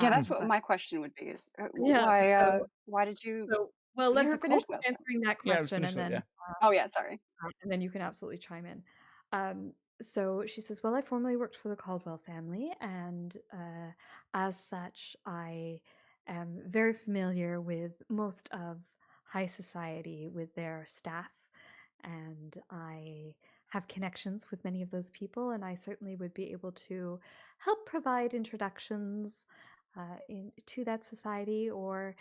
yeah, that's Mm. what But my question would be: is yeah, why did you well, let leave her the finish Coldwell family? answering that Yeah, I was question, finished it. Yeah. Oh, yeah, sorry. and then you can absolutely chime in. So she says, "Well, I formerly worked for the Caldwell family, and as such, I am very familiar with most of high society, with their staff, and I have connections with many of those people, and I certainly would be able to help provide introductions to that society, or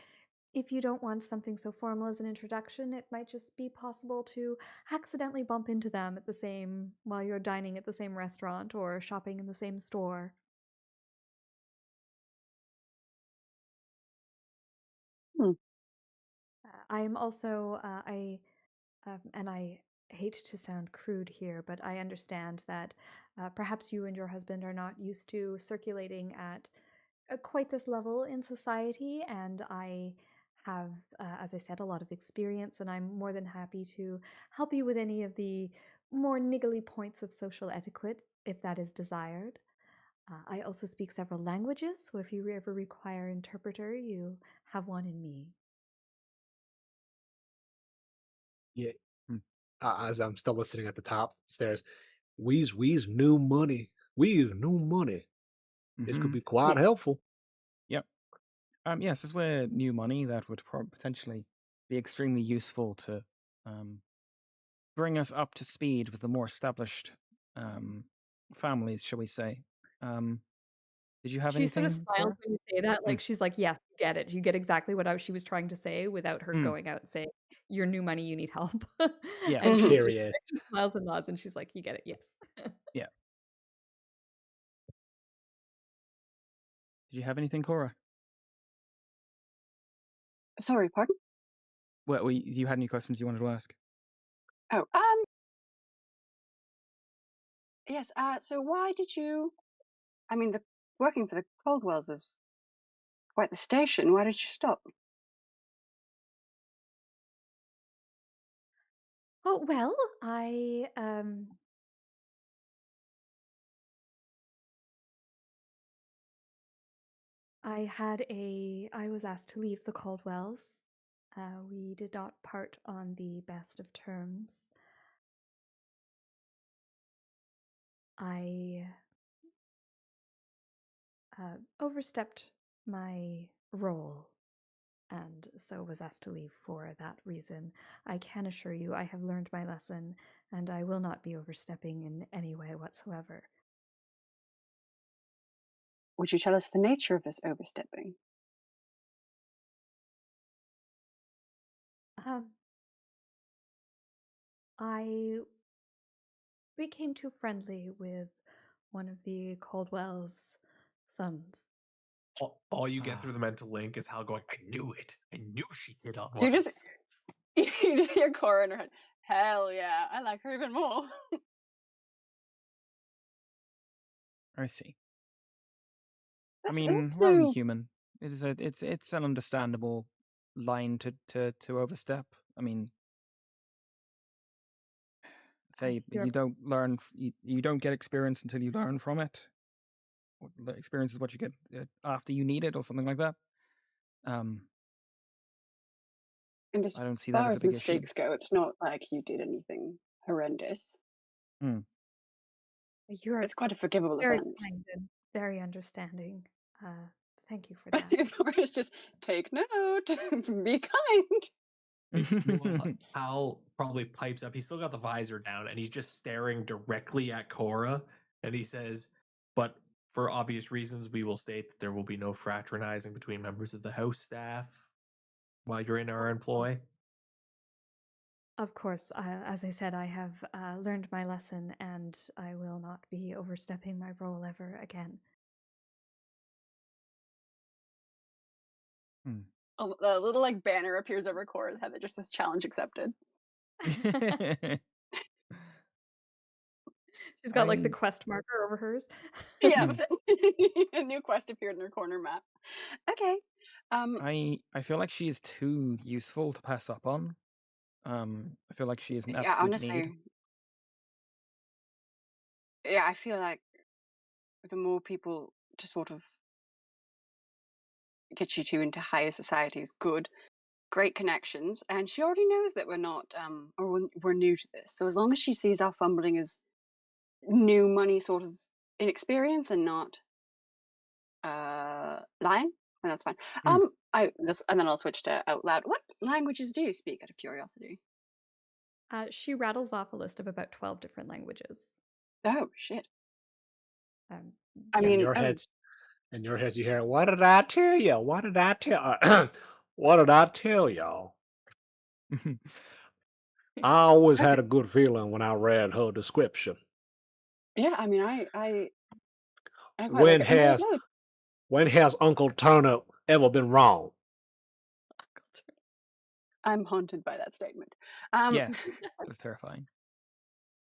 if you don't want something so formal as an introduction, it might just be possible to accidentally bump into them at the same while you're dining at the same restaurant or shopping in the same store." Hmm. I am also and I hate to sound crude here, but I understand that perhaps you and your husband are not used to circulating at quite this level in society, and I have, as I said, a lot of experience, and I'm more than happy to help you with any of the more niggly points of social etiquette if that is desired. I also speak several languages, so if you ever require an interpreter, you have one in me. Yeah. Mm. As I'm still listening at the top stairs, we's new money. We's new money. This could Mm-hmm. be quite Yeah. helpful. Yep. Yes, as we're new money, that would potentially be extremely useful to bring us up to speed with the more established families, shall we say. Did you have She sort of anything, smiles Cora? when you say that, Mm. like, she's like, "Yes, you get it. You get exactly what she was trying to say without her Mm. going out and saying, 'Your new money, you need help.'" Yeah. And she's just Period. like, she smiles and nods, and she's like, "You get it, yes." Yeah. Did you have anything, Cora? Sorry, pardon? Well, you had any questions you wanted to ask? Oh, yes. So why did you? I mean, working for the Caldwells is quite the station. Why did you stop? Oh, well, I was asked to leave the Caldwells. We did not part on the best of terms. I overstepped my role and so was asked to leave for that reason. I can assure you I have learned my lesson and I will not be overstepping in any way whatsoever. Would you tell us the nature of this overstepping? Um, I became too friendly with one of the Caldwell's sons. All you get Ah. through the mental link is Hal going, "I knew it. I knew she hit on one You of just his sons." you just hear Cora in her head. Hell yeah, I like her even more. I see. I That's mean, that's we're only no. human. It's an understandable line to overstep. I mean, say You're you don't learn, you don't get experience until you learn from it. The experience is what you get after you need it, or something like that. And as I don't see that far as a as big issue. mistakes go, it's not like you did anything horrendous. Hmm. you're It's quite a forgivable very offense. kind and very understanding. Thank you for that. It's just take note, be kind. Meanwhile, Hal probably pipes up. He's still got the visor down, and he's just staring directly at Cora. And he says, "But for obvious reasons, we will state that there will be no fraternizing between members of the house staff while you're in our employ." Of course, as I said, I have learned my lesson and I will not be overstepping my role ever again. Hmm. A little like banner appears over Cora's head that just says challenge accepted. She's got like the I quest marker over hers. Yeah. Hmm. A new quest appeared in her corner map. Okay. I feel like she is too useful to pass up on. I feel like she is an Yeah, absolute need. honestly, yeah, I feel like the more people to sort of get you two into higher society is good. Great connections, and she already knows that we're not or we're new to this. So as long as she sees our fumbling as new money sort of inexperience and not lying, then that's fine. Hmm. And then I'll switch to out loud. What languages do you speak out of curiosity? She rattles off a list of about 12 different languages. Oh shit. Um, I In yes. mean, your heads, in your heads, you hear, "What did I tell you? What did I tell? What did I tell y'all?" I always had okay. a good feeling when I read her description. Yeah, I mean I quite like When it. And has no, when has Uncle Turnip ever been wrong? I'm haunted by that statement. Yeah, that's terrifying.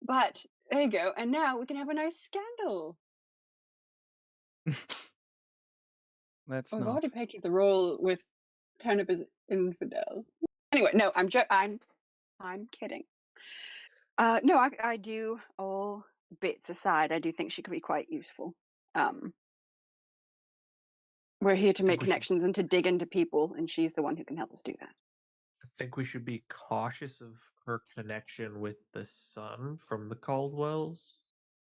But there you go. And now we can have a nice scandal. Let's Oh, I've not. already painted the role with Turnip as infidel. Anyway, no, I'm kidding. No, I do, all bits aside, I do think she could be quite useful. Um, we're here to I think make we should. connections and to dig into people, and she's the one who can help us do that. I think we should be cautious of her connection with the son from the Caldwells.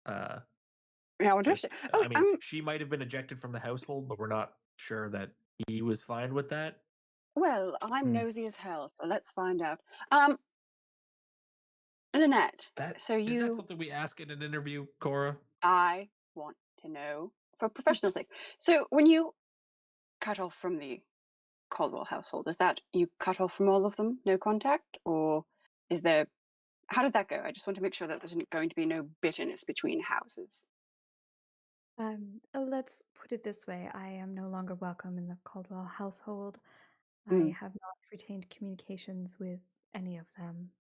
Yeah, well, Just, oh, I mean, she might have been ejected from the household, but we're not sure that he was fine with that. well, I'm Hmm. nosy as hell, so let's find out. Um, Lynette, That so is that something we ask in an interview, Cora? I want to know for professional sake. So when you cut off from the Caldwell household, is that you cut off from all of them, no contact, or is there? How did that go? I just want to make sure that there's going to be no bitterness between houses. Let's put it this way. I am no longer welcome in the Caldwell household. I Mm. have not retained communications with any of them.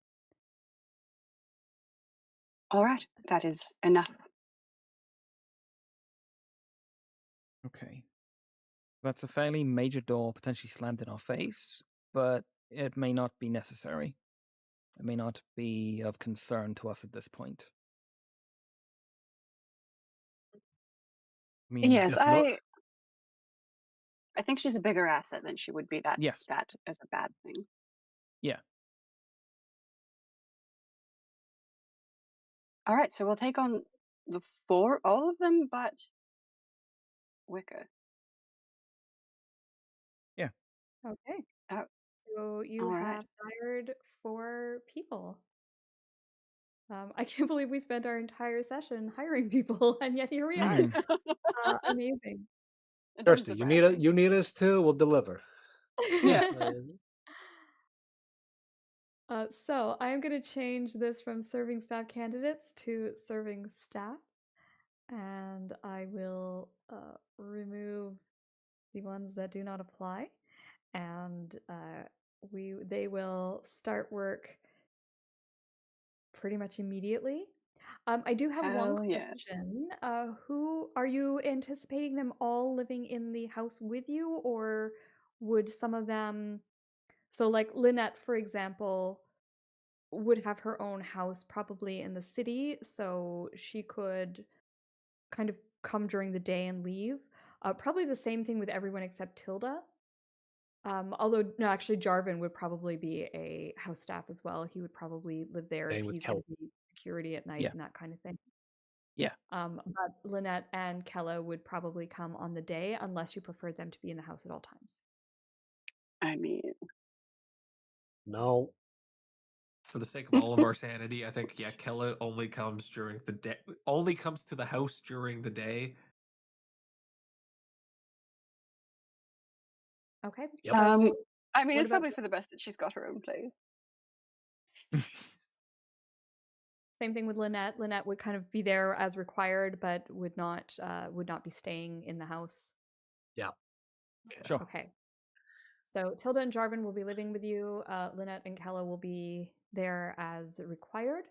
All right, that is enough. Okay. That's a fairly major door potentially slammed in our face, but it may not be necessary. It may not be of concern to us at this point. I mean, Yes, If not, I think she's a bigger asset than she would be yes, that as a bad thing. yeah, All right, so we'll take on all of them, but Wicca. yeah. Okay. Oh, So you all right. have hired 4 people. I can't believe we spent our entire session hiring people, and yet here we are. Mhm. Amazing. It doesn't Kirsty, surprise me. you need us too. We'll deliver. Yeah. So I'm going to change this from serving staff candidates to serving staff, and I will remove the ones that do not apply, and they will start work pretty much immediately. I do have one Hell yes. question. Who are you anticipating them all living in the house with you, or would some of them, so like Lynette, for example, would have her own house probably in the city, so she could kind of come during the day and leave. Probably the same thing with everyone except Tilda. Although no, actually Jarvan would probably be a house staff as well. He would probably live there if Same with he's going Kel. to be security at night Yeah, and that kind of thing. yeah. But Lynette and Kella would probably come on the day unless you preferred them to be in the house at all times. I mean, No, For the sake of all of our sanity, I think Kella only comes during the day. Only comes to the house during the day. Okay, Yep. so I mean, what it's about probably for the best that she's got her own place. same thing with Lynette? Lynette would kind of be there as required, but would not be staying in the house. yeah. Sure. Okay. So Tilda and Jarvan will be living with you. Lynette and Kella will be there as required.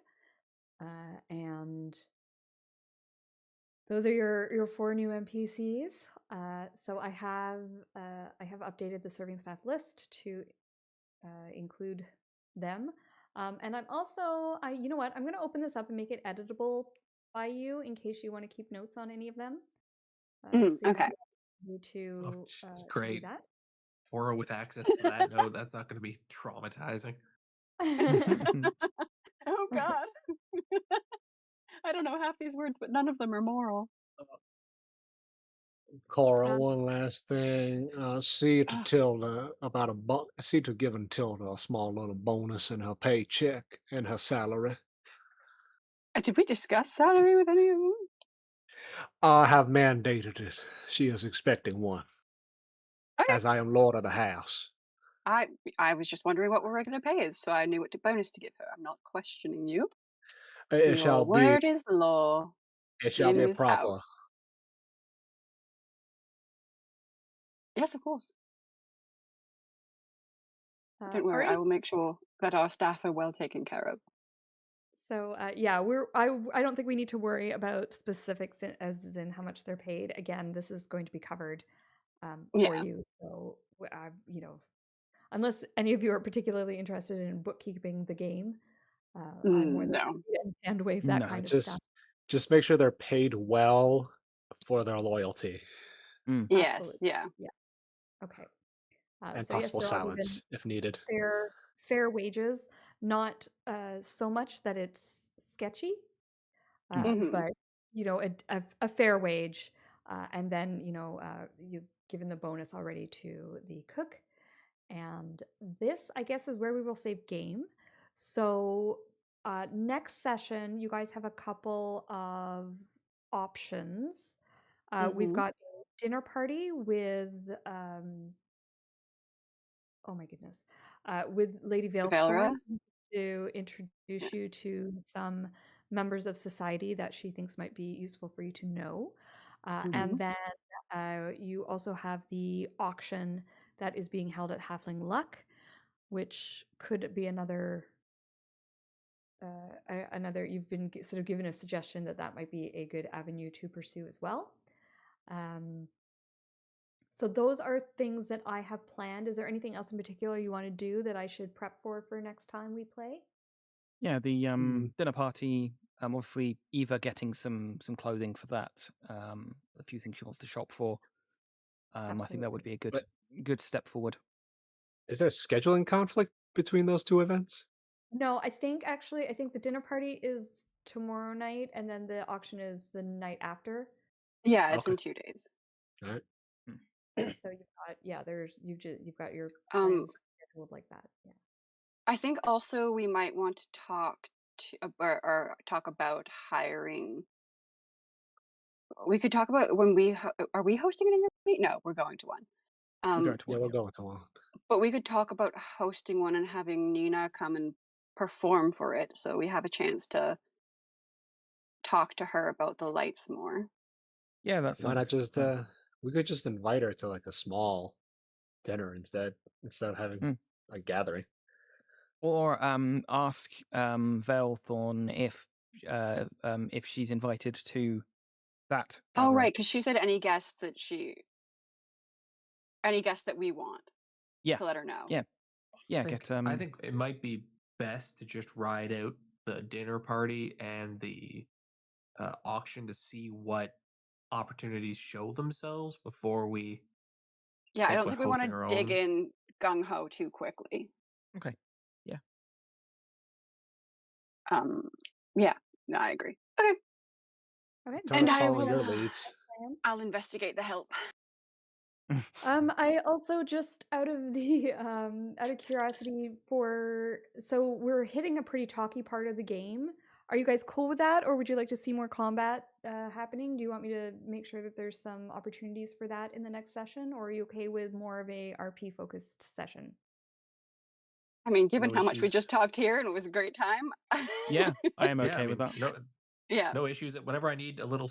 And those are your 4 new NPCs. So I have updated the serving staff list to include them. And I'm also, you know what? I'm going to open this up and make it editable by you in case you want to keep notes on any of them. So you Okay. need Oh, to do great. that. Cora with access to that note, that's not going to be traumatizing. Oh God. I don't know half these words, but none of them are moral. Cora, Um, one last thing. See to Oh, Tilda about see to giving Tilda a small little bonus in her paycheck and her salary. did we discuss salary with any of them? I have mandated it. She is expecting one, Okay. as I am lord of the house. I was just wondering what we're regular pay is, so I knew what bonus to give her. I'm not questioning you. It Your shall be. word is law It shall in be this proper. house. Yes, of course. Don't worry, I alrighty. will make sure that our staff are well taken care of. So yeah, I don't think we need to worry about specifics as in how much they're paid. Again, this is going to be covered for Yeah. you. So unless any of you are particularly interested in bookkeeping the game, I'm more than No. happy to hand wave that No. kind of stuff. Just make sure they're paid well for their loyalty Mm. Yes. Absolutely. Yeah. Yeah. Okay. and So yes, possible they're all given silence if needed. fair wages, not so much that it's sketchy, Hmm. but a fair wage, and then you've given the bonus already to the cook, and this I guess is where we will save game. So Next session, you guys have a couple of options. We've Mhm. got a dinner party with oh my goodness, with Lady Valera? Veilthorn to introduce you to some members of society that she thinks might be useful for you to know. And Mhm. then you also have the auction that is being held at Halfling Luck, which could be another. You've been sort of given a suggestion that that might be a good avenue to pursue as well. Um, so those are things that I have planned. Is there anything else in particular you want to do that I should prep for next time we play? Yeah, the Mm, dinner party. Obviously, Eva getting some clothing for that. A few things she wants to shop for. I think that would Absolutely. be a but good step forward. is there a scheduling conflict between those two events? No, I think the dinner party is tomorrow night, and then the auction is the night after. Yeah, it's Okay. in 2 days. All right. So you've got you've got your Um, plans scheduled like that. Yeah. I think also we might want to talk or talk about hiring. We could talk about when are we hosting an interview? No, we're going to one. We're going to Yeah, one. we're Yeah. going to one. But we could talk about hosting one and having Nina come and perform for it, so we have a chance to talk to her about the lights more. Yeah, that Why sounds not like a good just plan. we could just invite her to like a small dinner instead of having Mm. a gathering. Or ask Veilthorn if she's invited to that Oh, gathering. right, because she said any guest that we want Yeah, to let her know. yeah, yeah. I think it might be best to just ride out the dinner party and the auction to see what opportunities show themselves before we Yeah, I think don't about think we want hosting to our dig own. in gung ho too quickly. Okay. Yeah. Um, yeah, no, I agree. Okay, Okay. Turn and up, I follow will. your leads. Plan. I'll investigate the help. I also just out of the out of curiosity so we're hitting a pretty talky part of the game. Are you guys cool with that, or would you like to see more combat happening? Do you want me to make sure that there's some opportunities for that in the next session, or are you okay with more of a RP focused session? I mean, given No how much we just issues. talked here and it was a great time. Yeah, I am Yeah, I okay with mean, that. Yeah. no issues. Whenever I need a little,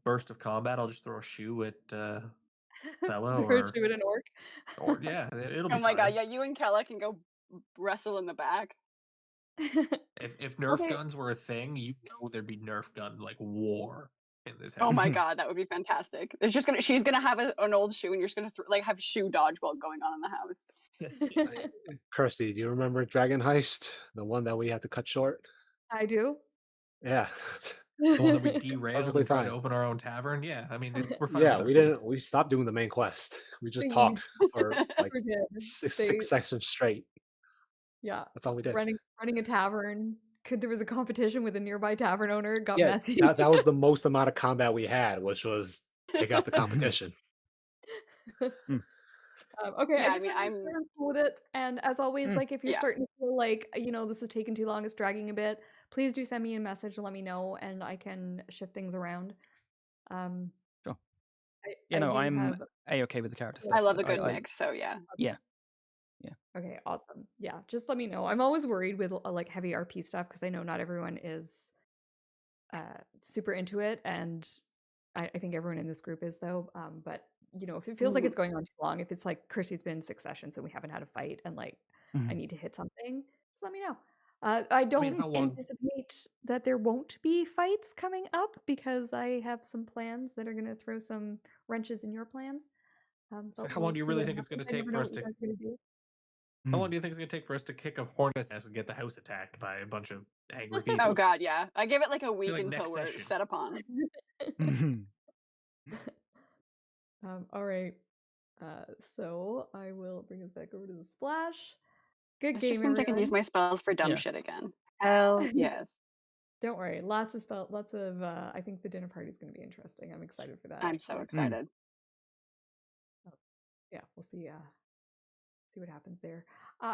burst of combat, I'll just throw a shoe at Fella Throw a shoe at an orc. or yeah, it'll Oh be my god, fine. yeah, you and Kella can go wrestle in the back. If Nerf Okay. guns were a thing, there'd be Nerf gun like war in this Oh my house. god, that would be fantastic. She's gonna have an old shoe, and you're just gonna have shoe dodgeball going on in the house. Kirsty, do you remember Dragon Heist? The one that we had to cut short? I do. Yeah. The one that we derailed Perfectly and tried to timed. open our own tavern. Yeah, I mean, we're fine Yeah, with RP. we stopped doing the main quest. We just You talked for like never did. They six sessions straight. Yeah, That's all we did. running a tavern. There was a competition with a nearby tavern owner. It got Yeah, messy. that was the most amount of combat we had, which was take out the competition. Mm, Okay, I Yeah, I just mean, want to make sure I'm cool with it. And as always, mm, like if you're yeah. starting to feel like this is taking too long, it's dragging a bit, please do send me a message and let me know, and I can shift things around. Um, sure. I No, do I'm have. a-okay with the character Yeah. I stuff. love a good I mix, so yeah. yeah, yeah. Okay, awesome. Yeah, just let me know. I'm always worried with like heavy RP stuff because I know not everyone is super into it, and I think everyone in this group is though. But if it feels like Mhm. it's going on too long, if it's like Kirsty's been 6 sessions and we haven't had a fight, and like I Mhm. need to hit something, just let me know. I I mean, don't how long? anticipate that there won't be fights coming up because I have some plans that are going to throw some wrenches in your plans. So But how long we'll do you see really what think it's going happens. to I take never for know us what you to? guys are going to do. How Mhm. long do you think it's going to take for us to kick a hornet's nest and get the house attacked by a bunch of angry Oh people? god, yeah. I give it like a I feel week like until next we're session. set upon. Mhm. All right. So I will bring us back over to the splash. Good This just game, means I can use everyone. my spells for dumb Yeah. shit again. Hell yes. Don't worry. Lots of I think the dinner party is going to be interesting. I'm excited for that I'm so actually. Mm. excited. Oh, yeah, we'll see See what happens there.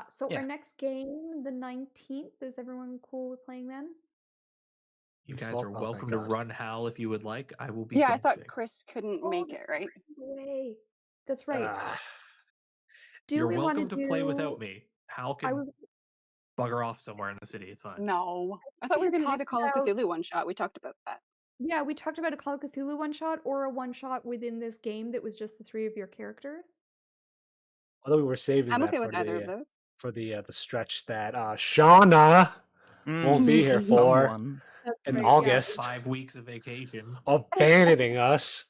So Yeah. our next game, the 19th, is everyone cool with playing then? You guys 12? are Oh, thank welcome to God. run Hal if you would like. I will be Yeah, I thought golfing. Chris couldn't Oh, make that's it, right? Chris's away. That's right. Ah, Do You're we want to welcome to play without do? me. Hal I can was. bugger off somewhere in the city. It's fine. No. I thought We we were had going to do talked the Call of about. Cthulhu one shot. We talked about that. Yeah, we talked about a Call of Cthulhu one shot or a one shot within this game that was just the three of your characters. although we were saving I'm that okay with either of those. for the stretch that Shauna won't be here for Someone. That's in right. Yeah. That's August, 5 weeks of vacation. abandoning us.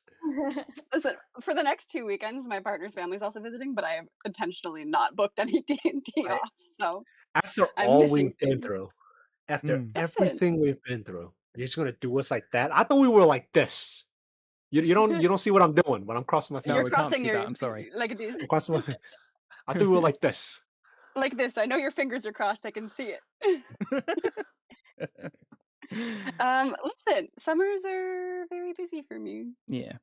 Listen, for the next 2 weekends, my partner's family's also visiting, but I have intentionally not booked any D&D Right. off, so After I'm all missing we've been things. through, after Mm. Listen, everything we've been through, you're just gonna do us like that? I thought we were like this. You don't see what I'm doing when I'm crossing my No, you're we fingers. can't crossing see your that. I'm sorry. like it is I'm crossing my. I thought we were like this. like this. I know your fingers are crossed. I can see it. Listen, summers are very busy for me. Yeah.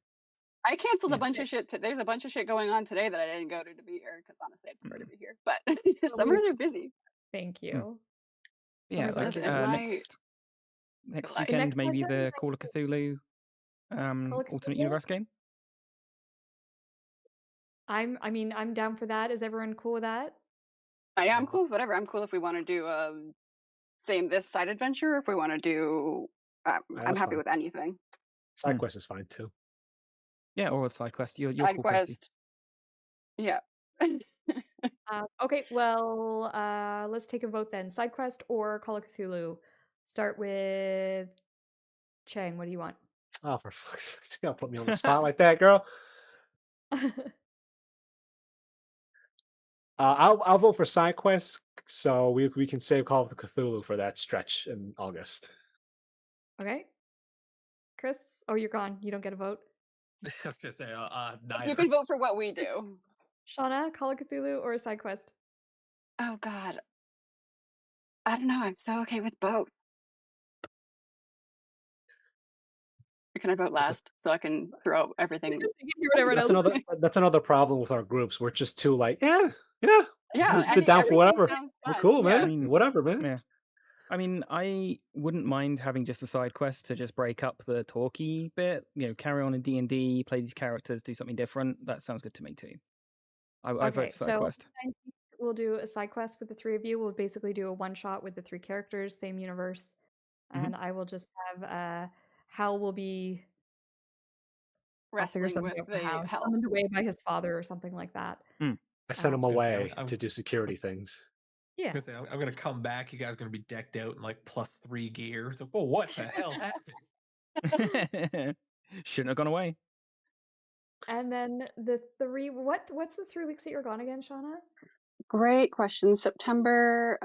I canceled a Yeah. bunch of shit. There's a bunch of shit going on today that I didn't go to be here because honestly, I'd prefer to Mm. be here. But Well, summers are busy. Thank Mm. you. Yeah, Summers are like Listen, it's busy. my next life. So weekend, next maybe session, the Call of Cthulhu Call of alternate Cthulhu? universe game. I mean, I'm down for that. Is everyone cool with that? I'm cool with whatever. I'm cool if we want to do same this side adventure. If we want to do, I'm That's happy fine. with anything. Side quest is fine too. Yeah, or a side quest. You're Side cool, Kirsty. quest. Yeah. Okay, well, let's take a vote then. Side quest or Call of Cthulhu? Start with Chang. What do you want? Oh, for fuck's sake! You gotta put me on the spot like that, girl. I'll vote for side quests, so we can save Call of the Cthulhu for that stretch in August. Okay. Chris? Oh, you're gone. You don't get a vote. I was gonna say So you neither. can vote for what we do. Shauna, Call of Cthulhu or a side quest? Oh God, I don't know. I'm so okay with both. Can I vote That's the- last so I can throw everything? You can hear what everyone That's else. that's another problem with our groups. We're just too like, yeah, we're Yeah, just down for everything whatever. sounds We're fun. cool, Yeah. I man. mean, Whatever, man. yeah. I mean, I wouldn't mind having just a side quest to just break up the talky bit. You know, carry on in D&D, play these characters, do something different. That sounds good to me too. I vote Okay, for side so quest. 19th, we'll do a side quest with the three of you. We'll basically do a one shot with the three characters, same universe, and I will just have Hal will be. I'll figure Wrestling something with out for the Hal. hell. Summoned away by his father or something like that. I sent him was gonna say, away I'm to do security things. Yeah. gonna say, I'm gonna come back. You guys are gonna be decked out in like +3 gear. So, oh, what the hell happened? Shouldn't have gone away. And then the three. What's the 3 weeks that you're gone again, Shauna? Great question. September.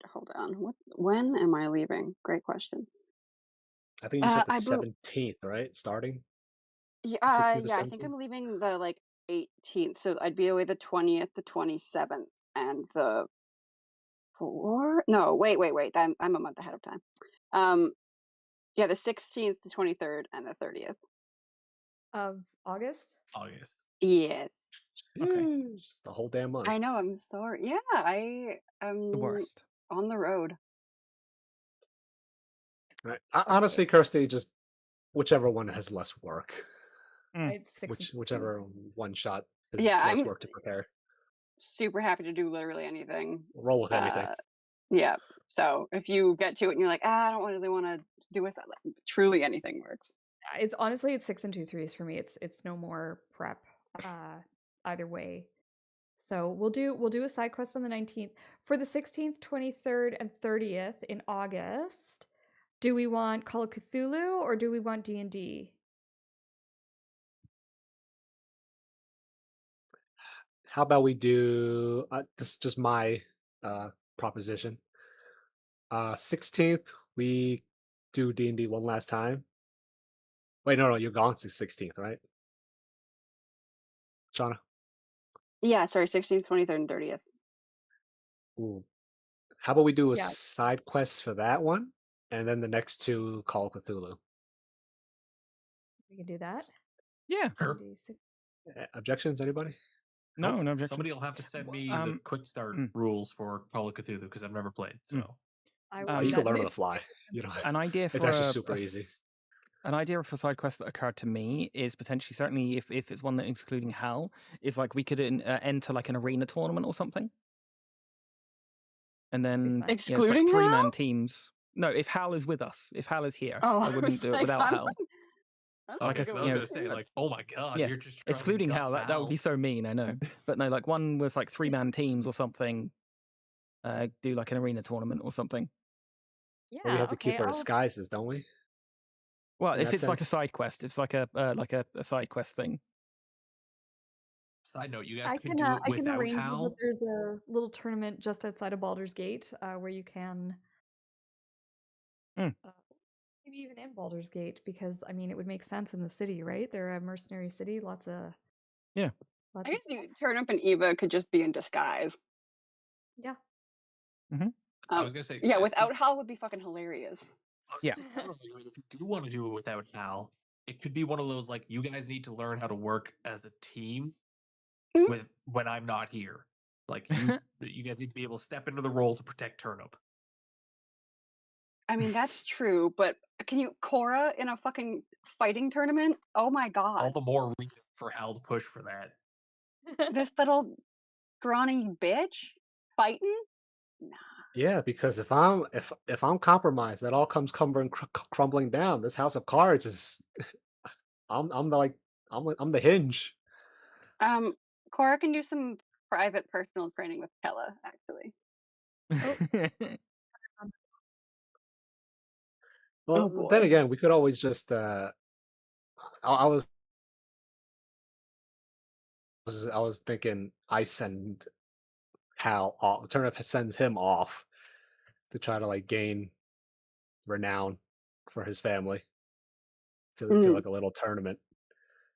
Hold on. When am I leaving? Great question. I think you said the I believe. 17th, right? Starting Yeah, 16th or yeah. I think 17th. I'm leaving the 18th, so I'd be away the 20th, the 27th, and the No, wait. I'm a month ahead of time. Yeah, the 16th, the 23rd, and the 30th. Of August? August. Yes. Okay. It's the whole damn month. I know. I'm sorry. Yeah, I am The worst. on the road. Right. Honestly, Kirsty, just whichever one has less work. Right, 6 and Whichever one shot is Yeah, less I'm work to prepare. super happy to do literally anything. Roll with anything. Yeah. So if you get to it and you're like, I don't really want to do a truly anything works. It's honestly 6 and 2 threes for me. It's no more prep either way. So we'll do a side quest on the 19th. For the 16th, 23rd, and 30th in August, do we want Call of Cthulhu or do we want D&D? How about we do this is just my proposition. 16th, we do D&D one last time. Wait, no, you're gone to 16th, right? Shauna? Yeah, sorry, 16th, 23rd, and 30th. Ooh. How about we do a Yeah. side quest for that one, and then the next two Call of Cthulhu? We can do that. Yeah. Sure. D6. Objections, anybody? No, Nope. no objections. Somebody will have to send me the quick start rules for Call of Cthulhu because I've never played. So I Oh, will do you can that learn on the next fly. You know, an idea it's for actually super easy. an idea for a side quest that occurred to me is potentially, certainly if it's one that including Hal, is like we could enter like an arena tournament or something, and then fun. it's like Excluding Hal? 3-man teams. No, if Hal is with us, if Hal is here, Oh, I I wouldn't was do it like, without I'm Hal. I'm Like okay, a, because I was gonna say like, oh my god, yeah, you're just trying excluding to gut Hal, that would be so mean, I know. But no, like one was like 3-man teams or something. Do like an arena tournament or something. But we Yeah, have to keep okay. our I'll disguises, don't we? Well, In if that it's like a sense? side quest, it's like a side quest thing. Side note, you guys I could can do it I can without arrange that Hal. there's a little tournament just outside of Baldur's Gate where you can Mm. maybe even in Baldur's Gate, because I mean it would make sense in the city, right? They're a mercenary city, lots of Yeah. lots I of guess you Turnip and Eva could just be in disguise. yeah. I was gonna say, yeah, without Hal would be fucking hilarious. I was Yeah. gonna say, counterargument, if you do want to do it without Hal, it could be one of those like you guys need to learn how to work as a team Mhm. with when I'm not here. Like you guys need to be able to step into the role to protect Turnip. I mean, that's true, but can you Cora in a fucking fighting tournament? Oh my All god. the more reason for Hal to push for that. This little scrawny bitch fighting? Nah. Yeah, because if I'm compromised, that all comes crumbling down. This house of cards is I'm the like I'm the hinge. Cora can do some private personal training with Kella, actually. Well, Oh then boy. again, we could always just I was thinking I send Hal off, Turnip sends him off to try to like gain renown for his family to like a little tournament,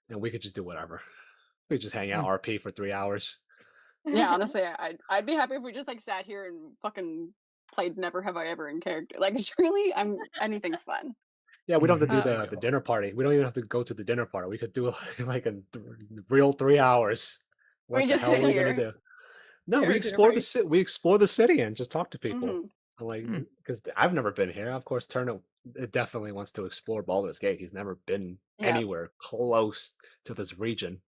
and we could just do whatever. We could just hang out RP for 3 hours. Yeah, honestly, I'd be happy if we just like sat here and fucking played Never Have I Ever in character. Like, it's really, anything's fun. Yeah, we don't have to do There you the go. dinner party. We don't even have to go to the dinner party. We could do like a real 3 hours. What We the just hell sit are we gonna here. do? No, we Dinner explore party. we explore the city and just talk to people. Mhm. Like, because I've never been here. Of course, Turnip definitely wants to explore Baldur's Gate. He's never been Yeah. anywhere close to this region.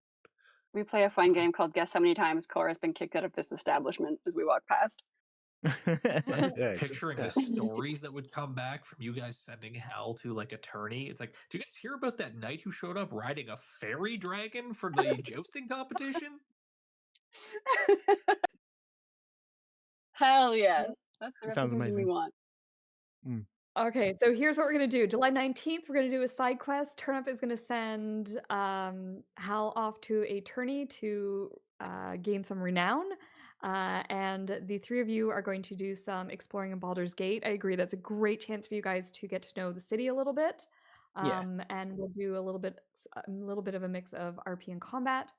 We play a fun game called Guess How Many Times Cora's Been Kicked Out of This Establishment as we walk past. I'm Yeah, picturing the stories that would come back from you guys sending Hal to like attorney. It's like, do you guys hear about that knight who showed up riding a fairy dragon for the jousting competition? Hell yes. That's the Sounds reputation we amazing. want. Okay, so here's what we're gonna do. July 19th, we're gonna do a side quest. Turnip is gonna send Hal off to a tourney to gain some renown. And the three of you are going to do some exploring in Baldur's Gate. I agree, that's a great chance for you guys to get to know the city a little bit. Yeah. And we'll do a little bit of a mix of RP and combat.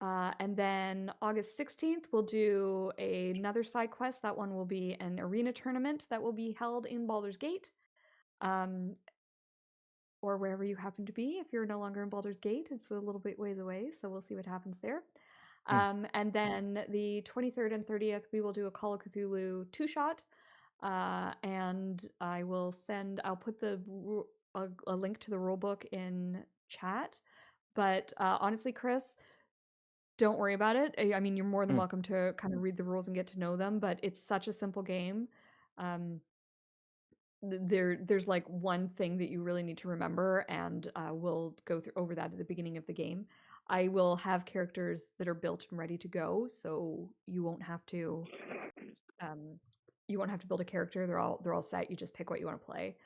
And then August 16th, we'll do another side quest. That one will be an arena tournament that will be held in Baldur's Gate, or wherever you happen to be. If you're no longer in Baldur's Gate, it's a little bit ways away, so we'll see what happens there. And then the 23rd and 30th, we will do a Call of Cthulhu 2-shot. And I'll put a link to the rulebook in chat. But honestly, Chris, don't worry about it. I mean, you're more than welcome to kind of read the rules and get to know them, but it's such a simple game. There's like one thing that you really need to remember, and we'll go over that at the beginning of the game. I will have characters that are built and ready to go, so you won't have to build a character. They're all set. You just pick what you want to play.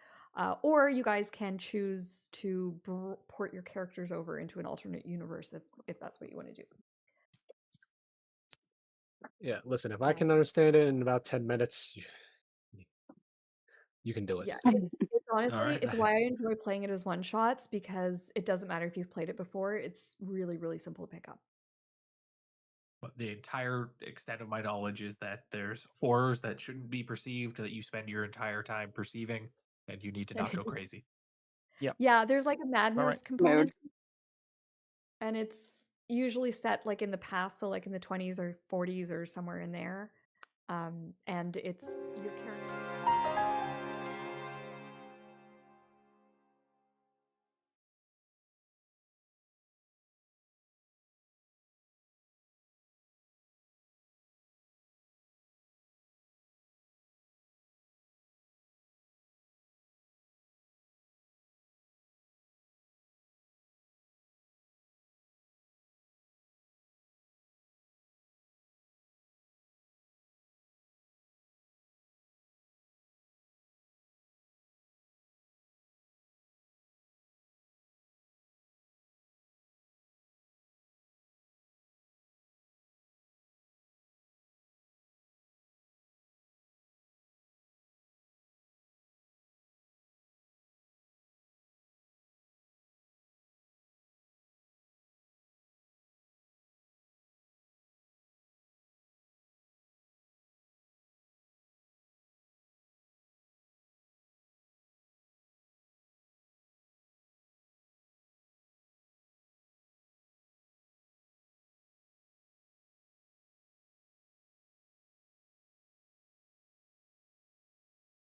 Or you guys can choose to port your characters over into an alternate universe if that's what you want to do. Yeah, listen, if I can understand it in about 10 minutes, you can do it. Yeah, it's honestly, Alright. it's why I enjoy playing it as one shots, because it doesn't matter if you've played it before. It's really, really simple to pick up. But the entire extent of my knowledge is that there's horrors that shouldn't be perceived that you spend your entire time perceiving, and you need to not go crazy. Yeah, there's like a madness Alright. component, and it's usually set like in the past, so like in the 20s or 40s or somewhere in there. And it's your character